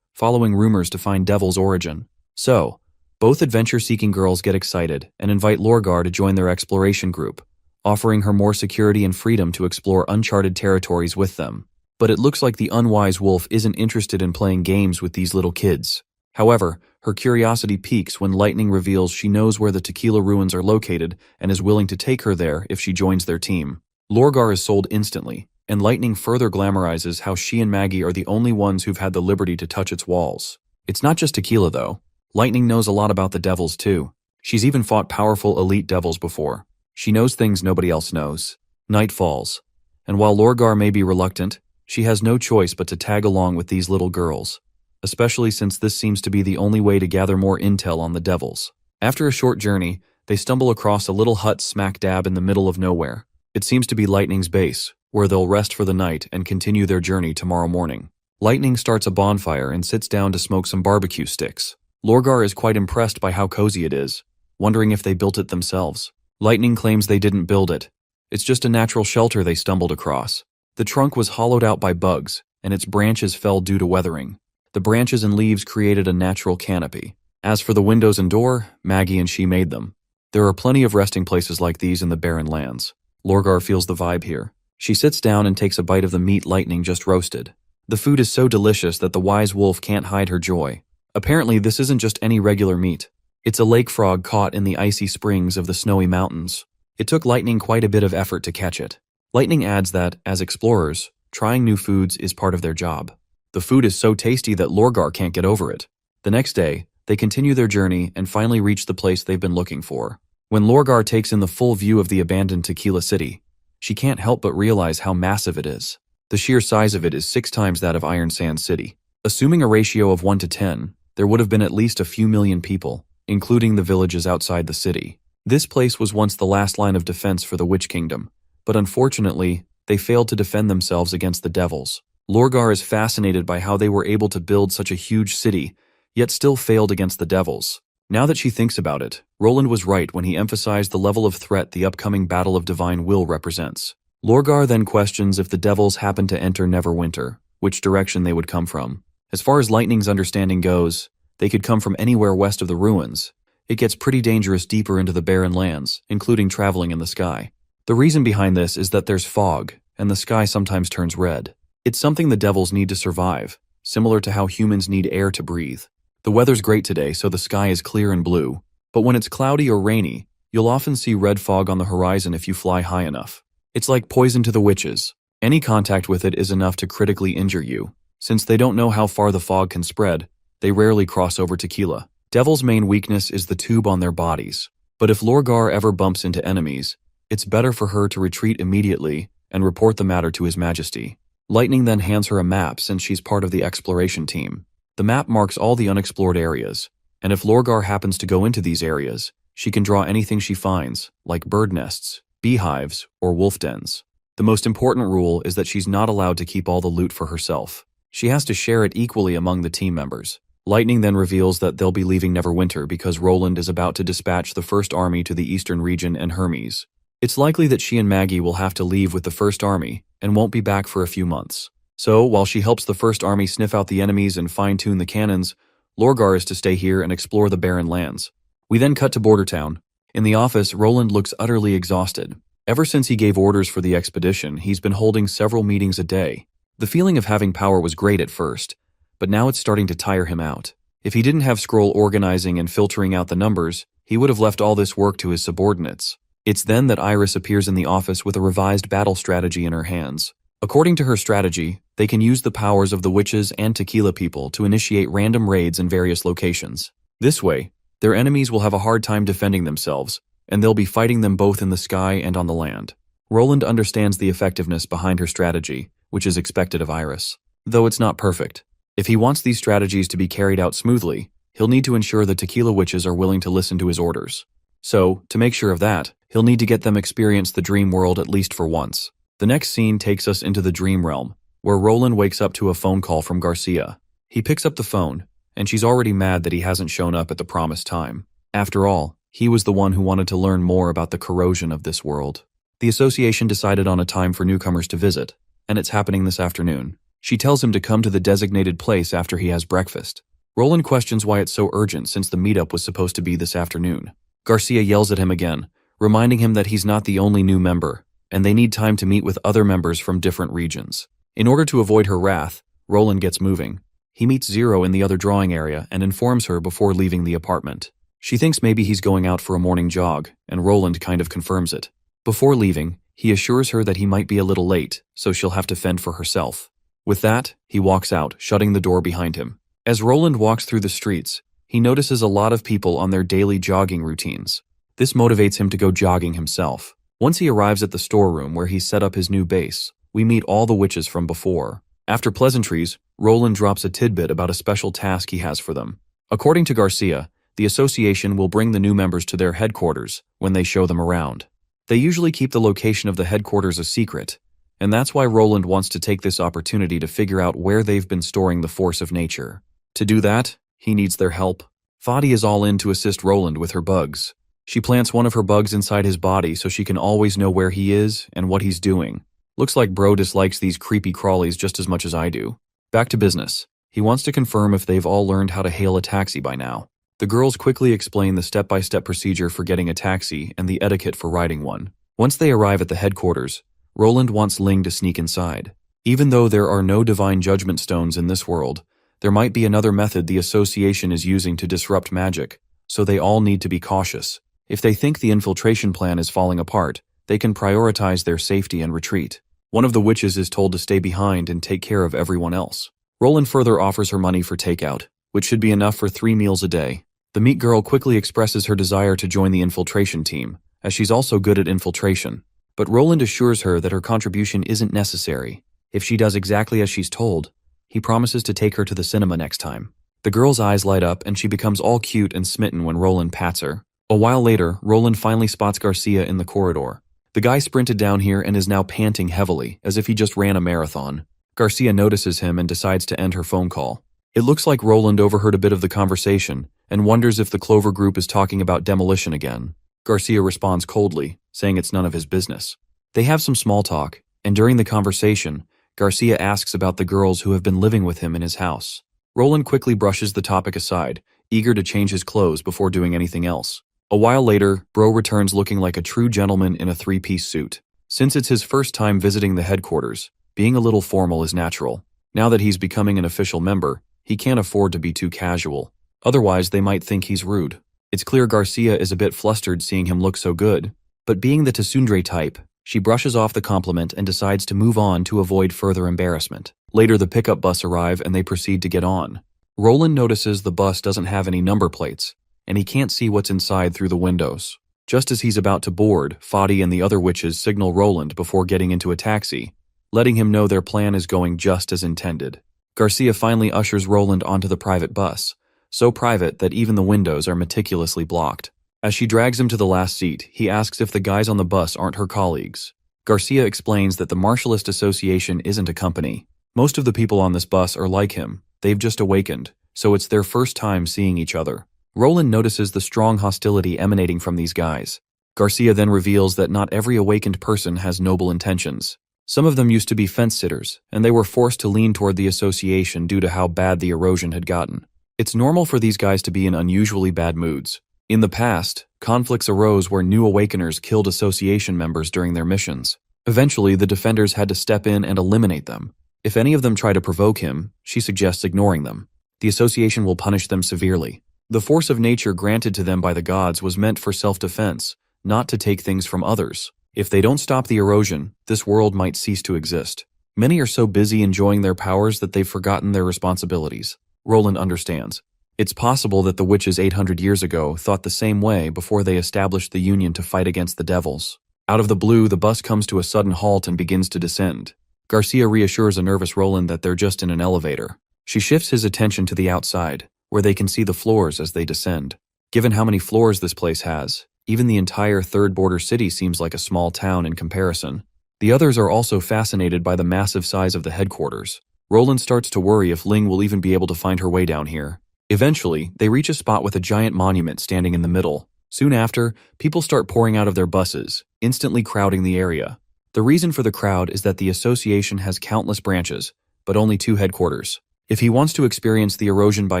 Following rumors to find Devil's origin. So, both adventure-seeking girls get excited and invite Lorgar to join their exploration group, offering her more security and freedom to explore uncharted territories with them. But it looks like the unwise wolf isn't interested in playing games with these little kids. However, her curiosity peaks when Lightning reveals she knows where the Tequila ruins are located and is willing to take her there if she joins their team. Lorgar is sold instantly, and Lightning further glamorizes how she and Maggie are the only ones who've had the liberty to touch its walls. It's not just tequila, though. Lightning knows a lot about the devils, too. She's even fought powerful elite devils before. She knows things nobody else knows. Night falls, and while Lorgar may be reluctant, she has no choice but to tag along with these little girls, especially since this seems to be the only way to gather more intel on the devils. After a short journey, they stumble across a little hut smack dab in the middle of nowhere. It seems to be Lightning's base, where they'll rest for the night and continue their journey tomorrow morning. Lightning starts a bonfire and sits down to smoke some barbecue sticks. Lorgar is quite impressed by how cozy it is, wondering if they built it themselves. Lightning claims they didn't build it. It's just a natural shelter they stumbled across. The trunk was hollowed out by bugs, and its branches fell due to weathering. The branches and leaves created a natural canopy. As for the windows and door, Maggie and she made them. There are plenty of resting places like these in the barren lands. Lorgar feels the vibe here. She sits down and takes a bite of the meat Lightning just roasted. The food is so delicious that the wise wolf can't hide her joy. Apparently, this isn't just any regular meat. It's a lake frog caught in the icy springs of the snowy mountains. It took Lightning quite a bit of effort to catch it. Lightning adds that, as explorers, trying new foods is part of their job. The food is so tasty that Lorgar can't get over it. The next day, they continue their journey and finally reach the place they've been looking for. When Lorgar takes in the full view of the abandoned Tequila City, she can't help but realize how massive it is. The sheer size of it is 6 times that of Iron Sand City. Assuming a ratio of 1 to 10, there would have been at least a few million people, including the villages outside the city. This place was once the last line of defense for the Witch Kingdom, but unfortunately, they failed to defend themselves against the devils. Lorgar is fascinated by how they were able to build such a huge city, yet still failed against the devils. Now that she thinks about it, Roland was right when he emphasized the level of threat the upcoming Battle of Divine Will represents. Lorgar then questions if the devils happen to enter Neverwinter, which direction they would come from. As far as Lightning's understanding goes, they could come from anywhere west of the ruins. It gets pretty dangerous deeper into the barren lands, including traveling in the sky. The reason behind this is that there's fog, and the sky sometimes turns red. It's something the devils need to survive, similar to how humans need air to breathe. The weather's great today, so the sky is clear and blue, but when it's cloudy or rainy, you'll often see red fog on the horizon if you fly high enough. It's like poison to the witches. Any contact with it is enough to critically injure you. Since they don't know how far the fog can spread, they rarely cross over Tequila. Devils' main weakness is the tube on their bodies, but if Lorgar ever bumps into enemies, it's better for her to retreat immediately and report the matter to His Majesty. Lightning then hands her a map since she's part of the exploration team. The map marks all the unexplored areas, and if Lorgar happens to go into these areas, she can draw anything she finds, like bird nests, beehives, or wolf dens. The most important rule is that she's not allowed to keep all the loot for herself. She has to share it equally among the team members. Lightning then reveals that they'll be leaving Neverwinter because Roland is about to dispatch the First Army to the Eastern region and Hermes. It's likely that she and Maggie will have to leave with the First Army and won't be back for a few months. So, while she helps the First Army sniff out the enemies and fine-tune the cannons, Lorgar is to stay here and explore the barren lands. We then cut to Border Town. In the office, Roland looks utterly exhausted. Ever since he gave orders for the expedition, he's been holding several meetings a day. The feeling of having power was great at first, but now it's starting to tire him out. If he didn't have Scroll organizing and filtering out the numbers, he would have left all this work to his subordinates. It's then that Iris appears in the office with a revised battle strategy in her hands. According to her strategy, they can use the powers of the witches and Tequila people to initiate random raids in various locations. This way, their enemies will have a hard time defending themselves, and they'll be fighting them both in the sky and on the land. Roland understands the effectiveness behind her strategy, which is expected of Iris, though it's not perfect. If he wants these strategies to be carried out smoothly, he'll need to ensure the Tequila witches are willing to listen to his orders. So, to make sure of that, he'll need to get them experience the dream world at least for once. The next scene takes us into the dream realm, where Roland wakes up to a phone call from Garcia. He picks up the phone, and she's already mad that he hasn't shown up at the promised time. After all, he was the one who wanted to learn more about the corrosion of this world. The association decided on a time for newcomers to visit, and it's happening this afternoon. She tells him to come to the designated place after he has breakfast. Roland questions why it's so urgent since the meetup was supposed to be this afternoon. Garcia yells at him again, reminding him that he's not the only new member, and they need time to meet with other members from different regions. In order to avoid her wrath, Roland gets moving. He meets Zero in the other drawing area and informs her before leaving the apartment. She thinks maybe he's going out for a morning jog, and Roland kind of confirms it. Before leaving, He assures her that he might be a little late, so she'll have to fend for herself. With that, he walks out, shutting the door behind him. As Roland walks through the streets, he notices a lot of people on their daily jogging routines. This motivates him to go jogging himself. Once he arrives at the storeroom where he's set up his new base, we meet all the witches from before. After pleasantries, Roland drops a tidbit about a special task he has for them. According to Garcia, the association will bring the new members to their headquarters when they show them around. They usually keep the location of the headquarters a secret, and that's why Roland wants to take this opportunity to figure out where they've been storing the force of nature. To do that, he needs their help. Fadi is all in to assist Roland with her bugs. She plants one of her bugs inside his body so she can always know where he is and what he's doing. Looks like bro dislikes these creepy crawlies just as much as I do. Back to business. He wants to confirm if they've all learned how to hail a taxi by now. The girls quickly explain the step-by-step procedure for getting a taxi and the etiquette for riding one. Once they arrive at the headquarters, Roland wants Ling to sneak inside. Even though there are no divine judgment stones in this world, there might be another method the association is using to disrupt magic, so they all need to be cautious. If they think the infiltration plan is falling apart, they can prioritize their safety and retreat. One of the witches is told to stay behind and take care of everyone else. Roland further offers her money for takeout, which should be enough for 3 meals a day. The meat girl quickly expresses her desire to join the infiltration team, as she's also good at infiltration. But Roland assures her that her contribution isn't necessary. If she does exactly as she's told, he promises to take her to the cinema next time. The girl's eyes light up and she becomes all cute and smitten when Roland pats her. A while later, Roland finally spots Garcia in the corridor. The guy sprinted down here and is now panting heavily, as if he just ran a marathon. Garcia notices him and decides to end her phone call. It looks like Roland overheard a bit of the conversation and wonders if the Clover group is talking about demolition again. Garcia responds coldly, saying it's none of his business. They have some small talk, and during the conversation, Garcia asks about the girls who have been living with him in his house. Roland quickly brushes the topic aside, eager to change his clothes before doing anything else. A while later, Bro returns looking like a true gentleman in a 3-piece suit. Since it's his first time visiting the headquarters, being a little formal is natural. Now that he's becoming an official member, he can't afford to be too casual. Otherwise, they might think he's rude. It's clear Garcia is a bit flustered seeing him look so good, but being the tsundere type, she brushes off the compliment and decides to move on to avoid further embarrassment. Later, the pickup bus arrive and they proceed to get on. Roland notices the bus doesn't have any number plates, and he can't see what's inside through the windows. Just as he's about to board, Fadi and the other witches signal Roland before getting into a taxi, letting him know their plan is going just as intended. Garcia finally ushers Roland onto the private bus, so private that even the windows are meticulously blocked. As she drags him to the last seat, he asks if the guys on the bus aren't her colleagues. Garcia explains that the Martialist Association isn't a company. Most of the people on this bus are like him. They've just awakened, so it's their first time seeing each other. Roland notices the strong hostility emanating from these guys. Garcia then reveals that not every awakened person has noble intentions. Some of them used to be fence-sitters, and they were forced to lean toward the association due to how bad the erosion had gotten. It's normal for these guys to be in unusually bad moods. In the past, conflicts arose where new awakeners killed association members during their missions. Eventually, the defenders had to step in and eliminate them. If any of them try to provoke him, she suggests ignoring them. The association will punish them severely. The force of nature granted to them by the gods was meant for self-defense, not to take things from others. If they don't stop the erosion, this world might cease to exist. Many are so busy enjoying their powers that they've forgotten their responsibilities. Roland understands. It's possible that the witches 800 years ago thought the same way before they established the Union to fight against the devils. Out of the blue, the bus comes to a sudden halt and begins to descend. Garcia reassures a nervous Roland that they're just in an elevator. She shifts his attention to the outside, where they can see the floors as they descend. Given how many floors this place has, even the entire third border city seems like a small town in comparison. The others are also fascinated by the massive size of the headquarters. Roland starts to worry if Ling will even be able to find her way down here. Eventually, they reach a spot with a giant monument standing in the middle. Soon after, people start pouring out of their buses, instantly crowding the area. The reason for the crowd is that the association has countless branches, but only 2 headquarters. If he wants to experience the erosion by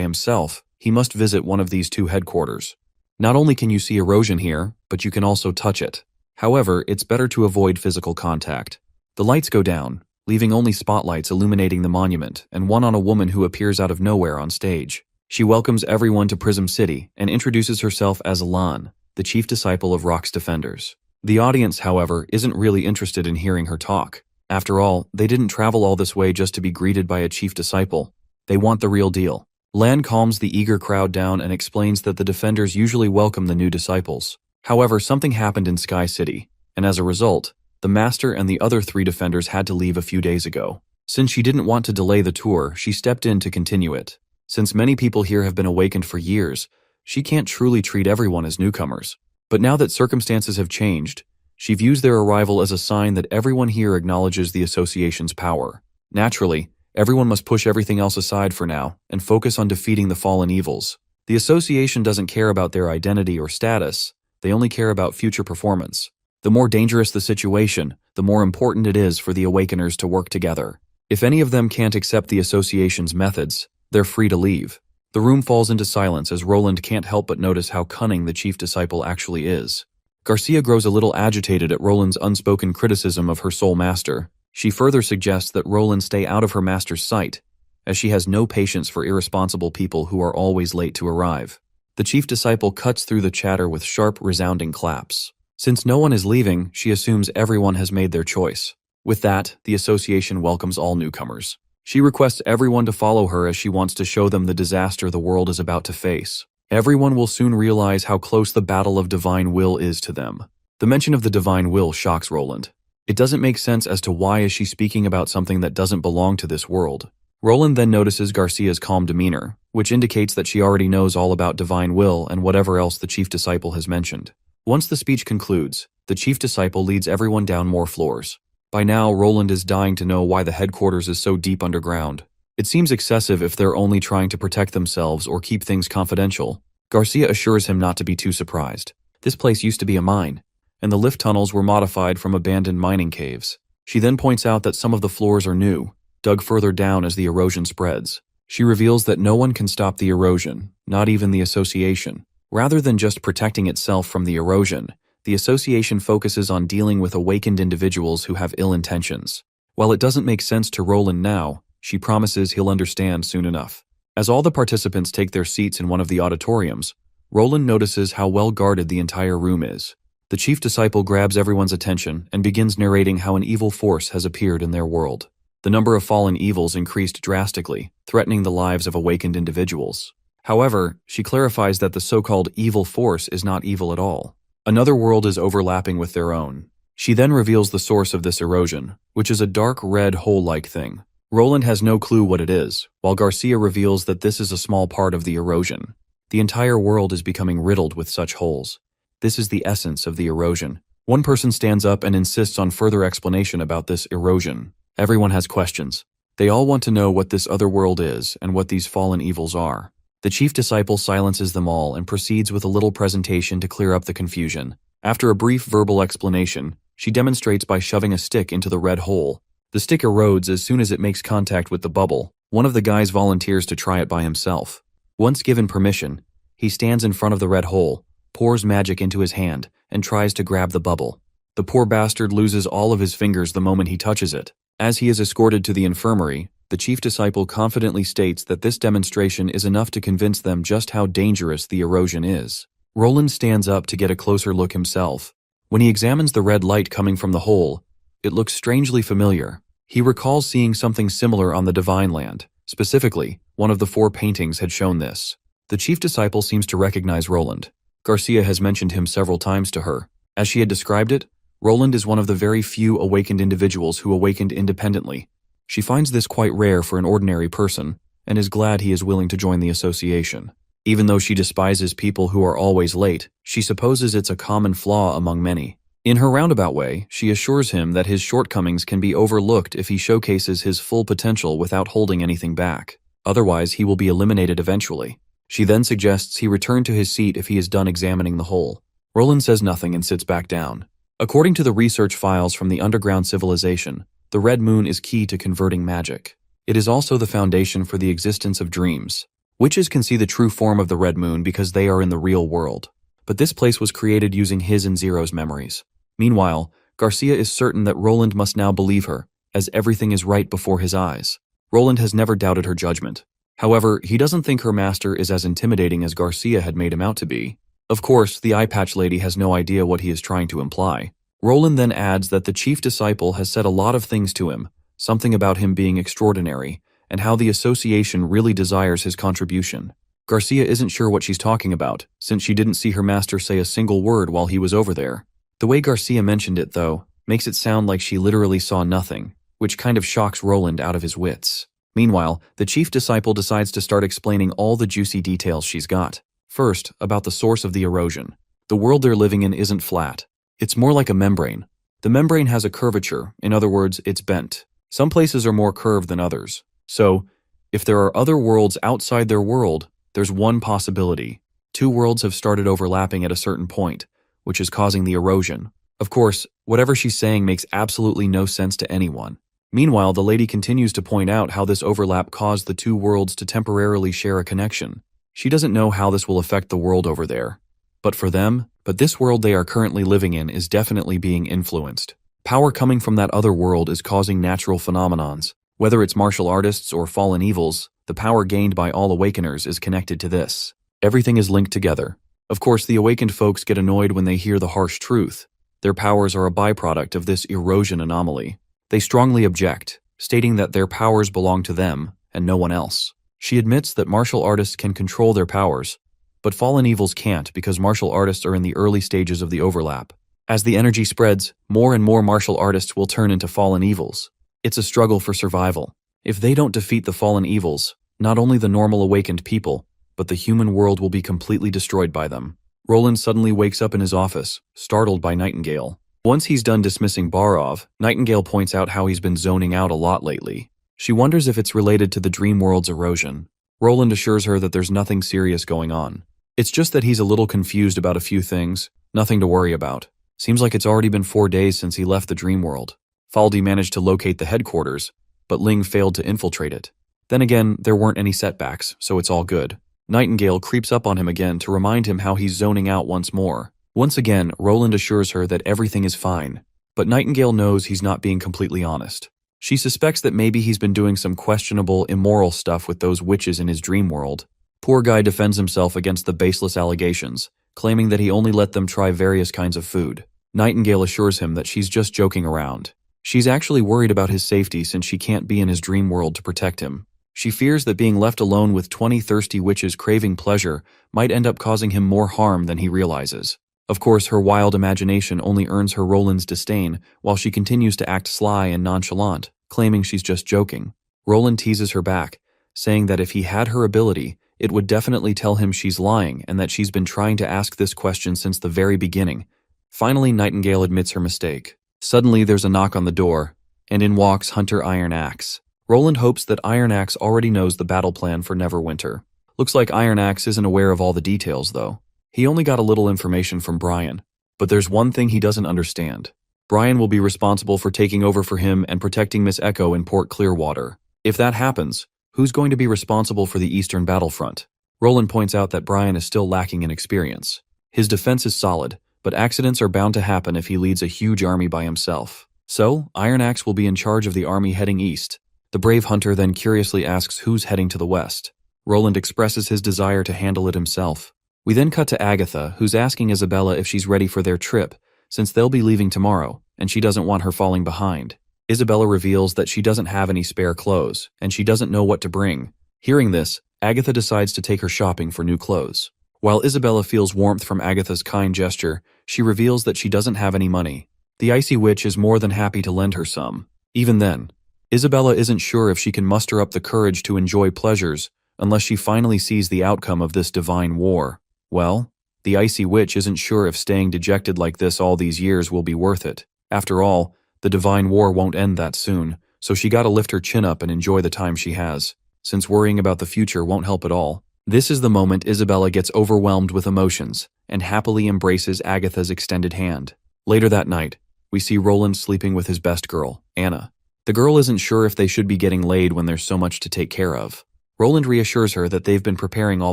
himself, he must visit one of these 2 headquarters. Not only can you see erosion here, but you can also touch it. However, it's better to avoid physical contact. The lights go down, leaving only spotlights illuminating the monument, and one on a woman who appears out of nowhere on stage. She welcomes everyone to Prism City and introduces herself as Lan, the chief disciple of Rock's defenders. The audience, however, isn't really interested in hearing her talk. After all, they didn't travel all this way just to be greeted by a chief disciple. They want the real deal. Lan calms the eager crowd down and explains that the defenders usually welcome the new disciples. However, something happened in Sky City, and as a result, the master and the other 3 defenders had to leave a few days ago. Since she didn't want to delay the tour, she stepped in to continue it. Since many people here have been awakened for years, she can't truly treat everyone as newcomers. But now that circumstances have changed, she views their arrival as a sign that everyone here acknowledges the association's power. Naturally, everyone must push everything else aside for now and focus on defeating the fallen evils. The association doesn't care about their identity or status, they only care about future performance. The more dangerous the situation, the more important it is for the Awakeners to work together. If any of them can't accept the association's methods, they're free to leave. The room falls into silence as Roland can't help but notice how cunning the chief disciple actually is. Garcia grows a little agitated at Roland's unspoken criticism of her soul master. She further suggests that Roland stay out of her master's sight, as she has no patience for irresponsible people who are always late to arrive. The chief disciple cuts through the chatter with sharp, resounding claps. Since no one is leaving, she assumes everyone has made their choice. With that, the association welcomes all newcomers. She requests everyone to follow her as she wants to show them the disaster the world is about to face. Everyone will soon realize how close the battle of divine will is to them. The mention of the divine will shocks Roland. It doesn't make sense as to why is she speaking about something that doesn't belong to this world. Roland then notices Garcia's calm demeanor, which indicates that she already knows all about divine will and whatever else the chief disciple has mentioned. Once the speech concludes, the chief disciple leads everyone down more floors. By now, Roland is dying to know why the headquarters is so deep underground. It seems excessive if they're only trying to protect themselves or keep things confidential. Garcia assures him not to be too surprised. This place used to be a mine, and the lift tunnels were modified from abandoned mining caves. She then points out that some of the floors are new, dug further down as the erosion spreads. She reveals that no one can stop the erosion, not even the association. Rather than just protecting itself from the erosion, the association focuses on dealing with awakened individuals who have ill intentions. While it doesn't make sense to Roland now, she promises he'll understand soon enough. As all the participants take their seats in one of the auditoriums, Roland notices how well guarded the entire room is. The chief disciple grabs everyone's attention and begins narrating how an evil force has appeared in their world. The number of fallen evils increased drastically, threatening the lives of awakened individuals. However, she clarifies that the so-called evil force is not evil at all. Another world is overlapping with their own. She then reveals the source of this erosion, which is a dark red hole-like thing. Roland has no clue what it is, while Garcia reveals that this is a small part of the erosion. The entire world is becoming riddled with such holes. This is the essence of the erosion. One person stands up and insists on further explanation about this erosion. Everyone has questions. They all want to know what this other world is and what these fallen evils are. The chief disciple silences them all and proceeds with a little presentation to clear up the confusion. After a brief verbal explanation, she demonstrates by shoving a stick into the red hole. The stick erodes as soon as it makes contact with the bubble. One of the guys volunteers to try it by himself. Once given permission, he stands in front of the red hole, pours magic into his hand, and tries to grab the bubble. The poor bastard loses all of his fingers the moment he touches it. As he is escorted to the infirmary, the chief disciple confidently states that this demonstration is enough to convince them just how dangerous the erosion is. Roland stands up to get a closer look himself. When he examines the red light coming from the hole, it looks strangely familiar. He recalls seeing something similar on the Divine Land. Specifically, one of the 4 paintings had shown this. The chief disciple seems to recognize Roland. Garcia has mentioned him several times to her. As she had described it, Roland is one of the very few awakened individuals who awakened independently. She finds this quite rare for an ordinary person, and is glad he is willing to join the association. Even though she despises people who are always late, she supposes it's a common flaw among many. In her roundabout way, she assures him that his shortcomings can be overlooked if he showcases his full potential without holding anything back. Otherwise, he will be eliminated eventually. She then suggests he return to his seat if he is done examining the hole. Roland says nothing and sits back down. According to the research files from the underground civilization, the red moon is key to converting magic. It is also the foundation for the existence of dreams. Witches can see the true form of the red moon because they are in the real world. But this place was created using his and Zero's memories. Meanwhile, Garcia is certain that Roland must now believe her, as everything is right before his eyes. Roland has never doubted her judgment. However, he doesn't think her master is as intimidating as Garcia had made him out to be. Of course, the eye patch lady has no idea what he is trying to imply. Roland then adds that the chief disciple has said a lot of things to him, something about him being extraordinary, and how the association really desires his contribution. Garcia isn't sure what she's talking about, since she didn't see her master say a single word while he was over there. The way Garcia mentioned it, though, makes it sound like she literally saw nothing, which kind of shocks Roland out of his wits. Meanwhile, the chief disciple decides to start explaining all the juicy details she's got. First, about the source of the erosion. The world they're living in isn't flat. It's more like a membrane. The membrane has a curvature, in other words, it's bent. Some places are more curved than others. So, if there are other worlds outside their world, there's one possibility. Two worlds have started overlapping at a certain point, which is causing the erosion. Of course, whatever she's saying makes absolutely no sense to anyone. Meanwhile, the lady continues to point out how this overlap caused the two worlds to temporarily share a connection. She doesn't know how this will affect the world over there. But this world they are currently living in is definitely being influenced. Power coming from that other world is causing natural phenomenons. Whether it's martial artists or fallen evils, the power gained by all awakeners is connected to this. Everything is linked together. Of course, the awakened folks get annoyed when they hear the harsh truth. Their powers are a byproduct of this erosion anomaly. They strongly object, stating that their powers belong to them and no one else. She admits that martial artists can control their powers, but fallen evils can't because martial artists are in the early stages of the overlap. As the energy spreads, more and more martial artists will turn into fallen evils. It's a struggle for survival. If they don't defeat the fallen evils, not only the normal awakened people, but the human world will be completely destroyed by them. Roland suddenly wakes up in his office, startled by Nightingale. Once he's done dismissing Barov, Nightingale points out how he's been zoning out a lot lately. She wonders if it's related to the dream world's erosion. Roland assures her that there's nothing serious going on. It's just that he's a little confused about a few things, nothing to worry about. Seems like it's already been 4 days since he left the dream world. Faldi managed to locate the headquarters, but Ling failed to infiltrate it. Then again, there weren't any setbacks, so it's all good. Nightingale creeps up on him again to remind him how he's zoning out once more. Once again, Roland assures her that everything is fine, but Nightingale knows he's not being completely honest. She suspects that maybe he's been doing some questionable, immoral stuff with those witches in his dream world. Poor guy defends himself against the baseless allegations, claiming that he only let them try various kinds of food. Nightingale assures him that she's just joking around. She's actually worried about his safety since she can't be in his dream world to protect him. She fears that being left alone with 20 thirsty witches craving pleasure might end up causing him more harm than he realizes. Of course, her wild imagination only earns her Roland's disdain while she continues to act sly and nonchalant, claiming she's just joking. Roland teases her back, saying that if he had her ability, it would definitely tell him she's lying and that she's been trying to ask this question since the very beginning. Finally, Nightingale admits her mistake. Suddenly, there's a knock on the door, and in walks Hunter Iron Axe. Roland hopes that Iron Axe already knows the battle plan for Neverwinter. Looks like Iron Axe isn't aware of all the details, though. He only got a little information from Brian, but there's one thing he doesn't understand. Brian will be responsible for taking over for him and protecting Miss Echo in Port Clearwater. If that happens, who's going to be responsible for the Eastern Battlefront? Roland points out that Brian is still lacking in experience. His defense is solid, but accidents are bound to happen if he leads a huge army by himself. So, Iron Axe will be in charge of the army heading east. The brave hunter then curiously asks who's heading to the west. Roland expresses his desire to handle it himself. We then cut to Agatha, who's asking Isabella if she's ready for their trip, since they'll be leaving tomorrow, and she doesn't want her falling behind. Isabella reveals that she doesn't have any spare clothes, and she doesn't know what to bring. Hearing this, Agatha decides to take her shopping for new clothes. While Isabella feels warmth from Agatha's kind gesture, she reveals that she doesn't have any money. The Icy Witch is more than happy to lend her some. Even then, Isabella isn't sure if she can muster up the courage to enjoy pleasures unless she finally sees the outcome of this divine war. Well, the Icy Witch isn't sure if staying dejected like this all these years will be worth it. After all, the divine war won't end that soon, so she gotta lift her chin up and enjoy the time she has, since worrying about the future won't help at all. This is the moment Isabella gets overwhelmed with emotions and happily embraces Agatha's extended hand. Later that night, we see Roland sleeping with his best girl, Anna. The girl isn't sure if they should be getting laid when there's so much to take care of. Roland reassures her that they've been preparing all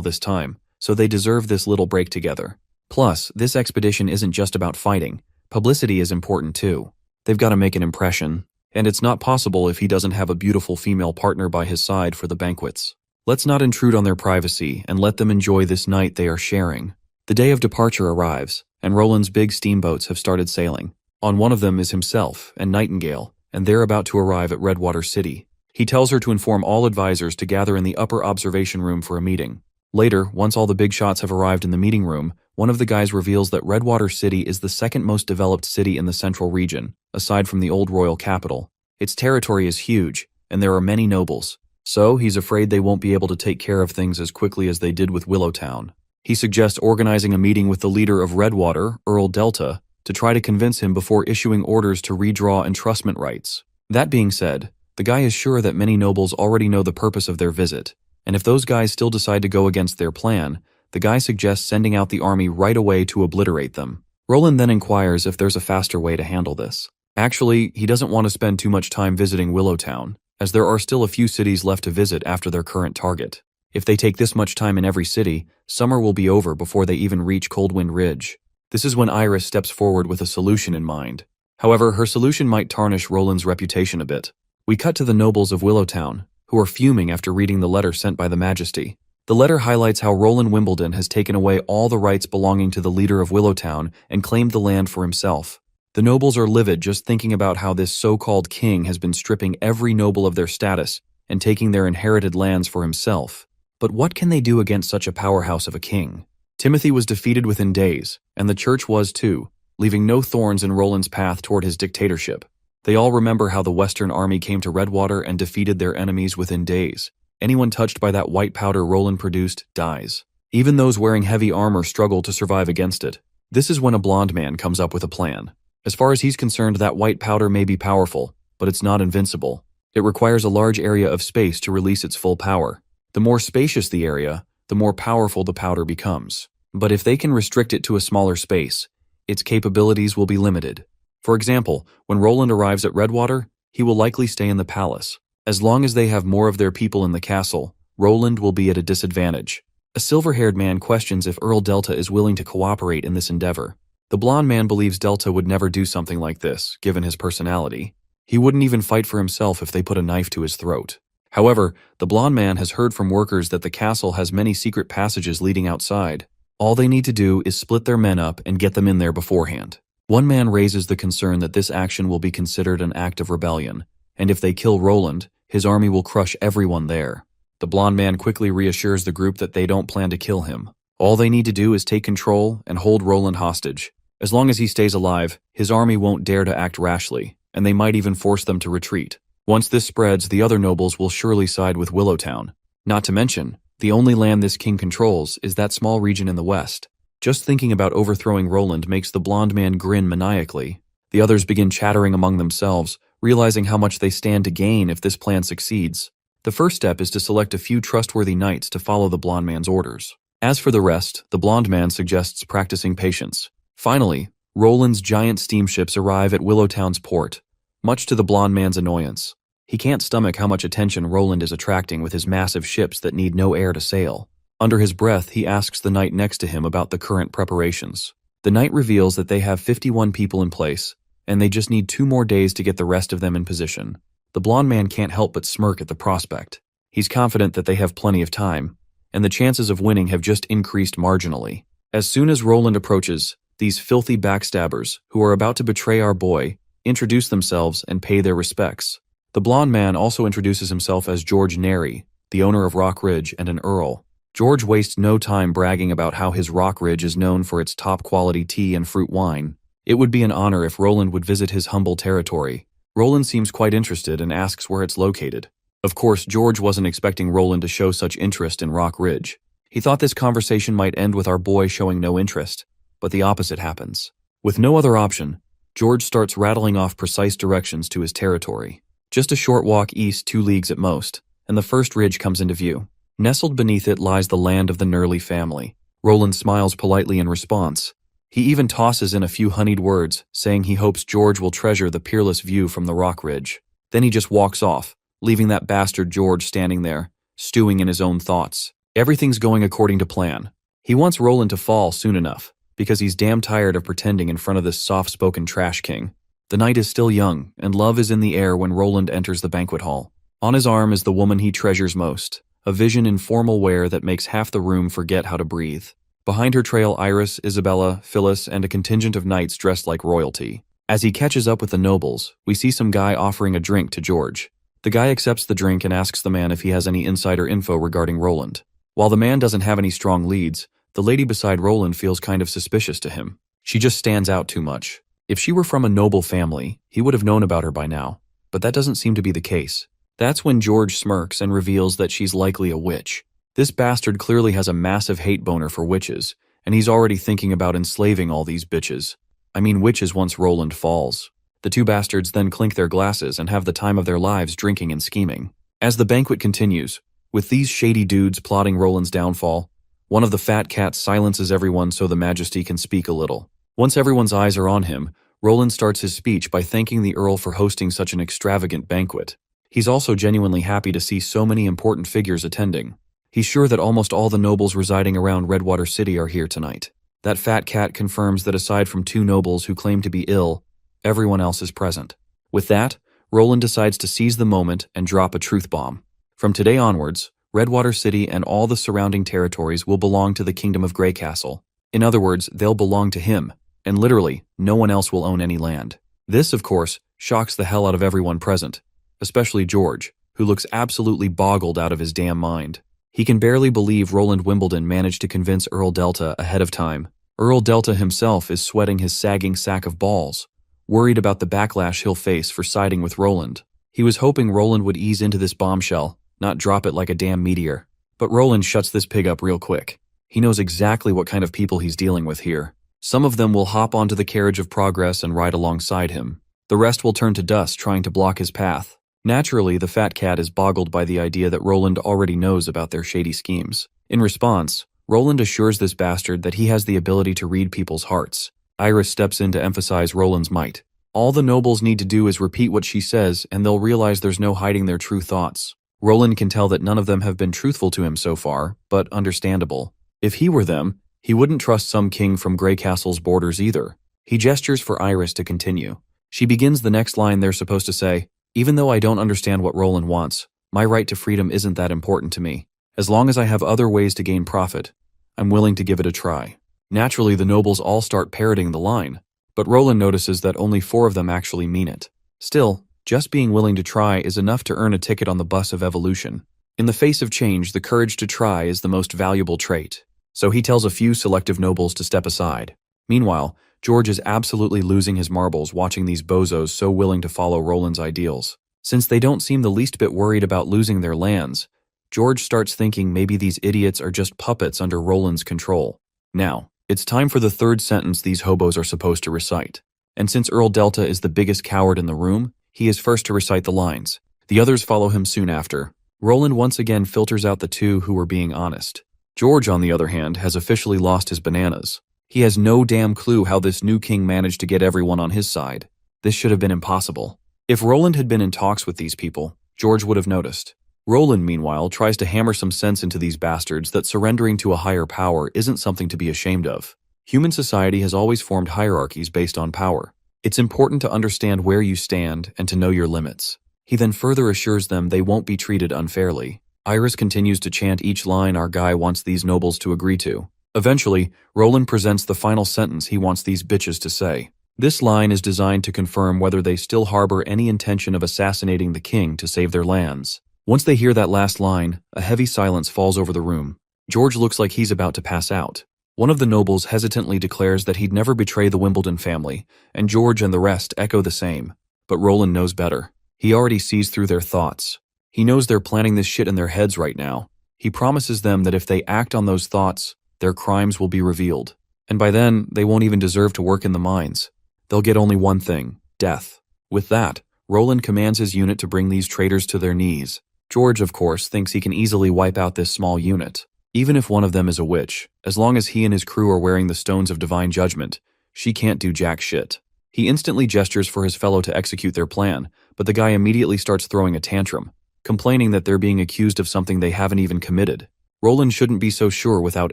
this time, so they deserve this little break together. Plus, this expedition isn't just about fighting. Publicity is important too. They've got to make an impression, and it's not possible if he doesn't have a beautiful female partner by his side for the banquets. Let's not intrude on their privacy and let them enjoy this night they are sharing. The day of departure arrives, and Roland's big steamboats have started sailing. On one of them is himself and Nightingale, and they're about to arrive at Redwater City. He tells her to inform all advisors to gather in the upper observation room for a meeting. Later, once all the big shots have arrived in the meeting room, one of the guys reveals that Redwater City is the second most developed city in the central region, aside from the old royal capital. Its territory is huge, and there are many nobles. So, he's afraid they won't be able to take care of things as quickly as they did with Willowtown. He suggests organizing a meeting with the leader of Redwater, Earl Delta, to try to convince him before issuing orders to redraw entrustment rights. That being said, the guy is sure that many nobles already know the purpose of their visit, and if those guys still decide to go against their plan, the guy suggests sending out the army right away to obliterate them. Roland then inquires if there's a faster way to handle this. Actually, he doesn't want to spend too much time visiting Willowtown, as there are still a few cities left to visit after their current target. If they take this much time in every city, summer will be over before they even reach Coldwind Ridge. This is when Iris steps forward with a solution in mind. However, her solution might tarnish Roland's reputation a bit. We cut to the nobles of Willowtown, who are fuming after reading the letter sent by the Majesty. The letter highlights how Roland Wimbledon has taken away all the rights belonging to the leader of Willowtown and claimed the land for himself. The nobles are livid just thinking about how this so-called king has been stripping every noble of their status and taking their inherited lands for himself. But what can they do against such a powerhouse of a king? Timothy was defeated within days, and the church was too, leaving no thorns in Roland's path toward his dictatorship. They all remember how the Western army came to Redwater and defeated their enemies within days. Anyone touched by that white powder Roland produced dies. Even those wearing heavy armor struggle to survive against it. This is when a blonde man comes up with a plan. As far as he's concerned, that white powder may be powerful, but it's not invincible. It requires a large area of space to release its full power. The more spacious the area, the more powerful the powder becomes. But if they can restrict it to a smaller space, its capabilities will be limited. For example, when Roland arrives at Redwater, he will likely stay in the palace. As long as they have more of their people in the castle, Roland will be at a disadvantage. A silver-haired man questions if Earl Delta is willing to cooperate in this endeavor. The blonde man believes Delta would never do something like this, given his personality. He wouldn't even fight for himself if they put a knife to his throat. However, the blonde man has heard from workers that the castle has many secret passages leading outside. All they need to do is split their men up and get them in there beforehand. One man raises the concern that this action will be considered an act of rebellion, and if they kill Roland, his army will crush everyone there. The blonde man quickly reassures the group that they don't plan to kill him. All they need to do is take control and hold Roland hostage. As long as he stays alive, his army won't dare to act rashly, and they might even force them to retreat. Once this spreads, the other nobles will surely side with Willowtown. Not to mention, the only land this king controls is that small region in the west. Just thinking about overthrowing Roland makes the blonde man grin maniacally. The others begin chattering among themselves, realizing how much they stand to gain if this plan succeeds. The first step is to select a few trustworthy knights to follow the blonde man's orders. As for the rest, the blonde man suggests practicing patience. Finally, Roland's giant steamships arrive at Willowtown's port, much to the blonde man's annoyance. He can't stomach how much attention Roland is attracting with his massive ships that need no air to sail. Under his breath, he asks the knight next to him about the current preparations. The knight reveals that they have 51 people in place, and they just need 2 more days to get the rest of them in position. The blonde man can't help but smirk at the prospect. He's confident that they have plenty of time, and the chances of winning have just increased marginally. As soon as Roland approaches, these filthy backstabbers, who are about to betray our boy, introduce themselves and pay their respects. The blonde man also introduces himself as George Neri, the owner of Rock Ridge and an earl. George wastes no time bragging about how his Rock Ridge is known for its top-quality tea and fruit wine. It would be an honor if Roland would visit his humble territory. Roland seems quite interested and asks where it's located. Of course, George wasn't expecting Roland to show such interest in Rock Ridge. He thought this conversation might end with our boy showing no interest, but the opposite happens. With no other option, George starts rattling off precise directions to his territory. Just a short walk east 2 leagues at most, and the first ridge comes into view. Nestled beneath it lies the land of the Nurley family. Roland smiles politely in response. He even tosses in a few honeyed words, saying he hopes George will treasure the peerless view from the Rock Ridge. Then he just walks off, leaving that bastard George standing there, stewing in his own thoughts. Everything's going according to plan. He wants Roland to fall soon enough, because he's damn tired of pretending in front of this soft-spoken trash king. The night is still young, and love is in the air when Roland enters the banquet hall. On his arm is the woman he treasures most, a vision in formal wear that makes half the room forget how to breathe. Behind her trail Iris, Isabella, Phyllis, and a contingent of knights dressed like royalty. As he catches up with the nobles, we see some guy offering a drink to George. The guy accepts the drink and asks the man if he has any insider info regarding Roland. While the man doesn't have any strong leads, the lady beside Roland feels kind of suspicious to him. She just stands out too much. If she were from a noble family, he would have known about her by now, but that doesn't seem to be the case. That's when George smirks and reveals that she's likely a witch. This bastard clearly has a massive hate boner for witches, and he's already thinking about enslaving all these bitches. I mean witches once Roland falls. The two bastards then clink their glasses and have the time of their lives drinking and scheming. As the banquet continues, with these shady dudes plotting Roland's downfall, one of the fat cats silences everyone so the Majesty can speak a little. Once everyone's eyes are on him, Roland starts his speech by thanking the Earl for hosting such an extravagant banquet. He's also genuinely happy to see so many important figures attending. He's sure that almost all the nobles residing around Redwater City are here tonight. That fat cat confirms that aside from two nobles who claim to be ill, everyone else is present. With that, Roland decides to seize the moment and drop a truth bomb. From today onwards, Redwater City and all the surrounding territories will belong to the Kingdom of Greycastle. In other words, they'll belong to him, and literally, no one else will own any land. This, of course, shocks the hell out of everyone present, especially George, who looks absolutely boggled out of his damn mind. He can barely believe Roland Wimbledon managed to convince Earl Delta ahead of time. Earl Delta himself is sweating his sagging sack of balls, worried about the backlash he'll face for siding with Roland. He was hoping Roland would ease into this bombshell, not drop it like a damn meteor. But Roland shuts this pig up real quick. He knows exactly what kind of people he's dealing with here. Some of them will hop onto the carriage of progress and ride alongside him. The rest will turn to dust trying to block his path. Naturally, the fat cat is boggled by the idea that Roland already knows about their shady schemes. In response, Roland assures this bastard that he has the ability to read people's hearts. Iris steps in to emphasize Roland's might. All the nobles need to do is repeat what she says and they'll realize there's no hiding their true thoughts. Roland can tell that none of them have been truthful to him so far, but understandable. If he were them, he wouldn't trust some king from Greycastle's borders either. He gestures for Iris to continue. She begins the next line they're supposed to say, "Even though I don't understand what Roland wants, my right to freedom isn't that important to me. As long as I have other ways to gain profit, I'm willing to give it a try." Naturally, the nobles all start parroting the line, but Roland notices that only 4 of them actually mean it. Still, just being willing to try is enough to earn a ticket on the bus of evolution. In the face of change, the courage to try is the most valuable trait. So he tells a few selective nobles to step aside. Meanwhile, George is absolutely losing his marbles watching these bozos so willing to follow Roland's ideals. Since they don't seem the least bit worried about losing their lands, George starts thinking maybe these idiots are just puppets under Roland's control. Now, it's time for the third sentence these hobos are supposed to recite. And since Earl Delta is the biggest coward in the room, he is first to recite the lines. The others follow him soon after. Roland once again filters out the 2 who were being honest. George, on the other hand, has officially lost his bananas. He has no damn clue how this new king managed to get everyone on his side. This should have been impossible. If Roland had been in talks with these people, George would have noticed. Roland, meanwhile, tries to hammer some sense into these bastards that surrendering to a higher power isn't something to be ashamed of. Human society has always formed hierarchies based on power. It's important to understand where you stand and to know your limits. He then further assures them they won't be treated unfairly. Iris continues to chant each line our guy wants these nobles to agree to. Eventually, Roland presents the final sentence he wants these bitches to say. This line is designed to confirm whether they still harbor any intention of assassinating the king to save their lands. Once they hear that last line, a heavy silence falls over the room. George looks like he's about to pass out. One of the nobles hesitantly declares that he'd never betray the Wimbledon family, and George and the rest echo the same. But Roland knows better. He already sees through their thoughts. He knows they're planning this shit in their heads right now. He promises them that if they act on those thoughts, their crimes will be revealed. And by then, they won't even deserve to work in the mines. They'll get only one thing, death. With that, Roland commands his unit to bring these traitors to their knees. George, of course, thinks he can easily wipe out this small unit. Even if one of them is a witch, as long as he and his crew are wearing the stones of divine judgment, she can't do jack shit. He instantly gestures for his fellow to execute their plan, but the guy immediately starts throwing a tantrum, complaining that they're being accused of something they haven't even committed. Roland shouldn't be so sure without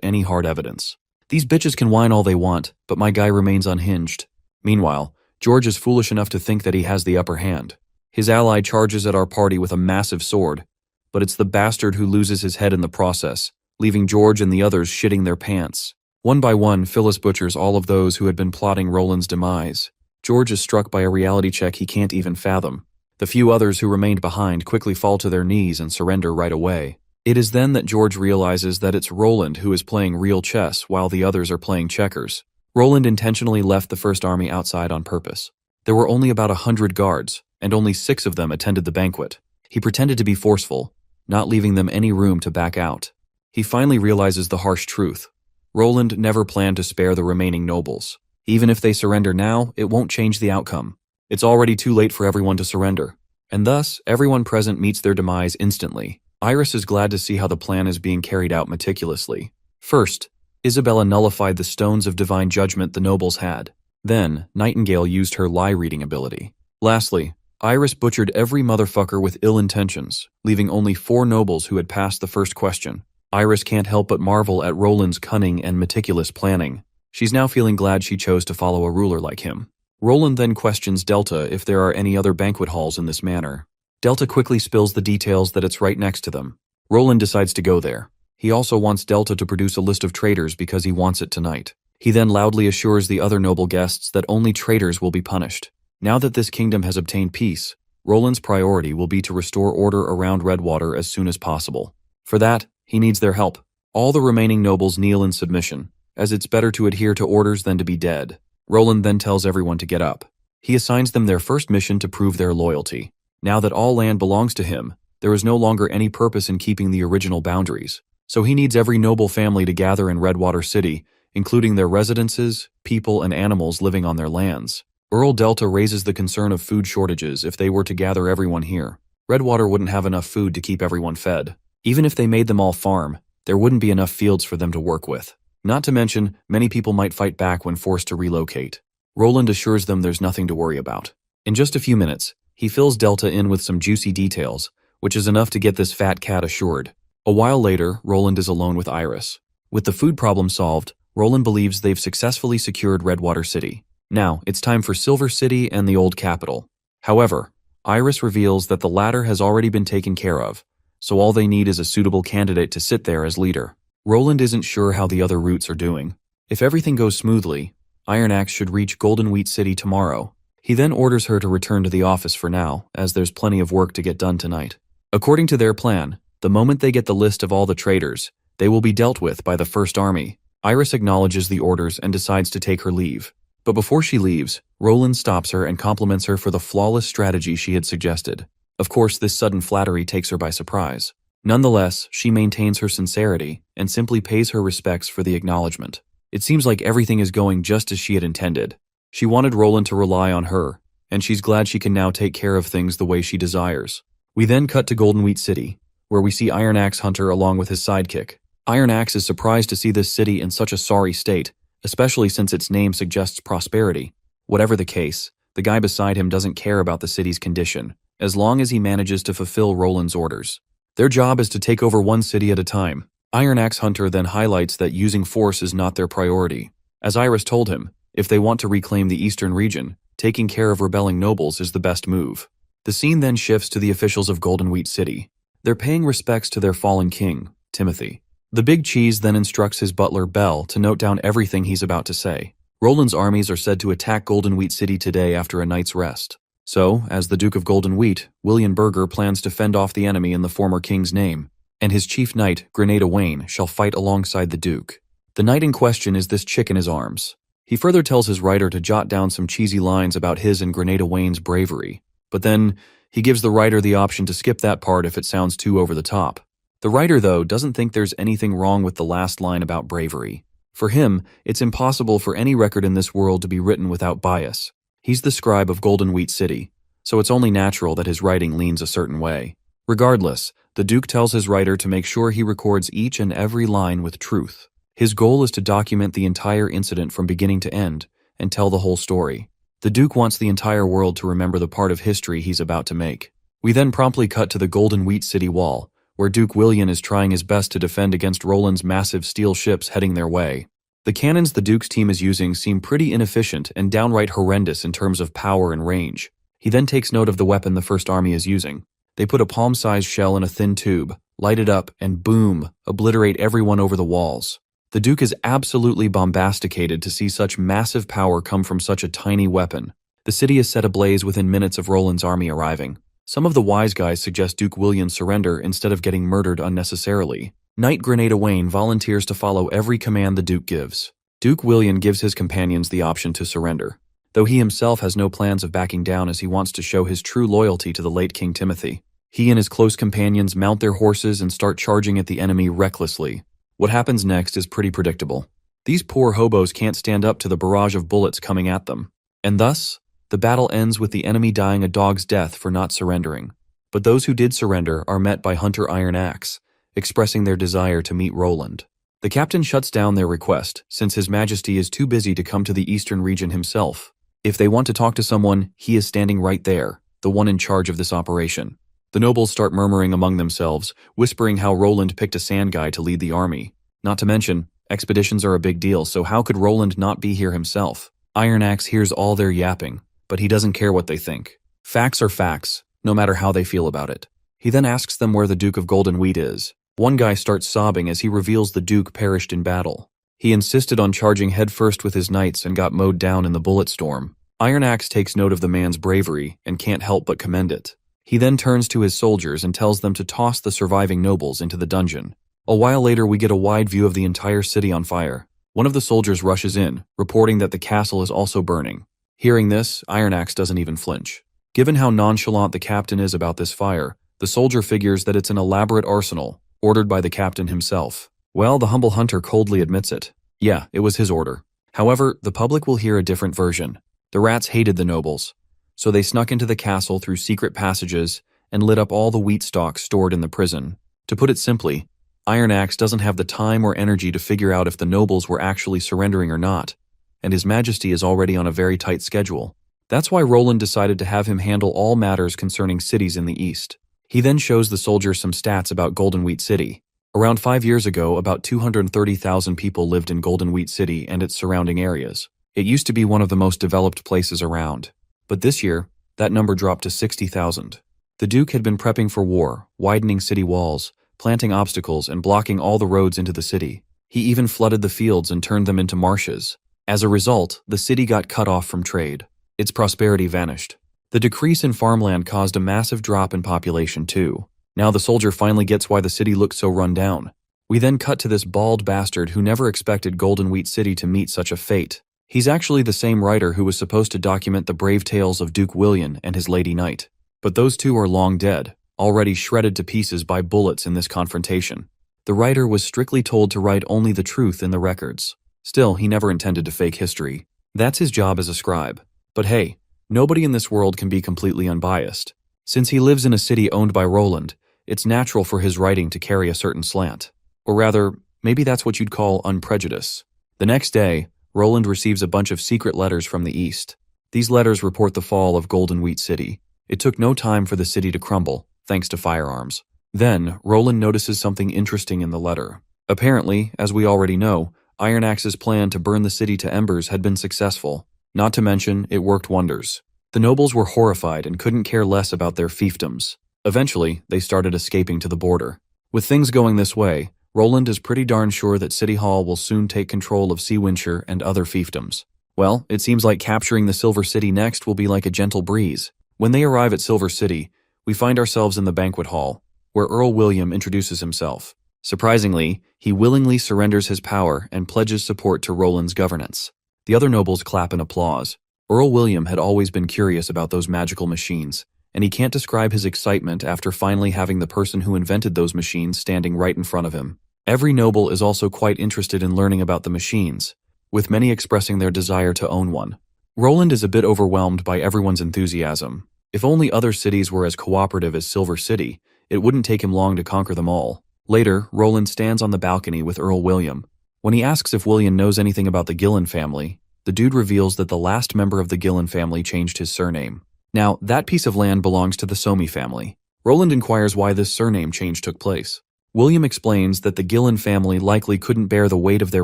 any hard evidence. These bitches can whine all they want, but my guy remains unhinged. Meanwhile, George is foolish enough to think that he has the upper hand. His ally charges at our party with a massive sword, but it's the bastard who loses his head in the process, leaving George and the others shitting their pants. One by one, Phyllis butchers all of those who had been plotting Roland's demise. George is struck by a reality check he can't even fathom. The few others who remained behind quickly fall to their knees and surrender right away. It is then that George realizes that it's Roland who is playing real chess while the others are playing checkers. Roland intentionally left the First Army outside on purpose. There were only about 100 guards, and only 6 of them attended the banquet. He pretended to be forceful, not leaving them any room to back out. He finally realizes the harsh truth. Roland never planned to spare the remaining nobles. Even if they surrender now, it won't change the outcome. It's already too late for everyone to surrender. And thus, everyone present meets their demise instantly. Iris is glad to see how the plan is being carried out meticulously. First, Isabella nullified the stones of divine judgment the nobles had. Then, Nightingale used her lie-reading ability. Lastly, Iris butchered every motherfucker with ill intentions, leaving only 4 nobles who had passed the first question. Iris can't help but marvel at Roland's cunning and meticulous planning. She's now feeling glad she chose to follow a ruler like him. Roland then questions Delta if there are any other banquet halls in this manor. Delta quickly spills the details that it's right next to them. Roland decides to go there. He also wants Delta to produce a list of traitors because he wants it tonight. He then loudly assures the other noble guests that only traitors will be punished. Now that this kingdom has obtained peace, Roland's priority will be to restore order around Redwater as soon as possible. For that, he needs their help. All the remaining nobles kneel in submission, as it's better to adhere to orders than to be dead. Roland then tells everyone to get up. He assigns them their first mission to prove their loyalty. Now that all land belongs to him, there is no longer any purpose in keeping the original boundaries. So he needs every noble family to gather in Redwater City, including their residences, people, and animals living on their lands. Earl Delta raises the concern of food shortages if they were to gather everyone here. Redwater wouldn't have enough food to keep everyone fed. Even if they made them all farm, there wouldn't be enough fields for them to work with. Not to mention, many people might fight back when forced to relocate. Roland assures them there's nothing to worry about. In just a few minutes, he fills Delta in with some juicy details, which is enough to get this fat cat assured. A while later, Roland is alone with Iris. With the food problem solved, Roland believes they've successfully secured Redwater City. Now, it's time for Silver City and the old capital. However, Iris reveals that the latter has already been taken care of, so all they need is a suitable candidate to sit there as leader. Roland isn't sure how the other routes are doing. If everything goes smoothly, Iron Axe should reach Golden Wheat City tomorrow. He then orders her to return to the office for now, as there's plenty of work to get done tonight. According to their plan, the moment they get the list of all the traitors, they will be dealt with by the First Army. Iris acknowledges the orders and decides to take her leave. But before she leaves, Roland stops her and compliments her for the flawless strategy she had suggested. Of course, this sudden flattery takes her by surprise. Nonetheless, she maintains her sincerity and simply pays her respects for the acknowledgement. It seems like everything is going just as she had intended. She wanted Roland to rely on her, and she's glad she can now take care of things the way she desires. We then cut to Golden Wheat City, where we see Iron Axe Hunter along with his sidekick. Iron Axe is surprised to see this city in such a sorry state, especially since its name suggests prosperity. Whatever the case, the guy beside him doesn't care about the city's condition, as long as he manages to fulfill Roland's orders. Their job is to take over one city at a time. Iron Axe Hunter then highlights that using force is not their priority. As Iris told him, if they want to reclaim the eastern region, taking care of rebelling nobles is the best move. The scene then shifts to the officials of Golden Wheat City. They're paying respects to their fallen king, Timothy. The Big Cheese then instructs his butler, Bell, to note down everything he's about to say. Roland's armies are said to attack Golden Wheat City today after a night's rest. So, as the Duke of Golden Wheat, William Berger plans to fend off the enemy in the former king's name, and his chief knight, Grenada Wayne, shall fight alongside the Duke. The knight in question is this chick in his arms. He further tells his writer to jot down some cheesy lines about his and Grenada Wayne's bravery, but then he gives the writer the option to skip that part if it sounds too over the top. The writer, though, doesn't think there's anything wrong with the last line about bravery. For him, it's impossible for any record in this world to be written without bias. He's the scribe of Golden Wheat City, so it's only natural that his writing leans a certain way. Regardless, the Duke tells his writer to make sure he records each and every line with truth. His goal is to document the entire incident from beginning to end and tell the whole story. The Duke wants the entire world to remember the part of history he's about to make. We then promptly cut to the Golden Wheat City wall, where Duke William is trying his best to defend against Roland's massive steel ships heading their way. The cannons the Duke's team is using seem pretty inefficient and downright horrendous in terms of power and range. He then takes note of the weapon the First Army is using. They put a palm-sized shell in a thin tube, light it up, and boom, obliterate everyone over the walls. The Duke is absolutely bombasticated to see such massive power come from such a tiny weapon. The city is set ablaze within minutes of Roland's army arriving. Some of the wise guys suggest Duke William surrender instead of getting murdered unnecessarily. Knight Grenada Wayne volunteers to follow every command the Duke gives. Duke William gives his companions the option to surrender, though he himself has no plans of backing down as he wants to show his true loyalty to the late King Timothy. He and his close companions mount their horses and start charging at the enemy recklessly. What happens next is pretty predictable. These poor hobos can't stand up to the barrage of bullets coming at them, and thus, the battle ends with the enemy dying a dog's death for not surrendering. But those who did surrender are met by Hunter Iron Axe, expressing their desire to meet Roland. The captain shuts down their request, since His Majesty is too busy to come to the eastern region himself. If they want to talk to someone, he is standing right there, the one in charge of this operation. The nobles start murmuring among themselves, whispering how Roland picked a sand guy to lead the army. Not to mention, expeditions are a big deal, so how could Roland not be here himself? Iron Axe hears all their yapping, but he doesn't care what they think. Facts are facts, no matter how they feel about it. He then asks them where the Duke of Golden Wheat is. One guy starts sobbing as he reveals the Duke perished in battle. He insisted on charging headfirst with his knights and got mowed down in the bullet storm. Iron Axe takes note of the man's bravery and can't help but commend it. He then turns to his soldiers and tells them to toss the surviving nobles into the dungeon. A while later, we get a wide view of the entire city on fire. One of the soldiers rushes in, reporting that the castle is also burning. Hearing this, Iron Axe doesn't even flinch. Given how nonchalant the captain is about this fire, the soldier figures that it's an elaborate arsenal, ordered by the captain himself. Well, the humble hunter coldly admits it. Yeah, it was his order. However, the public will hear a different version. The rats hated the nobles, so they snuck into the castle through secret passages and lit up all the wheat stocks stored in the prison. To put it simply, Iron Axe doesn't have the time or energy to figure out if the nobles were actually surrendering or not, and His Majesty is already on a very tight schedule. That's why Roland decided to have him handle all matters concerning cities in the east. He then shows the soldiers some stats about Golden Wheat City. Around 5 years ago, about 230,000 people lived in Golden Wheat City and its surrounding areas. It used to be one of the most developed places around. But this year, that number dropped to 60,000. The Duke had been prepping for war, widening city walls, planting obstacles, and blocking all the roads into the city. He even flooded the fields and turned them into marshes. As a result, the city got cut off from trade. Its prosperity vanished. The decrease in farmland caused a massive drop in population too. Now the soldier finally gets why the city looked so run down. We then cut to this bald bastard who never expected Golden Wheat City to meet such a fate. He's actually the same writer who was supposed to document the brave tales of Duke William and his Lady Knight. But those two are long dead, already shredded to pieces by bullets in this confrontation. The writer was strictly told to write only the truth in the records. Still, he never intended to fake history. That's his job as a scribe. But hey, nobody in this world can be completely unbiased. Since he lives in a city owned by Roland, it's natural for his writing to carry a certain slant. Or rather, maybe that's what you'd call unprejudice. The next day, Roland receives a bunch of secret letters from the east. These letters report the fall of Golden Wheat City. It took no time for the city to crumble, thanks to firearms. Then, Roland notices something interesting in the letter. Apparently, as we already know, Iron Axe's plan to burn the city to embers had been successful. Not to mention, it worked wonders. The nobles were horrified and couldn't care less about their fiefdoms. Eventually, they started escaping to the border. With things going this way, Roland is pretty darn sure that City Hall will soon take control of Seawinshire and other fiefdoms. Well, it seems like capturing the Silver City next will be like a gentle breeze. When they arrive at Silver City, we find ourselves in the banquet hall, where Earl William introduces himself. Surprisingly, he willingly surrenders his power and pledges support to Roland's governance. The other nobles clap in applause. Earl William had always been curious about those magical machines, and he can't describe his excitement after finally having the person who invented those machines standing right in front of him. Every noble is also quite interested in learning about the machines, with many expressing their desire to own one. Roland is a bit overwhelmed by everyone's enthusiasm. If only other cities were as cooperative as Silver City, it wouldn't take him long to conquer them all. Later, Roland stands on the balcony with Earl William. When he asks if William knows anything about the Gillen family, the dude reveals that the last member of the Gillen family changed his surname. Now, that piece of land belongs to the Somi family. Roland inquires why this surname change took place. William explains that the Gillen family likely couldn't bear the weight of their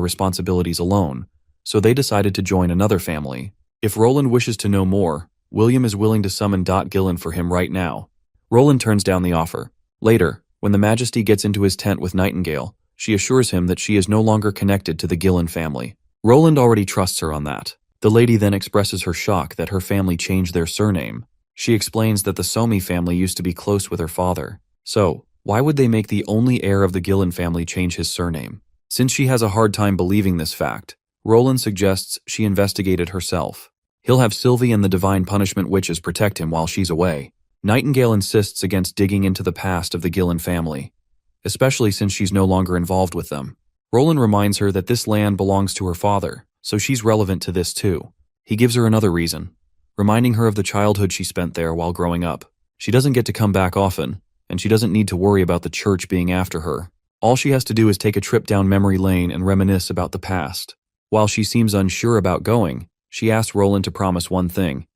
responsibilities alone, so they decided to join another family. If Roland wishes to know more, William is willing to summon Gillen for him right now. Roland turns down the offer. Later, when the Majesty gets into his tent with Nightingale, She assures him that she is no longer connected to the Gillen family. Roland already trusts her on that. The lady then expresses her shock that her family changed their surname. She explains that the Somi family used to be close with her father. So, why would they make the only heir of the Gillen family change his surname? Since she has a hard time believing this fact, Roland suggests she investigate it herself. He'll have Sylvie and the Divine Punishment Witches protect him while she's away. Nightingale insists against digging into the past of the Gillen family, especially since she's no longer involved with them. Roland reminds her that this land belongs to her father, so she's relevant to this too. He gives her another reason, reminding her of the childhood she spent there while growing up. She doesn't get to come back often, and she doesn't need to worry about the church being after her. All she has to do is take a trip down memory lane and reminisce about the past. While she seems unsure about going, she asks Roland to promise one thing.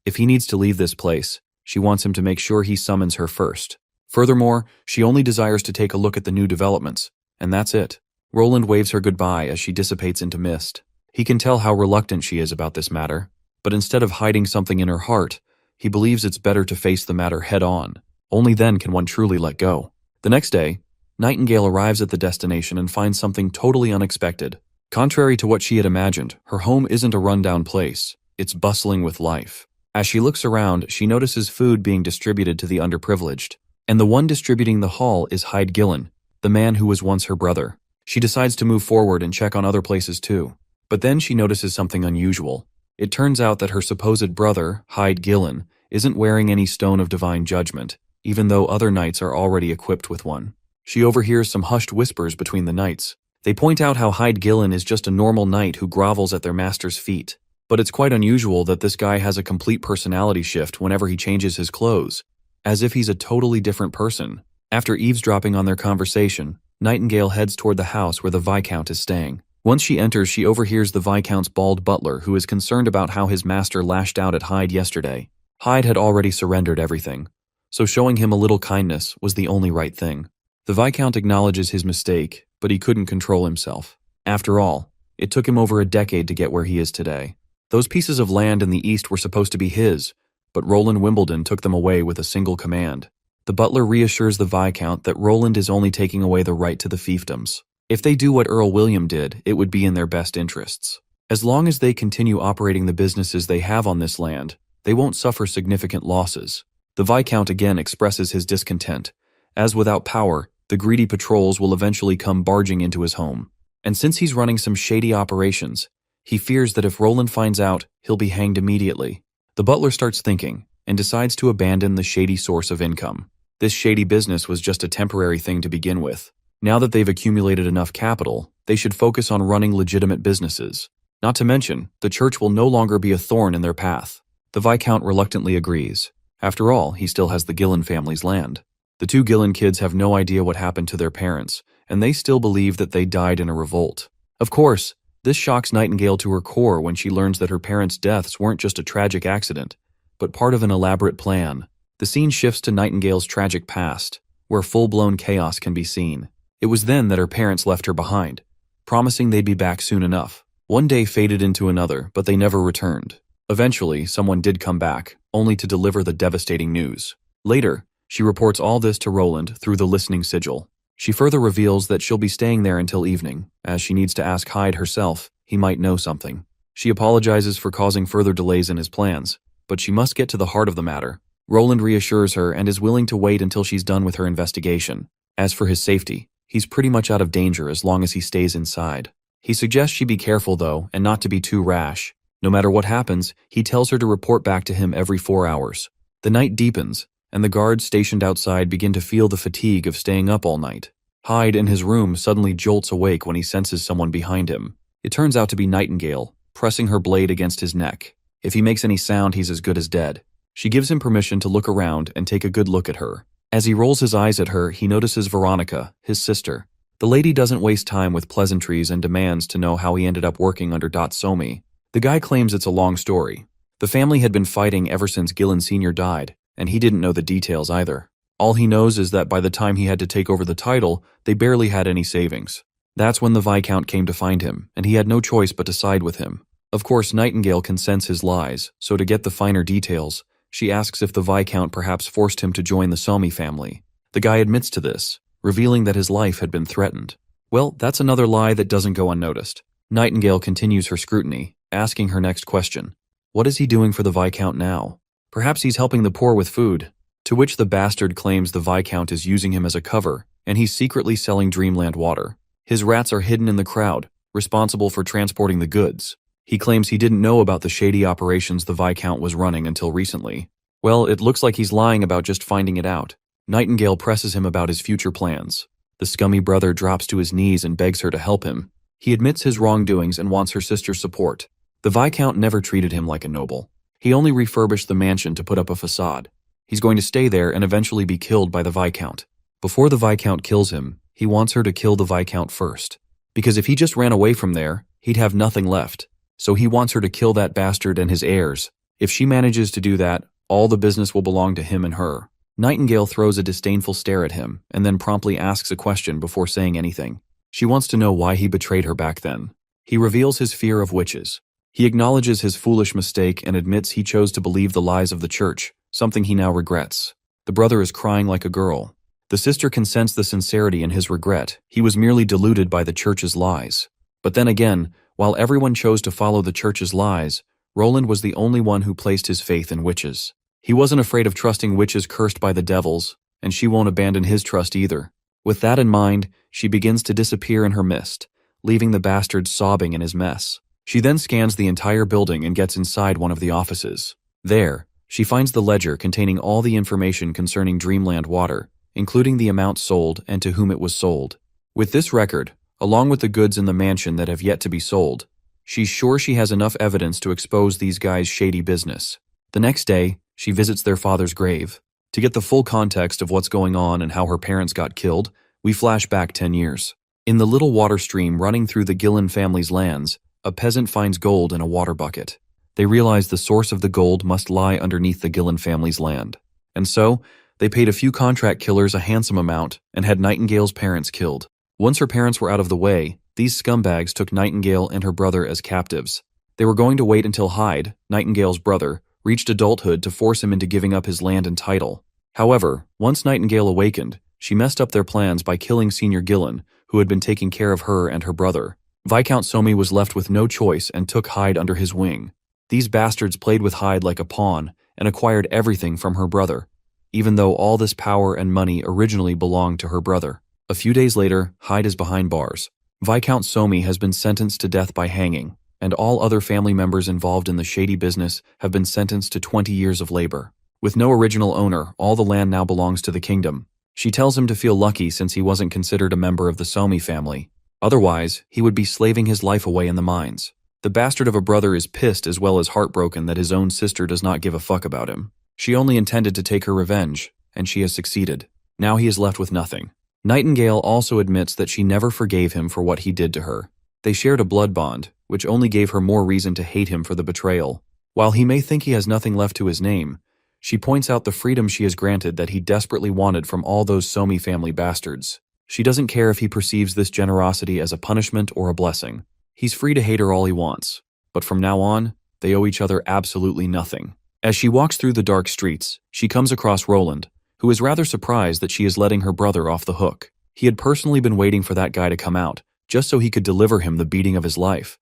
If he needs to leave this place, she wants him to make sure he summons her first. Furthermore, she only desires to take a look at the new developments, and that's it. Roland waves her goodbye as she dissipates into mist. He can tell how reluctant she is about this matter, but instead of hiding something in her heart, he believes it's better to face the matter head-on. Only then can one truly let go. The next day, Nightingale arrives at the destination and finds something totally unexpected. Contrary to what she had imagined, her home isn't a rundown place. It's bustling with life. As she looks around, she notices food being distributed to the underprivileged. And the one distributing the haul is Hyde Gillen, the man who was once her brother. She decides to move forward and check on other places too. But then she notices something unusual. It turns out that her supposed brother, Hyde Gillen, isn't wearing any stone of divine judgment, even though other knights are already equipped with one. She overhears some hushed whispers between the knights. They point out how Hyde Gillen is just a normal knight who grovels at their master's feet. But it's quite unusual that this guy has a complete personality shift whenever he changes his clothes, as if he's a totally different person. After eavesdropping on their conversation, Nightingale heads toward the house where the Viscount is staying. Once she enters, she overhears the Viscount's bald butler, who is concerned about how his master lashed out at Hyde yesterday. Hyde had already surrendered everything, so showing him a little kindness was the only right thing. The Viscount acknowledges his mistake, but he couldn't control himself. After all, it took him over a decade to get where he is today. Those pieces of land in the east were supposed to be his, but Roland Wimbledon took them away with a single command. The butler reassures the Viscount that Roland is only taking away the right to the fiefdoms. If they do what Earl William did, it would be in their best interests. As long as they continue operating the businesses they have on this land, they won't suffer significant losses. The Viscount again expresses his discontent, as without power, the greedy patrols will eventually come barging into his home. And since he's running some shady operations, he fears that if Roland finds out, he'll be hanged immediately. The butler starts thinking, and decides to abandon the shady source of income. This shady business was just a temporary thing to begin with. Now that they've accumulated enough capital, they should focus on running legitimate businesses. Not to mention, the church will no longer be a thorn in their path. The Viscount reluctantly agrees. After all, he still has the Gillen family's land. The two Gillen kids have no idea what happened to their parents, and they still believe that they died in a revolt. Of course, this shocks Nightingale to her core when she learns that her parents' deaths weren't just a tragic accident, but part of an elaborate plan. The scene shifts to Nightingale's tragic past, where full-blown chaos can be seen. It was then that her parents left her behind, promising they'd be back soon enough. One day faded into another, but they never returned. Eventually, someone did come back, only to deliver the devastating news. Later, she reports all this to Roland through the listening sigil. She further reveals that she'll be staying there until evening, as she needs to ask Hyde herself. He might know something. She apologizes for causing further delays in his plans, but she must get to the heart of the matter. Roland reassures her and is willing to wait until she's done with her investigation. As for his safety, he's pretty much out of danger as long as he stays inside. He suggests she be careful though, and not to be too rash. No matter what happens, he tells her to report back to him every 4 hours. The night deepens, and the guards stationed outside begin to feel the fatigue of staying up all night. Hyde in his room suddenly jolts awake when he senses someone behind him. It turns out to be Nightingale, pressing her blade against his neck. If he makes any sound, he's as good as dead. She gives him permission to look around and take a good look at her. As he rolls his eyes at her, he notices Veronica, his sister. The lady doesn't waste time with pleasantries and demands to know how he ended up working under Somi. The guy claims it's a long story. The family had been fighting ever since Gillen Sr. died, and he didn't know the details either. All he knows is that by the time he had to take over the title, they barely had any savings. That's when the Viscount came to find him, and he had no choice but to side with him. Of course, Nightingale can sense his lies, so to get the finer details, she asks if the Viscount perhaps forced him to join the Somi family. The guy admits to this, revealing that his life had been threatened. Well, that's another lie that doesn't go unnoticed. Nightingale continues her scrutiny, asking her next question. What is he doing for the Viscount now? Perhaps he's helping the poor with food. To which the bastard claims the Viscount is using him as a cover, and he's secretly selling Dreamland water. His rats are hidden in the crowd, responsible for transporting the goods. He claims he didn't know about the shady operations the Viscount was running until recently. Well, it looks like he's lying about just finding it out. Nightingale presses him about his future plans. The scummy brother drops to his knees and begs her to help him. He admits his wrongdoings and wants her sister's support. The Viscount never treated him like a noble. He only refurbished the mansion to put up a facade. He's going to stay there and eventually be killed by the Viscount. Before the Viscount kills him, he wants her to kill the Viscount first. Because if he just ran away from there, he'd have nothing left. So he wants her to kill that bastard and his heirs. If she manages to do that, all the business will belong to him and her. Nightingale throws a disdainful stare at him and then promptly asks a question before saying anything. She wants to know why he betrayed her back then. He reveals his fear of witches. He acknowledges his foolish mistake and admits he chose to believe the lies of the church, something he now regrets. The brother is crying like a girl. The sister can sense the sincerity in his regret. He was merely deluded by the church's lies. But then again, while everyone chose to follow the church's lies, Roland was the only one who placed his faith in witches. He wasn't afraid of trusting witches cursed by the devils, and she won't abandon his trust either. With that in mind, she begins to disappear in her mist, leaving the bastard sobbing in his mess. She then scans the entire building and gets inside one of the offices. There, she finds the ledger containing all the information concerning Dreamland water, including the amount sold and to whom it was sold. With this record, along with the goods in the mansion that have yet to be sold, she's sure she has enough evidence to expose these guys' shady business. The next day, she visits their father's grave. To get the full context of what's going on and how her parents got killed, we flash back 10 years. In the little water stream running through the Gillen family's lands, a peasant finds gold in a water bucket. They realize the source of the gold must lie underneath the Gillen family's land. And so, they paid a few contract killers a handsome amount and had Nightingale's parents killed. Once her parents were out of the way, these scumbags took Nightingale and her brother as captives. They were going to wait until Hyde, Nightingale's brother, reached adulthood to force him into giving up his land and title. However, once Nightingale awakened, she messed up their plans by killing Senior Gillen, who had been taking care of her and her brother. Viscount Somi was left with no choice and took Hyde under his wing. These bastards played with Hyde like a pawn and acquired everything from her brother, even though all this power and money originally belonged to her brother. A few days later, Hyde is behind bars. Viscount Somi has been sentenced to death by hanging, and all other family members involved in the shady business have been sentenced to 20 years of labor. With no original owner, all the land now belongs to the kingdom. She tells him to feel lucky since he wasn't considered a member of the Somi family. Otherwise, he would be slaving his life away in the mines. The bastard of a brother is pissed as well as heartbroken that his own sister does not give a fuck about him. She only intended to take her revenge, and she has succeeded. Now he is left with nothing. Nightingale also admits that she never forgave him for what he did to her. They shared a blood bond, which only gave her more reason to hate him for the betrayal. While he may think he has nothing left to his name, she points out the freedom she has granted that he desperately wanted from all those Somi family bastards. She doesn't care if he perceives this generosity as a punishment or a blessing. He's free to hate her all he wants, but from now on, they owe each other absolutely nothing. As she walks through the dark streets, she comes across Roland, who is rather surprised that she is letting her brother off the hook. He had personally been waiting for that guy to come out, just so he could deliver him the beating of his life.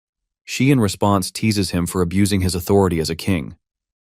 She in response teases him for abusing his authority as a king.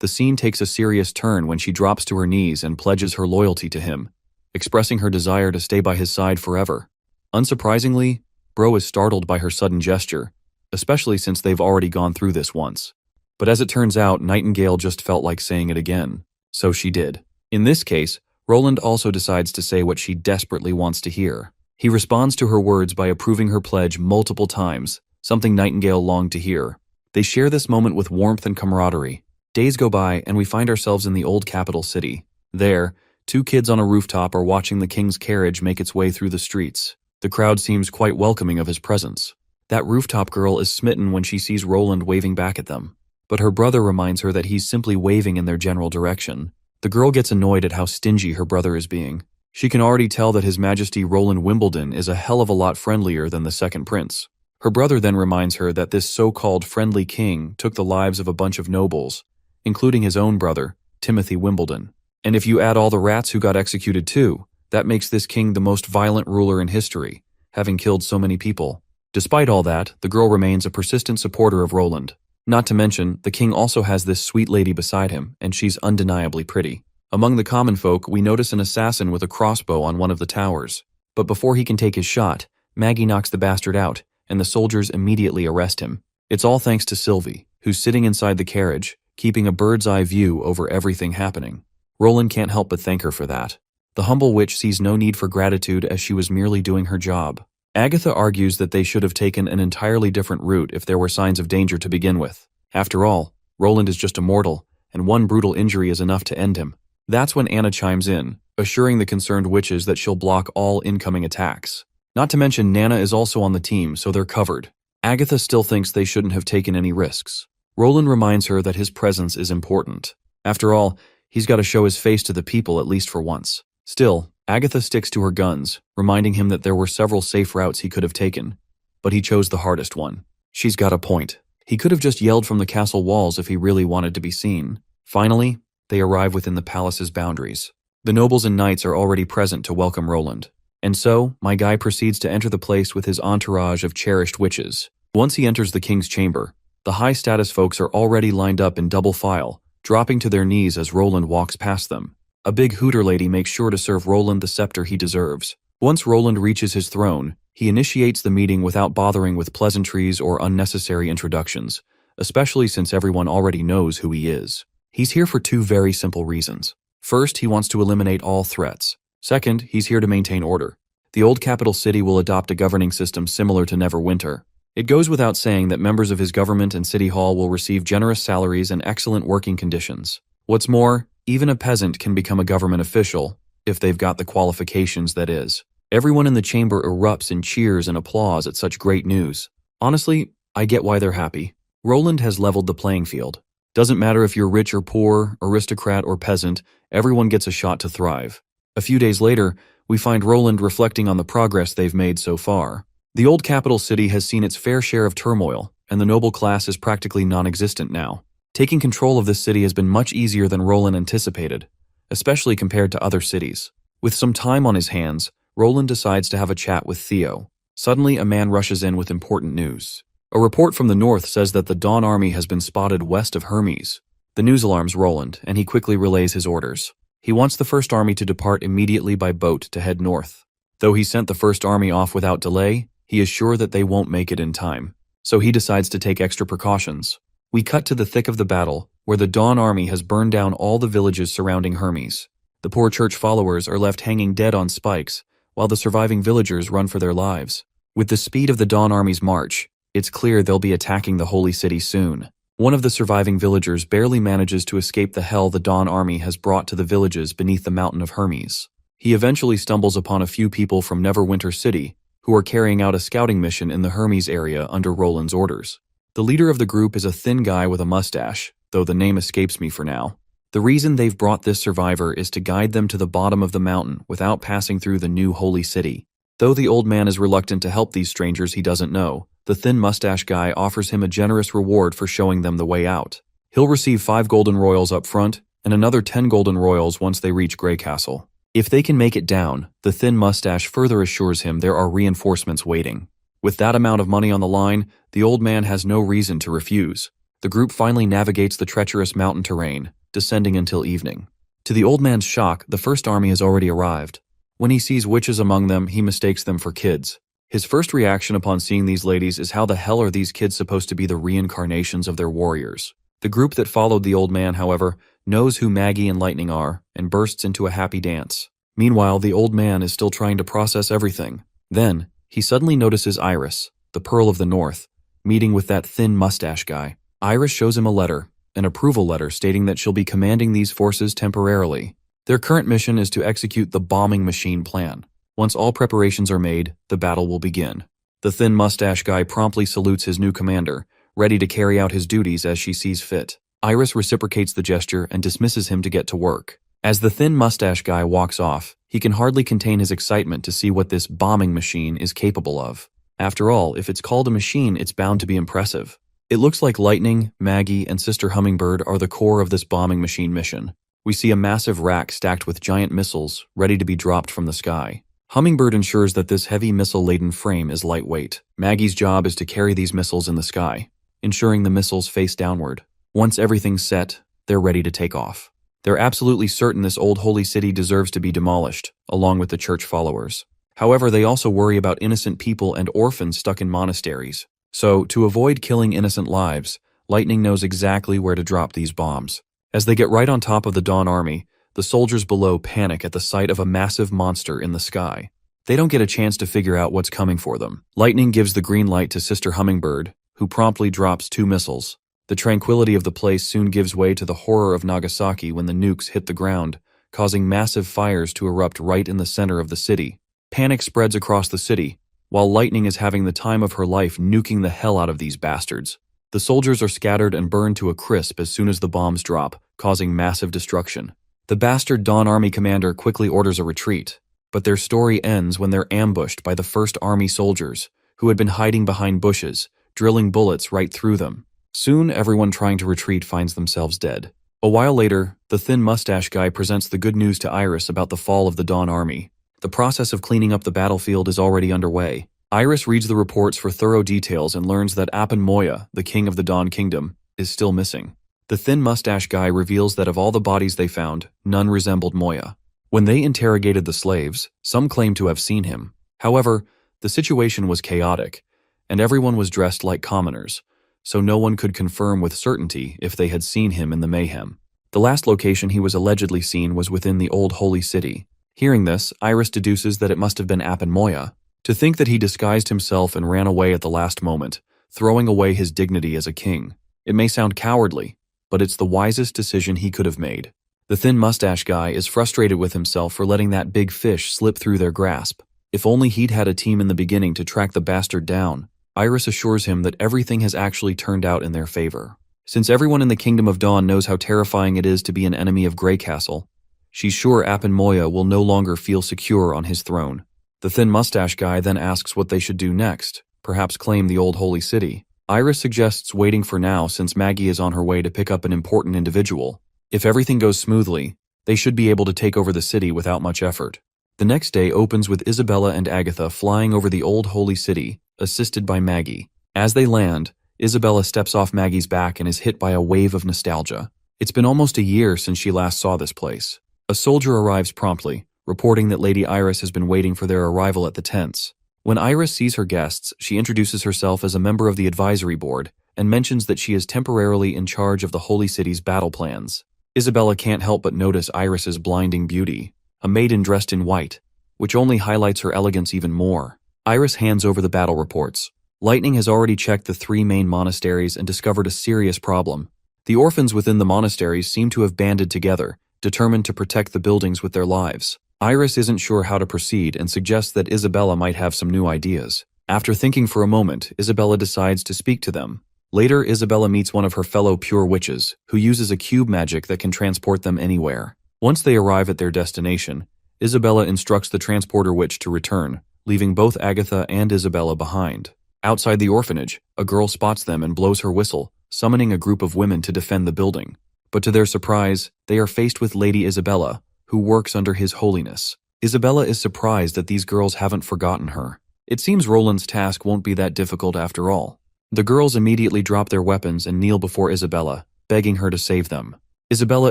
The scene takes a serious turn when she drops to her knees and pledges her loyalty to him, expressing her desire to stay by his side forever. Unsurprisingly, Bro is startled by her sudden gesture, especially since they've already gone through this once. But as it turns out, Nightingale just felt like saying it again. So she did. In this case, Roland also decides to say what she desperately wants to hear. He responds to her words by approving her pledge multiple times, something Nightingale longed to hear. They share this moment with warmth and camaraderie. Days go by and we find ourselves in the old capital city. There, two kids on a rooftop are watching the king's carriage make its way through the streets. The crowd seems quite welcoming of his presence. That rooftop girl is smitten when she sees Roland waving back at them. But her brother reminds her that he's simply waving in their general direction. The girl gets annoyed at how stingy her brother is being. She can already tell that His Majesty Roland Wimbledon is a hell of a lot friendlier than the second prince. Her brother then reminds her that this so-called friendly king took the lives of a bunch of nobles, including his own brother, Timothy Wimbledon. And if you add all the rats who got executed too, that makes this king the most violent ruler in history, having killed so many people. Despite all that, the girl remains a persistent supporter of Roland. Not to mention, the king also has this sweet lady beside him, and she's undeniably pretty. Among the common folk, we notice an assassin with a crossbow on one of the towers. But before he can take his shot, Maggie knocks the bastard out, and the soldiers immediately arrest him. It's all thanks to Sylvie, who's sitting inside the carriage, keeping a bird's-eye view over everything happening. Roland can't help but thank her for that. The humble witch sees no need for gratitude as she was merely doing her job. Agatha argues that they should have taken an entirely different route if there were signs of danger to begin with. After all, Roland is just a mortal, and one brutal injury is enough to end him. That's when Anna chimes in, assuring the concerned witches that she'll block all incoming attacks. Not to mention Nana is also on the team, so they're covered. Agatha still thinks they shouldn't have taken any risks. Roland reminds her that his presence is important. After all, he's got to show his face to the people at least for once. Still, Agatha sticks to her guns, reminding him that there were several safe routes he could have taken. But he chose the hardest one. She's got a point. He could have just yelled from the castle walls if he really wanted to be seen. Finally, they arrive within the palace's boundaries. The nobles and knights are already present to welcome Roland. And so, my guy proceeds to enter the place with his entourage of cherished witches. Once he enters the king's chamber, the high-status folks are already lined up in double file, dropping to their knees as Roland walks past them. A big hooter lady makes sure to serve Roland the scepter he deserves. Once Roland reaches his throne, he initiates the meeting without bothering with pleasantries or unnecessary introductions, especially since everyone already knows who he is. He's here for two very simple reasons. First, he wants to eliminate all threats. Second, he's here to maintain order. The old capital city will adopt a governing system similar to Neverwinter. It goes without saying that members of his government and city hall will receive generous salaries and excellent working conditions. What's more, even a peasant can become a government official, if they've got the qualifications, that is. Everyone in the chamber erupts in cheers and applause at such great news. Honestly, I get why they're happy. Roland has leveled the playing field. Doesn't matter if you're rich or poor, aristocrat or peasant, everyone gets a shot to thrive. A few days later, we find Roland reflecting on the progress they've made so far. The old capital city has seen its fair share of turmoil, and the noble class is practically non-existent now. Taking control of this city has been much easier than Roland anticipated, especially compared to other cities. With some time on his hands, Roland decides to have a chat with Theo. Suddenly, a man rushes in with important news. A report from the north says that the Dawn Army has been spotted west of Hermes. The news alarms Roland, and he quickly relays his orders. He wants the First Army to depart immediately by boat to head north. Though he sent the First Army off without delay, he is sure that they won't make it in time. So he decides to take extra precautions. We cut to the thick of the battle, where the Dawn Army has burned down all the villages surrounding Hermes. The poor church followers are left hanging dead on spikes, while the surviving villagers run for their lives. With the speed of the Dawn Army's march, it's clear they'll be attacking the holy city soon. One of the surviving villagers barely manages to escape the hell the Dawn Army has brought to the villages beneath the mountain of Hermes. He eventually stumbles upon a few people from Neverwinter City, who are carrying out a scouting mission in the Hermes area under Roland's orders. The leader of the group is a thin guy with a mustache, though the name escapes me for now. The reason they've brought this survivor is to guide them to the bottom of the mountain without passing through the new holy city. Though the old man is reluctant to help these strangers he doesn't know, the thin mustache guy offers him a generous reward for showing them the way out. He'll receive 5 golden royals up front, and another 10 golden royals once they reach Grey Castle. If they can make it down, the thin mustache further assures him there are reinforcements waiting. With that amount of money on the line, the old man has no reason to refuse. The group finally navigates the treacherous mountain terrain, descending until evening. To the old man's shock, the First Army has already arrived. When he sees witches among them, he mistakes them for kids. His first reaction upon seeing these ladies is how the hell are these kids supposed to be the reincarnations of their warriors? The group that followed the old man, however, knows who Maggie and Lightning are and bursts into a happy dance. Meanwhile, the old man is still trying to process everything. Then, he suddenly notices Iris, the Pearl of the North, meeting with that thin mustache guy. Iris shows him a letter, an approval letter stating that she'll be commanding these forces temporarily. Their current mission is to execute the bombing machine plan. Once all preparations are made, the battle will begin. The thin mustache guy promptly salutes his new commander, ready to carry out his duties as she sees fit. Iris reciprocates the gesture and dismisses him to get to work. As the thin mustache guy walks off, he can hardly contain his excitement to see what this bombing machine is capable of. After all, if it's called a machine, it's bound to be impressive. It looks like Lightning, Maggie, and Sister Hummingbird are the core of this bombing machine mission. We see a massive rack stacked with giant missiles, ready to be dropped from the sky. Hummingbird ensures that this heavy missile-laden frame is lightweight. Maggie's job is to carry these missiles in the sky, ensuring the missiles face downward. Once everything's set, they're ready to take off. They're absolutely certain this old holy city deserves to be demolished, along with the church followers. However, they also worry about innocent people and orphans stuck in monasteries. So, to avoid killing innocent lives, Lightning knows exactly where to drop these bombs. As they get right on top of the Dawn Army, the soldiers below panic at the sight of a massive monster in the sky. They don't get a chance to figure out what's coming for them. Lightning gives the green light to Sister Hummingbird, who promptly drops 2 missiles. The tranquility of the place soon gives way to the horror of Nagasaki when the nukes hit the ground, causing massive fires to erupt right in the center of the city. Panic spreads across the city, while Lightning is having the time of her life nuking the hell out of these bastards. The soldiers are scattered and burned to a crisp as soon as the bombs drop, causing massive destruction. The bastard Dawn Army commander quickly orders a retreat, but their story ends when they're ambushed by the First Army soldiers, who had been hiding behind bushes, drilling bullets right through them. Soon, everyone trying to retreat finds themselves dead. A while later, the thin mustache guy presents the good news to Iris about the fall of the Dawn Army. The process of cleaning up the battlefield is already underway. Iris reads the reports for thorough details and learns that Apan Moya, the king of the Dawn Kingdom, is still missing. The thin mustache guy reveals that of all the bodies they found, none resembled Moya. When they interrogated the slaves, some claimed to have seen him. However, the situation was chaotic, and everyone was dressed like commoners, so no one could confirm with certainty if they had seen him in the mayhem. The last location he was allegedly seen was within the old holy city. Hearing this, Iris deduces that it must have been Apan Moya. To think that he disguised himself and ran away at the last moment, throwing away his dignity as a king. It may sound cowardly, but it's the wisest decision he could have made. The thin mustache guy is frustrated with himself for letting that big fish slip through their grasp. If only he'd had a team in the beginning to track the bastard down. Iris assures him that everything has actually turned out in their favor. Since everyone in the Kingdom of Dawn knows how terrifying it is to be an enemy of Grey Castle, she's sure Apan Moya will no longer feel secure on his throne. The thin mustache guy then asks what they should do next, perhaps claim the old holy city. Iris suggests waiting for now since Maggie is on her way to pick up an important individual. If everything goes smoothly, they should be able to take over the city without much effort. The next day opens with Isabella and Agatha flying over the old holy city, assisted by Maggie. As they land, Isabella steps off Maggie's back and is hit by a wave of nostalgia. It's been almost a year since she last saw this place. A soldier arrives promptly, reporting that Lady Iris has been waiting for their arrival at the tents. When Iris sees her guests, she introduces herself as a member of the advisory board and mentions that she is temporarily in charge of the Holy City's battle plans. Isabella can't help but notice Iris's blinding beauty, a maiden dressed in white, which only highlights her elegance even more. Iris hands over the battle reports. Lightning has already checked the 3 main monasteries and discovered a serious problem. The orphans within the monasteries seem to have banded together, determined to protect the buildings with their lives. Iris isn't sure how to proceed and suggests that Isabella might have some new ideas. After thinking for a moment, Isabella decides to speak to them. Later, Isabella meets one of her fellow pure witches, who uses a cube magic that can transport them anywhere. Once they arrive at their destination, Isabella instructs the transporter witch to return, leaving both Agatha and Isabella behind. Outside the orphanage, a girl spots them and blows her whistle, summoning a group of women to defend the building. But to their surprise, they are faced with Lady Isabella, who works under His Holiness. Isabella is surprised that these girls haven't forgotten her. It seems Roland's task won't be that difficult after all. The girls immediately drop their weapons and kneel before Isabella, begging her to save them. Isabella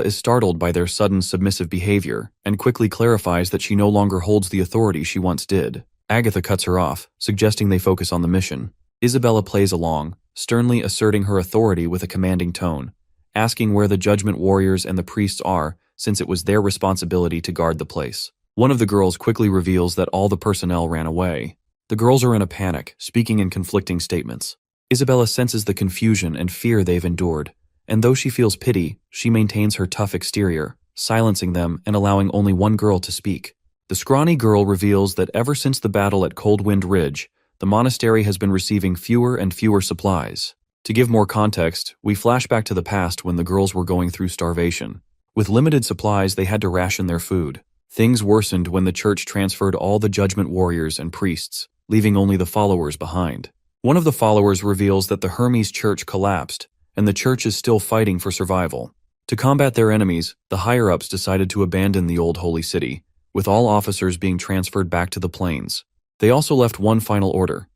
is startled by their sudden submissive behavior and quickly clarifies that she no longer holds the authority she once did. Agatha cuts her off, suggesting they focus on the mission. Isabella plays along, sternly asserting her authority with a commanding tone, asking where the judgment warriors and the priests are, since it was their responsibility to guard the place. One of the girls quickly reveals that all the personnel ran away. The girls are in a panic, speaking in conflicting statements. Isabella senses the confusion and fear they've endured, and though she feels pity, she maintains her tough exterior, silencing them and allowing only one girl to speak. The scrawny girl reveals that ever since the battle at Cold Wind Ridge, the monastery has been receiving fewer and fewer supplies. To give more context, we flash back to the past when the girls were going through starvation. With limited supplies, they had to ration their food. Things worsened when the church transferred all the judgment warriors and priests, leaving only the followers behind. One of the followers reveals that the Hermes church collapsed, and the church is still fighting for survival. To combat their enemies, the higher-ups decided to abandon the old holy city, with all officers being transferred back to the plains. They also left one final order.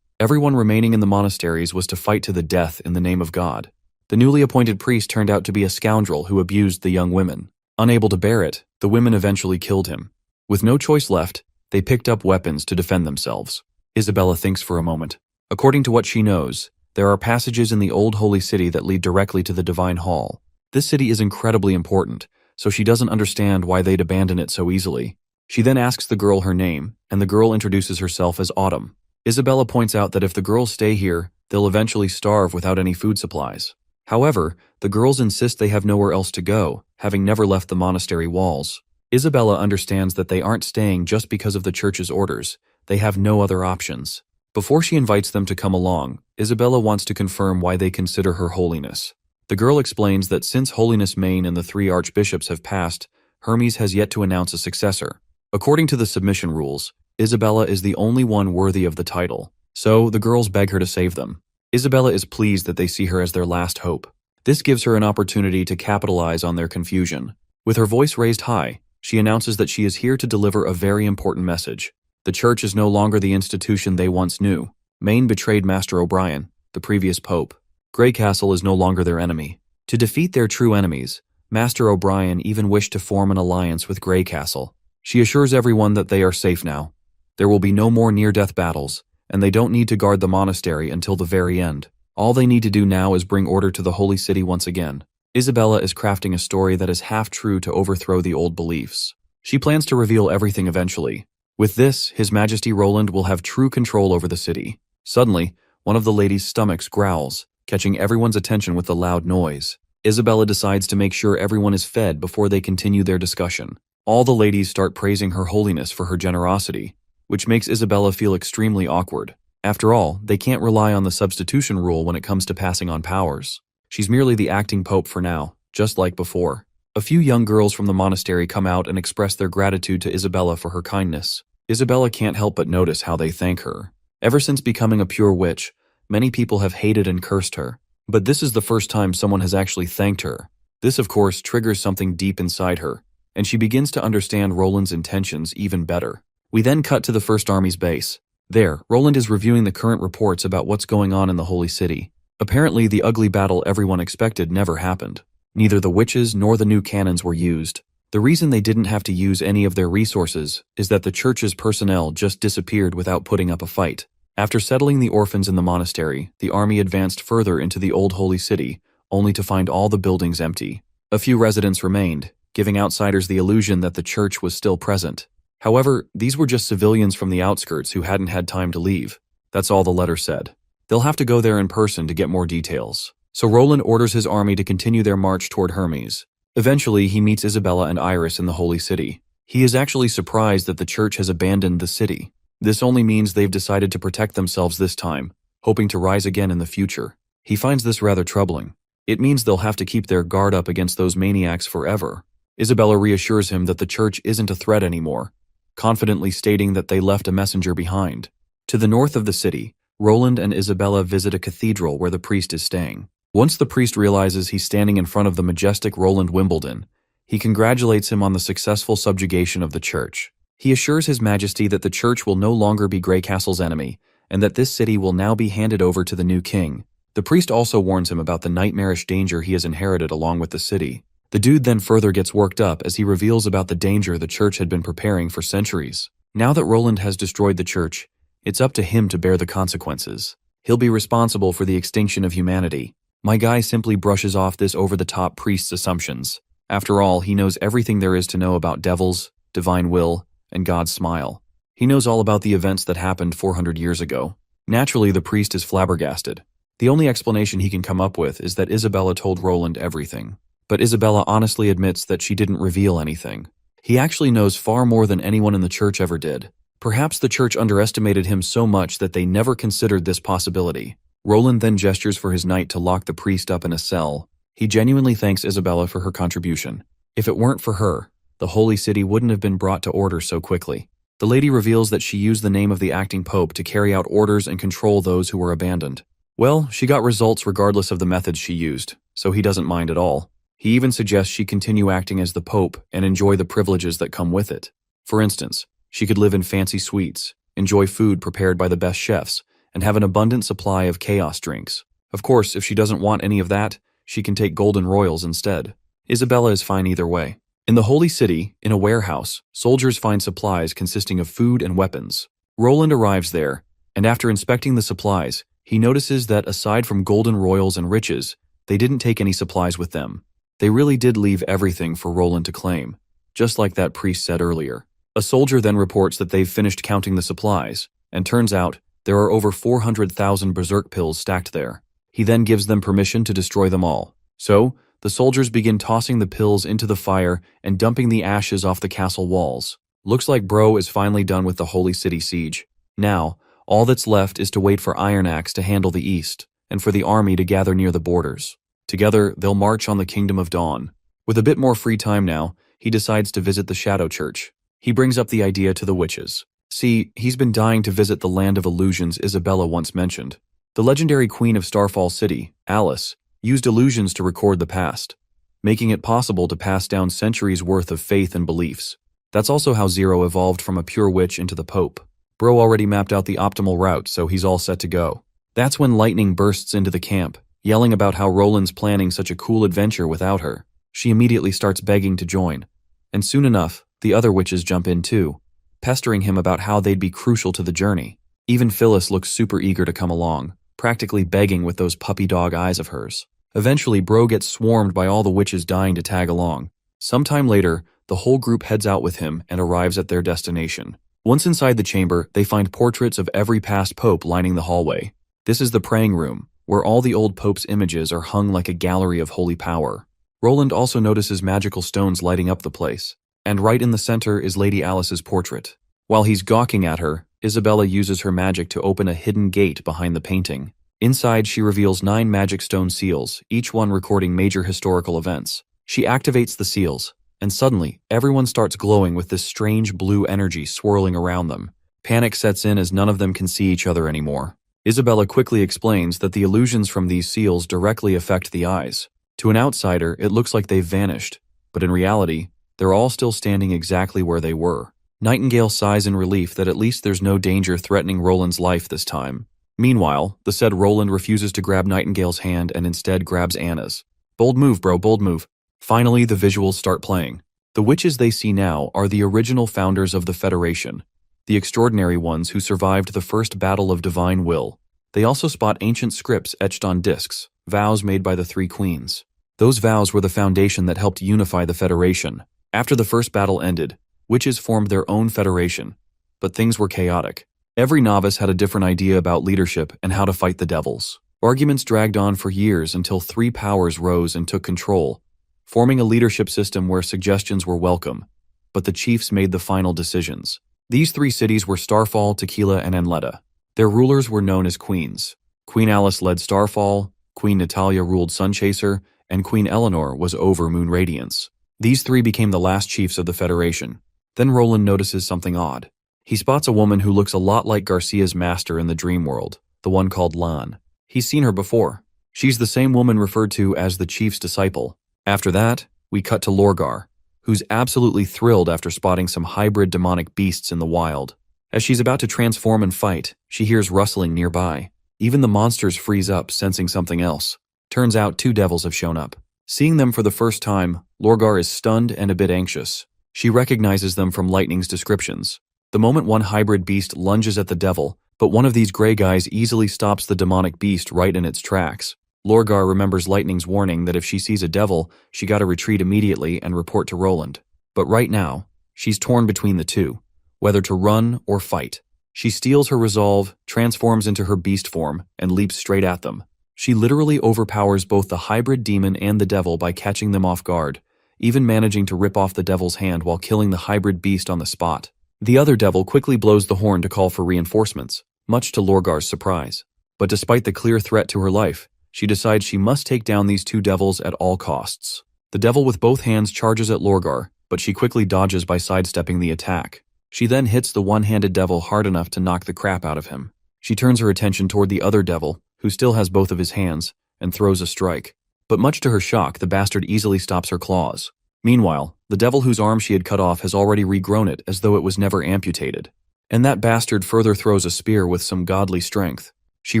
Everyone remaining in the monasteries was to fight to the death in the name of God. The newly appointed priest turned out to be a scoundrel who abused the young women. Unable to bear it, the women eventually killed him. With no choice left, they picked up weapons to defend themselves. Isabella thinks for a moment. According to what she knows, there are passages in the old holy city that lead directly to the divine hall. This city is incredibly important, so she doesn't understand why they'd abandon it so easily. She then asks the girl her name, and the girl introduces herself as Autumn. Isabella points out that if the girls stay here, they'll eventually starve without any food supplies. However, the girls insist they have nowhere else to go, having never left the monastery walls. Isabella understands that they aren't staying just because of the church's orders. They have no other options. Before she invites them to come along, Isabella wants to confirm why they consider her holiness. The girl explains that since Holiness Maine and the 3 archbishops have passed, Hermes has yet to announce a successor. According to the submission rules, Isabella is the only one worthy of the title, so the girls beg her to save them. Isabella is pleased that they see her as their last hope. This gives her an opportunity to capitalize on their confusion. With her voice raised high, she announces that she is here to deliver a very important message. The church is no longer the institution they once knew. Maine betrayed Master O'Brien, the previous pope. Greycastle is no longer their enemy. To defeat their true enemies, Master O'Brien even wished to form an alliance with Greycastle. She assures everyone that they are safe now. There will be no more near-death battles, and they don't need to guard the monastery until the very end. All they need to do now is bring order to the holy city once again. Isabella is crafting a story that is half true to overthrow the old beliefs. She plans to reveal everything eventually. With this, His Majesty Roland will have true control over the city. Suddenly, one of the ladies' stomachs growls, catching everyone's attention with the loud noise. Isabella decides to make sure everyone is fed before they continue their discussion. All the ladies start praising Her Holiness for her generosity, which makes Isabella feel extremely awkward. After all, they can't rely on the substitution rule when it comes to passing on powers. She's merely the acting pope for now, just like before. A few young girls from the monastery come out and express their gratitude to Isabella for her kindness. Isabella can't help but notice how they thank her. Ever since becoming a pure witch, many people have hated and cursed her. But this is the first time someone has actually thanked her. This, of course, triggers something deep inside her, and she begins to understand Roland's intentions even better. We then cut to the First Army's base. There, Roland is reviewing the current reports about what's going on in the Holy City. Apparently, the ugly battle everyone expected never happened. Neither the witches nor the new cannons were used. The reason they didn't have to use any of their resources is that the church's personnel just disappeared without putting up a fight. After settling the orphans in the monastery, the army advanced further into the old holy city, only to find all the buildings empty. A few residents remained, giving outsiders the illusion that the church was still present. However, these were just civilians from the outskirts who hadn't had time to leave. That's all the letter said. They'll have to go there in person to get more details. So Roland orders his army to continue their march toward Hermes. Eventually, he meets Isabella and Iris in the holy city. He is actually surprised that the church has abandoned the city. This only means they've decided to protect themselves this time, hoping to rise again in the future. He finds this rather troubling. It means they'll have to keep their guard up against those maniacs forever. Isabella reassures him that the church isn't a threat anymore, confidently stating that they left a messenger behind. To the north of the city, Roland and Isabella visit a cathedral where the priest is staying. Once the priest realizes he's standing in front of the majestic Roland Wimbledon, he congratulates him on the successful subjugation of the church. He assures His Majesty that the church will no longer be Greycastle's enemy, and that this city will now be handed over to the new king. The priest also warns him about the nightmarish danger he has inherited along with the city. The dude then further gets worked up as he reveals about the danger the church had been preparing for centuries. Now that Roland has destroyed the church, it's up to him to bear the consequences. He'll be responsible for the extinction of humanity. My guy simply brushes off this over-the-top priest's assumptions. After all, he knows everything there is to know about devils, divine will, and God's smile. He knows all about the events that happened 400 years ago. Naturally, the priest is flabbergasted. The only explanation he can come up with is that Isabella told Roland everything. But Isabella honestly admits that she didn't reveal anything. He actually knows far more than anyone in the church ever did. Perhaps the church underestimated him so much that they never considered this possibility. Roland then gestures for his knight to lock the priest up in a cell. He genuinely thanks Isabella for her contribution. If it weren't for her, the holy city wouldn't have been brought to order so quickly. The lady reveals that she used the name of the acting pope to carry out orders and control those who were abandoned. Well, she got results regardless of the methods she used, so he doesn't mind at all. He even suggests she continue acting as the pope and enjoy the privileges that come with it. For instance, she could live in fancy suites, enjoy food prepared by the best chefs, and have an abundant supply of chaos drinks. Of course, if she doesn't want any of that, she can take golden royals instead. Isabella is fine either way. In the Holy City, in a warehouse, soldiers find supplies consisting of food and weapons. Roland arrives there, and after inspecting the supplies, he notices that aside from golden royals and riches, they didn't take any supplies with them. They really did leave everything for Roland to claim, just like that priest said earlier. A soldier then reports that they've finished counting the supplies, and turns out there are over 400,000 berserk pills stacked there. He then gives them permission to destroy them all. So, the soldiers begin tossing the pills into the fire and dumping the ashes off the castle walls. Looks like Bro is finally done with the Holy City siege. Now, all that's left is to wait for Iron Axe to handle the east, and for the army to gather near the borders. Together, they'll march on the Kingdom of Dawn. With a bit more free time now, he decides to visit the Shadow Church. He brings up the idea to the witches. See, he's been dying to visit the land of illusions Isabella once mentioned. The legendary queen of Starfall City, Alice, used illusions to record the past, making it possible to pass down centuries' worth of faith and beliefs. That's also how Zero evolved from a pure witch into the Pope. Bro already mapped out the optimal route, so he's all set to go. That's when Lightning bursts into the camp, yelling about how Roland's planning such a cool adventure without her. She immediately starts begging to join. And soon enough, the other witches jump in too, pestering him about how they'd be crucial to the journey. Even Phyllis looks super eager to come along, practically begging with those puppy dog eyes of hers. Eventually, Bro gets swarmed by all the witches dying to tag along. Sometime later, the whole group heads out with him and arrives at their destination. Once inside the chamber, they find portraits of every past pope lining the hallway. This is the praying room, where all the old popes' images are hung like a gallery of holy power. Roland also notices magical stones lighting up the place, and right in the center is Lady Alice's portrait. While he's gawking at her, Isabella uses her magic to open a hidden gate behind the painting. Inside, she reveals 9 magic stone seals, each one recording major historical events. She activates the seals, and suddenly, everyone starts glowing with this strange blue energy swirling around them. Panic sets in as none of them can see each other anymore. Isabella quickly explains that the illusions from these seals directly affect the eyes. To an outsider, it looks like they've vanished, but in reality, they're all still standing exactly where they were. Nightingale sighs in relief that at least there's no danger threatening Roland's life this time. Meanwhile, the said Roland refuses to grab Nightingale's hand and instead grabs Anna's. Bold move, bro, bold move. Finally, the visuals start playing. The witches they see now are the original founders of the Federation, the extraordinary ones who survived the first battle of divine will. They also spot ancient scripts etched on discs, vows made by the 3 queens. Those vows were the foundation that helped unify the Federation. After the first battle ended, witches formed their own federation, but things were chaotic. Every novice had a different idea about leadership and how to fight the devils. Arguments dragged on for years until 3 powers rose and took control, forming a leadership system where suggestions were welcome, but the chiefs made the final decisions. These 3 cities were Starfall, Tequila, and Enleta. Their rulers were known as queens. Queen Alice led Starfall, Queen Natalia ruled Sunchaser, and Queen Eleanor was over Moon Radiance. These 3 became the last chiefs of the Federation. Then Roland notices something odd. He spots a woman who looks a lot like Garcia's master in the dream world, the one called Lan. He's seen her before. She's the same woman referred to as the chief's disciple. After that, we cut to Lorgar, who's absolutely thrilled after spotting some hybrid demonic beasts in the wild. As she's about to transform and fight, she hears rustling nearby. Even the monsters freeze up, sensing something else. Turns out 2 devils have shown up. Seeing them for the first time, Lorgar is stunned and a bit anxious. She recognizes them from Lightning's descriptions. The moment one hybrid beast lunges at the devil, but one of these gray guys easily stops the demonic beast right in its tracks. Lorgar remembers Lightning's warning that if she sees a devil, she gotta retreat immediately and report to Roland. But right now, she's torn between the 2, whether to run or fight. She steals her resolve, transforms into her beast form, and leaps straight at them. She literally overpowers both the hybrid demon and the devil by catching them off guard, even managing to rip off the devil's hand while killing the hybrid beast on the spot. The other devil quickly blows the horn to call for reinforcements, much to Lorgar's surprise. But despite the clear threat to her life, she decides she must take down these 2 devils at all costs. The devil with both hands charges at Lorgar, but she quickly dodges by sidestepping the attack. She then hits the one-handed devil hard enough to knock the crap out of him. She turns her attention toward the other devil, who still has both of his hands, and throws a strike. But much to her shock, the bastard easily stops her claws. Meanwhile, the devil whose arm she had cut off has already regrown it as though it was never amputated. And that bastard further throws a spear with some godly strength. She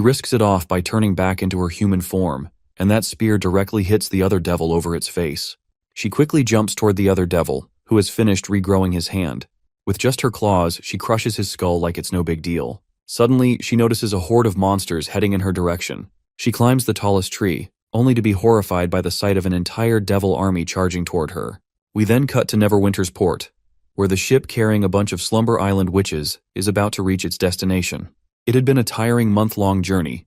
risks it off by turning back into her human form, and that spear directly hits the other devil over its face. She quickly jumps toward the other devil, who has finished regrowing his hand. With just her claws, she crushes his skull like it's no big deal. Suddenly, she notices a horde of monsters heading in her direction. She climbs the tallest tree, only to be horrified by the sight of an entire devil army charging toward her. We then cut to Neverwinter's port, where the ship carrying a bunch of Slumber Island witches is about to reach its destination. It had been a tiring month-long journey,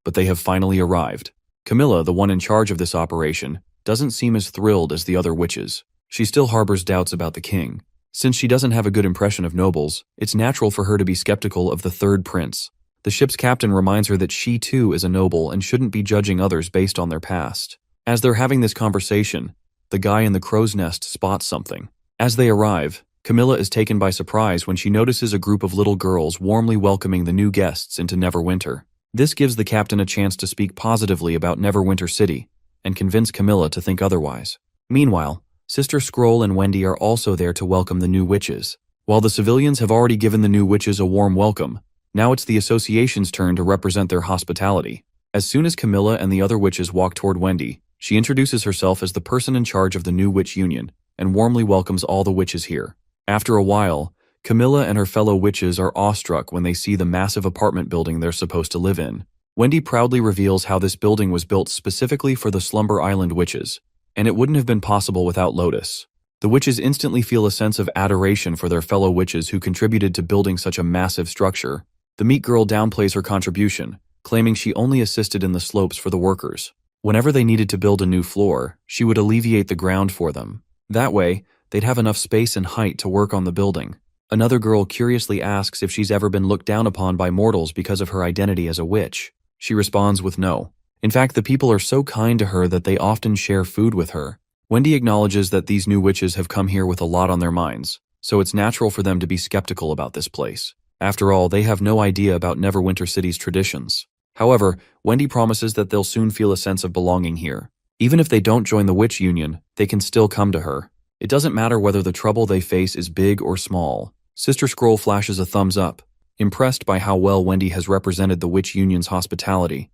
but they have finally arrived. Camilla, the one in charge of this operation, doesn't seem as thrilled as the other witches. She still harbors doubts about the king. Since she doesn't have a good impression of nobles, it's natural for her to be skeptical of the third prince. The ship's captain reminds her that she too is a noble and shouldn't be judging others based on their past. As they're having this conversation, the guy in the crow's nest spots something. As they arrive, Camilla is taken by surprise when she notices a group of little girls warmly welcoming the new guests into Neverwinter. This gives the captain a chance to speak positively about Neverwinter City and convince Camilla to think otherwise. Meanwhile, Sister Scroll and Wendy are also there to welcome the new witches. While the civilians have already given the new witches a warm welcome, now it's the association's turn to represent their hospitality. As soon as Camilla and the other witches walk toward Wendy, she introduces herself as the person in charge of the new witch union and warmly welcomes all the witches here. After a while, Camilla and her fellow witches are awestruck when they see the massive apartment building they're supposed to live in. Wendy proudly reveals how this building was built specifically for the Slumber Island witches, and it wouldn't have been possible without Lotus. The witches instantly feel a sense of adoration for their fellow witches who contributed to building such a massive structure. The meat girl downplays her contribution, claiming she only assisted in the slopes for the workers. Whenever they needed to build a new floor, she would alleviate the ground for them. That way, they'd have enough space and height to work on the building. Another girl curiously asks if she's ever been looked down upon by mortals because of her identity as a witch. She responds with no. In fact, the people are so kind to her that they often share food with her. Wendy acknowledges that these new witches have come here with a lot on their minds, so it's natural for them to be skeptical about this place. After all, they have no idea about Neverwinter City's traditions. However, Wendy promises that they'll soon feel a sense of belonging here. Even if they don't join the witch union, they can still come to her. It doesn't matter whether the trouble they face is big or small. Sister Scroll flashes a thumbs up, impressed by how well Wendy has represented the witch union's hospitality,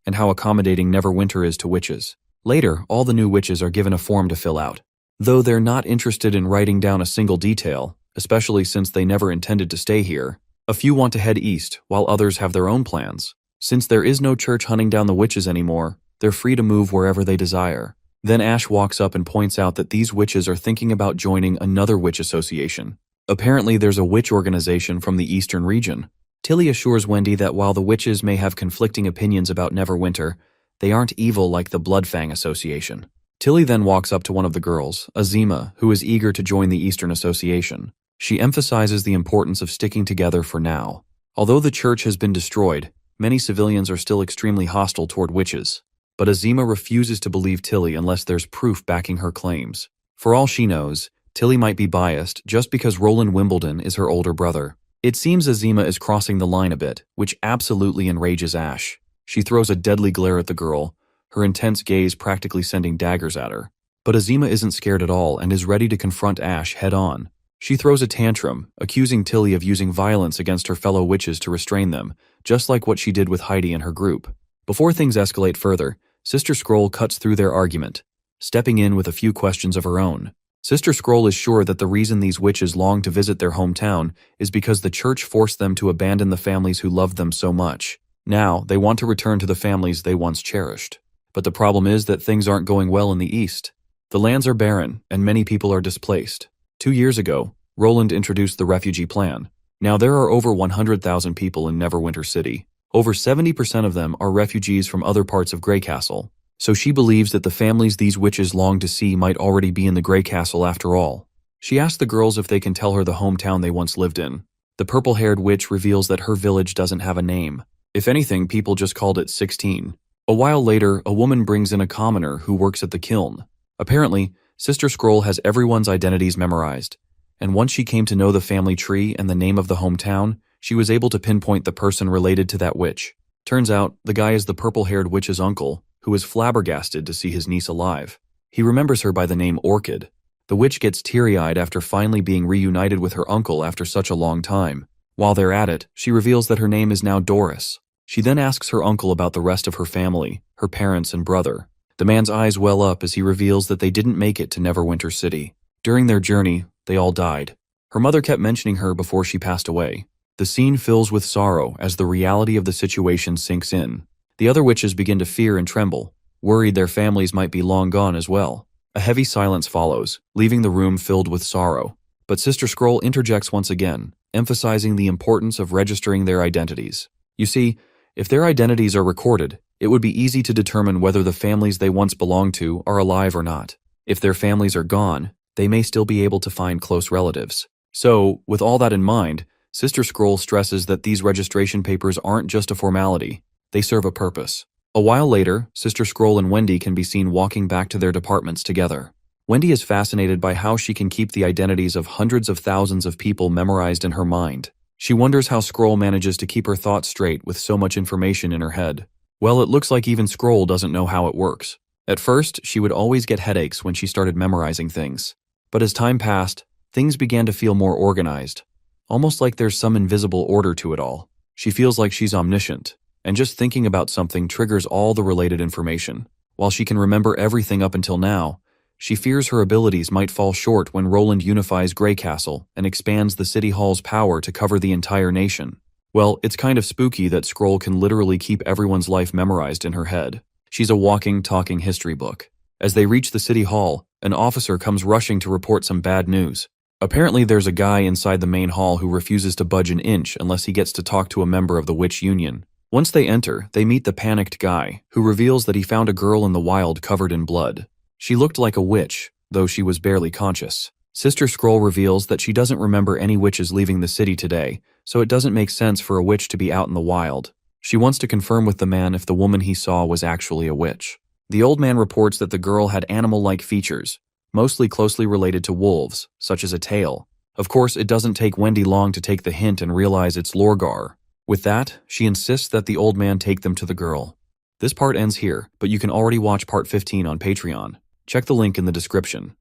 and how accommodating Neverwinter is to witches. Later, all the new witches are given a form to fill out. Though they're not interested in writing down a single detail, especially since they never intended to stay here, a few want to head east, while others have their own plans. Since there is no church hunting down the witches anymore, they're free to move wherever they desire. Then Ash walks up and points out that these witches are thinking about joining another witch association. Apparently there's a witch organization from the eastern region. Tilly assures Wendy that while the witches may have conflicting opinions about Neverwinter, they aren't evil like the Bloodfang Association. Tilly then walks up to one of the girls, Azima, who is eager to join the Eastern Association. She emphasizes the importance of sticking together for now. Although the church has been destroyed, many civilians are still extremely hostile toward witches. But Azima refuses to believe Tilly unless there's proof backing her claims. For all she knows, Tilly might be biased just because Roland Wimbledon is her older brother. It seems Azima is crossing the line a bit, which absolutely enrages Ash. She throws a deadly glare at the girl, her intense gaze practically sending daggers at her. But Azima isn't scared at all and is ready to confront Ash head-on. She throws a tantrum, accusing Tilly of using violence against her fellow witches to restrain them, just like what she did with Heidi and her group. Before things escalate further, Sister Scroll cuts through their argument, stepping in with a few questions of her own. Sister Scroll is sure that the reason these witches long to visit their hometown is because the church forced them to abandon the families who loved them so much. Now, they want to return to the families they once cherished. But the problem is that things aren't going well in the east. The lands are barren, and many people are displaced. 2 years ago, Roland introduced the refugee plan. Now there are over 100,000 people in Neverwinter City. Over 70% of them are refugees from other parts of Grey Castle. So she believes that the families these witches long to see might already be in the Grey Castle after all. She asks the girls if they can tell her the hometown they once lived in. The purple-haired witch reveals that her village doesn't have a name. If anything, people just called it 16. A while later, a woman brings in a commoner who works at the kiln. Apparently, Sister Scroll has everyone's identities memorized, and once she came to know the family tree and the name of the hometown, she was able to pinpoint the person related to that witch. Turns out, the guy is the purple-haired witch's uncle, who is flabbergasted to see his niece alive. He remembers her by the name Orchid. The witch gets teary-eyed after finally being reunited with her uncle after such a long time. While they're at it, she reveals that her name is now Doris. She then asks her uncle about the rest of her family, her parents and brother. The man's eyes well up as he reveals that they didn't make it to Neverwinter City. During their journey, they all died. Her mother kept mentioning her before she passed away. The scene fills with sorrow as the reality of the situation sinks in. The other witches begin to fear and tremble, worried their families might be long gone as well. A heavy silence follows, leaving the room filled with sorrow. But Sister Scroll interjects once again, emphasizing the importance of registering their identities. You see, if their identities are recorded, it would be easy to determine whether the families they once belonged to are alive or not. If their families are gone, they may still be able to find close relatives. So, with all that in mind, Sister Scroll stresses that these registration papers aren't just a formality, they serve a purpose. A while later, Sister Scroll and Wendy can be seen walking back to their departments together. Wendy is fascinated by how she can keep the identities of hundreds of thousands of people memorized in her mind. She wonders how Scroll manages to keep her thoughts straight with so much information in her head. Well, it looks like even Scroll doesn't know how it works. At first, she would always get headaches when she started memorizing things. But as time passed, things began to feel more organized, almost like there's some invisible order to it all. She feels like she's omniscient, and just thinking about something triggers all the related information. While she can remember everything up until now, she fears her abilities might fall short when Roland unifies Greycastle and expands the City Hall's power to cover the entire nation. Well, it's kind of spooky that Scroll can literally keep everyone's life memorized in her head. She's a walking, talking history book. As they reach the City Hall, an officer comes rushing to report some bad news. Apparently there's a guy inside the main hall who refuses to budge an inch unless he gets to talk to a member of the Witch Union. Once they enter, they meet the panicked guy, who reveals that he found a girl in the wild covered in blood. She looked like a witch, though she was barely conscious. Sister Scroll reveals that she doesn't remember any witches leaving the city today, so it doesn't make sense for a witch to be out in the wild. She wants to confirm with the man if the woman he saw was actually a witch. The old man reports that the girl had animal-like features, mostly closely related to wolves, such as a tail. Of course, it doesn't take Wendy long to take the hint and realize it's Lorgar. With that, she insists that the old man take them to the girl. This part ends here, but you can already watch part 15 on Patreon. Check the link in the description.